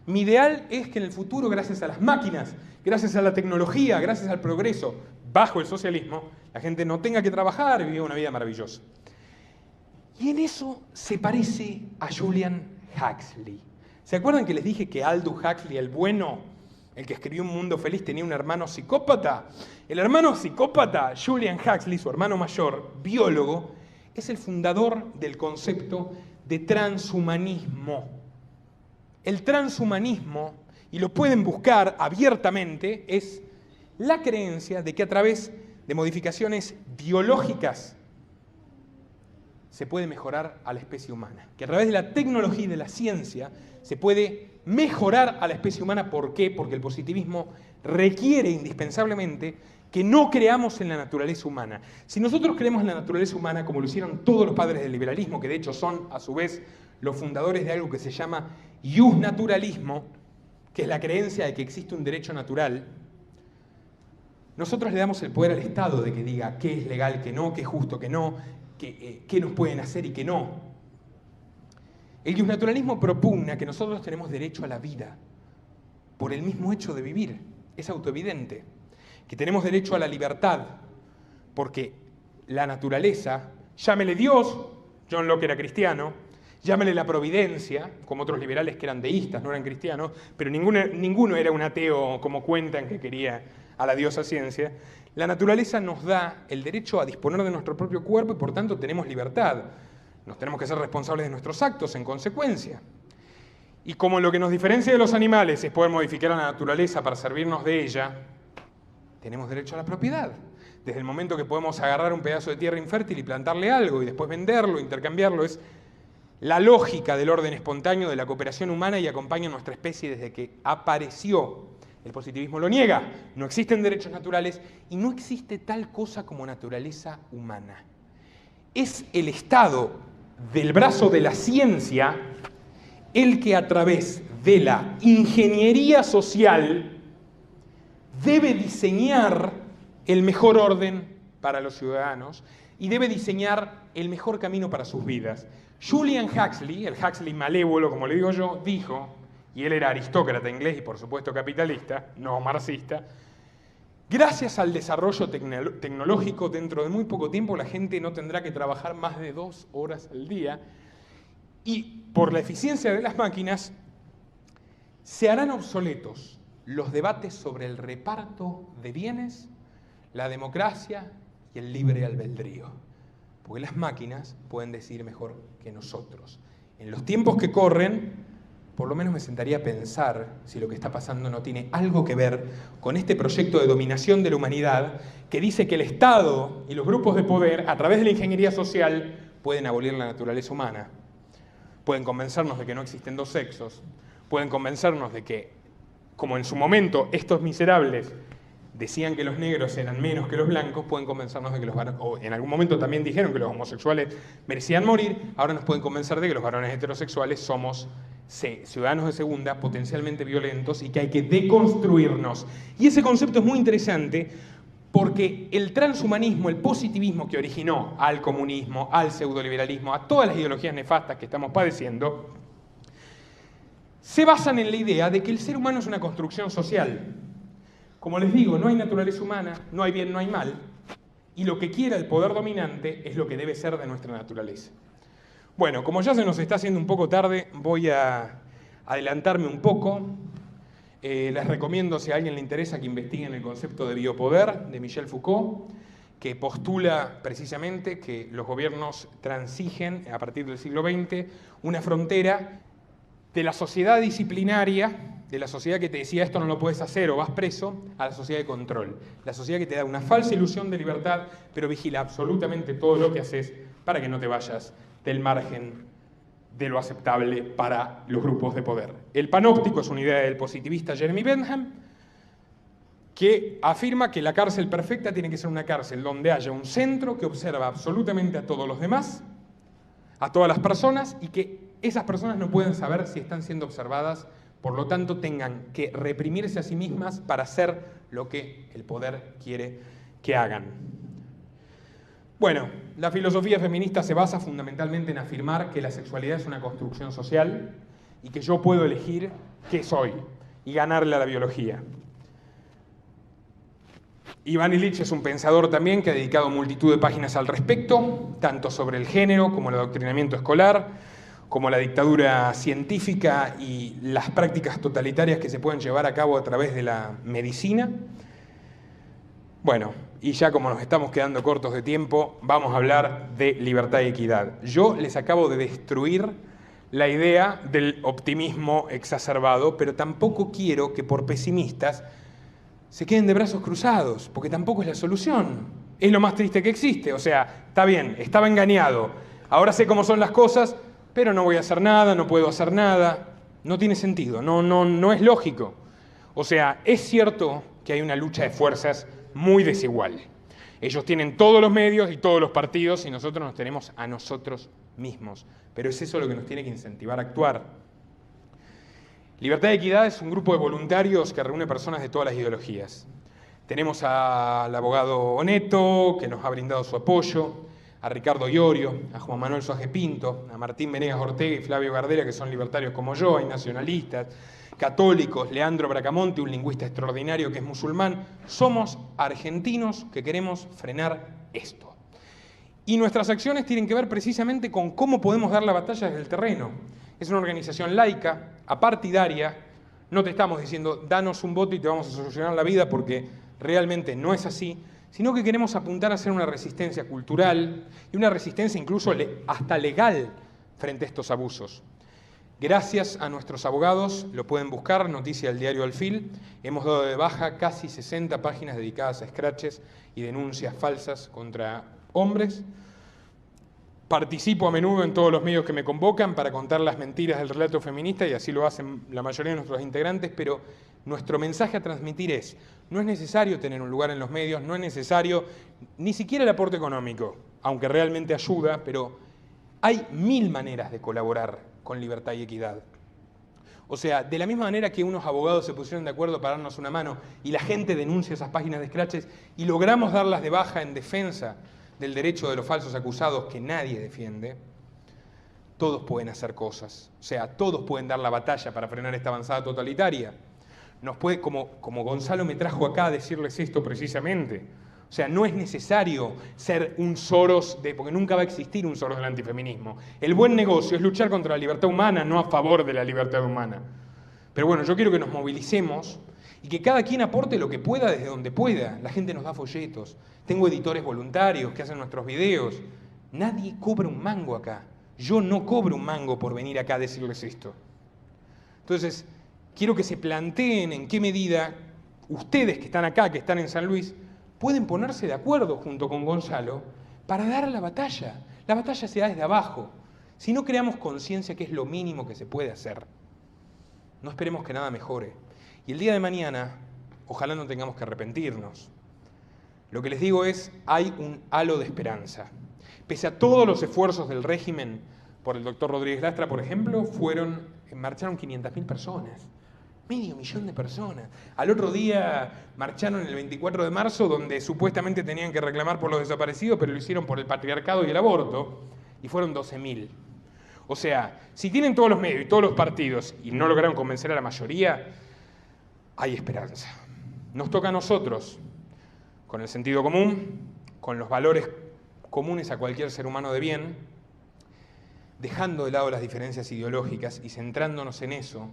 Mi ideal es que en el futuro, gracias a las máquinas, gracias a la tecnología, gracias al progreso, bajo el socialismo, la gente no tenga que trabajar y viva una vida maravillosa. Y en eso se parece a Julian Huxley. ¿Se acuerdan que les dije que Aldous Huxley, el bueno, el que escribió Un Mundo Feliz, tenía un hermano psicópata? El hermano psicópata, Julian Huxley, su hermano mayor, biólogo, es el fundador del concepto de transhumanismo. El transhumanismo, y lo pueden buscar abiertamente, es la creencia de que a través de modificaciones biológicas se puede mejorar a la especie humana. Que a través de la tecnología y de la ciencia se puede mejorar a la especie humana. ¿Por qué? Porque el positivismo requiere indispensablemente que no creamos en la naturaleza humana. Si nosotros creemos en la naturaleza humana, como lo hicieron todos los padres del liberalismo, que de hecho son, a su vez, los fundadores de algo que se llama justnaturalismo, que es la creencia de que existe un derecho natural, nosotros le damos el poder al Estado de que diga qué es legal, qué no, qué es justo, qué no, qué nos pueden hacer y qué no. El justnaturalismo propugna que nosotros tenemos derecho a la vida por el mismo hecho de vivir. Es autoevidente. Que tenemos derecho a la libertad porque la naturaleza, llámele Dios, John Locke era cristiano, llámele la providencia, como otros liberales que eran deístas, no eran cristianos, pero ninguno era un ateo como cuentan que quería a la diosa ciencia. La naturaleza nos da el derecho a disponer de nuestro propio cuerpo y por tanto tenemos libertad. Nos tenemos que ser responsables de nuestros actos en consecuencia. Y como lo que nos diferencia de los animales es poder modificar a la naturaleza para servirnos de ella, tenemos derecho a la propiedad. Desde el momento que podemos agarrar un pedazo de tierra infértil y plantarle algo y después venderlo, intercambiarlo, es la lógica del orden espontáneo de la cooperación humana y acompaña a nuestra especie desde que apareció. El positivismo lo niega. No existen derechos naturales y no existe tal cosa como naturaleza humana. Es el Estado del brazo de la ciencia el que a través de la ingeniería social debe diseñar el mejor orden para los ciudadanos y debe diseñar el mejor camino para sus vidas. Julian Huxley, el Huxley malévolo, como le digo yo, dijo, y él era aristócrata inglés y por supuesto capitalista, no marxista, gracias al desarrollo tecnológico, dentro de muy poco tiempo la gente no tendrá que trabajar más de 2 horas al día y por la eficiencia de las máquinas se harán obsoletos los debates sobre el reparto de bienes, la democracia y el libre albedrío. Porque las máquinas pueden decidir mejor que nosotros. En los tiempos que corren, por lo menos me sentaría a pensar si lo que está pasando no tiene algo que ver con este proyecto de dominación de la humanidad que dice que el Estado y los grupos de poder, a través de la ingeniería social, pueden abolir la naturaleza humana. Pueden convencernos de que no existen 2 sexos. Pueden convencernos de que, como en su momento estos miserables decían que los negros eran menos que los blancos, pueden convencernos de que los varones, o en algún momento también dijeron que los homosexuales merecían morir, ahora nos pueden convencer de que los varones heterosexuales somos ciudadanos de segunda, potencialmente violentos y que hay que deconstruirnos. Y ese concepto es muy interesante porque el transhumanismo, el positivismo que originó al comunismo, al pseudoliberalismo, a todas las ideologías nefastas que estamos padeciendo, se basan en la idea de que el ser humano es una construcción social. Como les digo, no hay naturaleza humana, no hay bien, no hay mal, y lo que quiera el poder dominante es lo que debe ser de nuestra naturaleza. Bueno, como ya se nos está haciendo un poco tarde, voy a adelantarme un poco. Les recomiendo, si a alguien le interesa, que investiguen el concepto de biopoder de Michel Foucault, que postula precisamente que los gobiernos transigen, a partir del siglo XX, una frontera de la sociedad disciplinaria, de la sociedad que te decía esto no lo puedes hacer o vas preso, a la sociedad de control. La sociedad que te da una falsa ilusión de libertad, pero vigila absolutamente todo lo que haces para que no te vayas del margen de lo aceptable para los grupos de poder. El panóptico es una idea del positivista Jeremy Bentham, que afirma que la cárcel perfecta tiene que ser una cárcel donde haya un centro que observa absolutamente a todos los demás, a todas las personas, y que esas personas no pueden saber si están siendo observadas, por lo tanto tengan que reprimirse a sí mismas para hacer lo que el poder quiere que hagan. Bueno, la filosofía feminista se basa fundamentalmente en afirmar que la sexualidad es una construcción social y que yo puedo elegir qué soy y ganarle a la biología. Iván Illich es un pensador también que ha dedicado multitud de páginas al respecto, tanto sobre el género como el adoctrinamiento escolar, como la dictadura científica y las prácticas totalitarias que se pueden llevar a cabo a través de la medicina. Bueno, y ya como nos estamos quedando cortos de tiempo, vamos a hablar de libertad y equidad. Yo les acabo de destruir la idea del optimismo exacerbado, pero tampoco quiero que por pesimistas se queden de brazos cruzados, porque tampoco es la solución. Es lo más triste que existe. O sea, está bien, estaba engañado, ahora sé cómo son las cosas, pero no voy a hacer nada, no puedo hacer nada. No tiene sentido, no es lógico. O sea, es cierto que hay una lucha de fuerzas muy desigual. Ellos tienen todos los medios y todos los partidos y nosotros nos tenemos a nosotros mismos. Pero es eso lo que nos tiene que incentivar a actuar. Libertad y Equidad es un grupo de voluntarios que reúne personas de todas las ideologías. Tenemos al abogado Oneto, que nos ha brindado su apoyo, a Ricardo Iorio, a Juan Manuel Suárez Pinto, a Martín Venegas Ortega y Flavio Gardera, que son libertarios como yo, hay nacionalistas, católicos, Leandro Bracamonte, un lingüista extraordinario que es musulmán. Somos argentinos que queremos frenar esto. Y nuestras acciones tienen que ver precisamente con cómo podemos dar la batalla desde el terreno. Es una organización laica, apartidaria. No te estamos diciendo, danos un voto y te vamos a solucionar la vida, porque realmente no es así, sino que queremos apuntar a hacer una resistencia cultural y una resistencia incluso hasta legal frente a estos abusos. Gracias a nuestros abogados, lo pueden buscar, noticia del diario Alfil, hemos dado de baja casi 60 páginas dedicadas a escraches y denuncias falsas contra hombres. Participo a menudo en todos los medios que me convocan para contar las mentiras del relato feminista, y así lo hacen la mayoría de nuestros integrantes, pero nuestro mensaje a transmitir es: no es necesario tener un lugar en los medios, no es necesario ni siquiera el aporte económico, aunque realmente ayuda, pero hay 1000 maneras de colaborar con libertad y equidad. O sea, de la misma manera que unos abogados se pusieron de acuerdo para darnos una mano y la gente denuncia esas páginas de escraches y logramos darlas de baja en defensa del derecho de los falsos acusados que nadie defiende, todos pueden hacer cosas. O sea, todos pueden dar la batalla para frenar esta avanzada totalitaria. Nos puede, como Gonzalo me trajo acá a decirles esto precisamente. O sea, no es necesario ser un Soros, porque nunca va a existir un Soros del antifeminismo. El buen negocio es luchar contra la libertad humana, no a favor de la libertad humana. Pero bueno, yo quiero que nos movilicemos y que cada quien aporte lo que pueda desde donde pueda. La gente nos da folletos. Tengo editores voluntarios que hacen nuestros videos. Nadie cobra un mango acá. Yo no cobro un mango por venir acá a decirles esto. Entonces, quiero que se planteen en qué medida ustedes que están acá, que están en San Luis, pueden ponerse de acuerdo junto con Gonzalo para dar la batalla. La batalla se da desde abajo. Si no creamos conciencia, que es lo mínimo que se puede hacer, no esperemos que nada mejore. Y el día de mañana, ojalá no tengamos que arrepentirnos. Lo que les digo es, hay un halo de esperanza. Pese a todos los esfuerzos del régimen, por el doctor Rodríguez Lastra, por ejemplo, marcharon 500.000 personas. 500.000 de personas. Al otro día marcharon el 24 de marzo, donde supuestamente tenían que reclamar por los desaparecidos, pero lo hicieron por el patriarcado y el aborto, y fueron 12.000. O sea, si tienen todos los medios y todos los partidos y no lograron convencer a la mayoría, hay esperanza. Nos toca a nosotros, con el sentido común, con los valores comunes a cualquier ser humano de bien, dejando de lado las diferencias ideológicas y centrándonos en eso,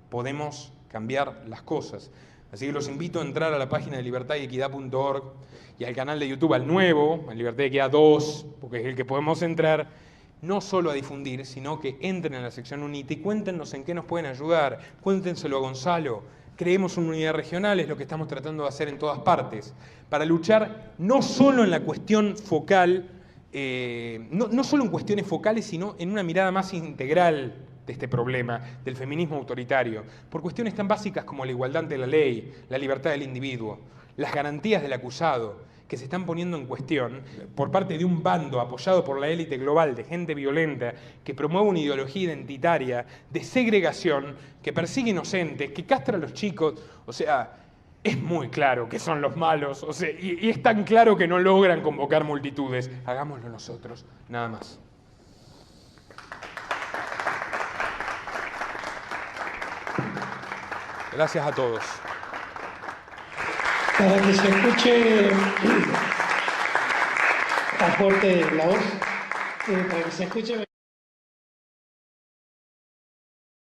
podemos cambiar las cosas. Así que los invito a entrar a la página de libertadequidad.org y al canal de YouTube, al nuevo, en Libertad y Equidad 2, porque es el que podemos entrar, no solo a difundir, sino que entren en la sección UNIT y cuéntenos en qué nos pueden ayudar, cuéntenselo a Gonzalo. Creemos una unidad regional, es lo que estamos tratando de hacer en todas partes, para luchar no solo en la cuestión focal, no solo en cuestiones focales, sino en una mirada más integral de este problema, del feminismo autoritario, por cuestiones tan básicas como la igualdad ante la ley, la libertad del individuo, las garantías del acusado, que se están poniendo en cuestión por parte de un bando apoyado por la élite global de gente violenta que promueve una ideología identitaria de segregación, que persigue inocentes, que castra a los chicos. O sea, es muy claro que son los malos, o sea, y es tan claro que no logran convocar multitudes. Hagámoslo nosotros, nada más. Gracias a todos. Para que se escuche aporte la voz, para que se escuche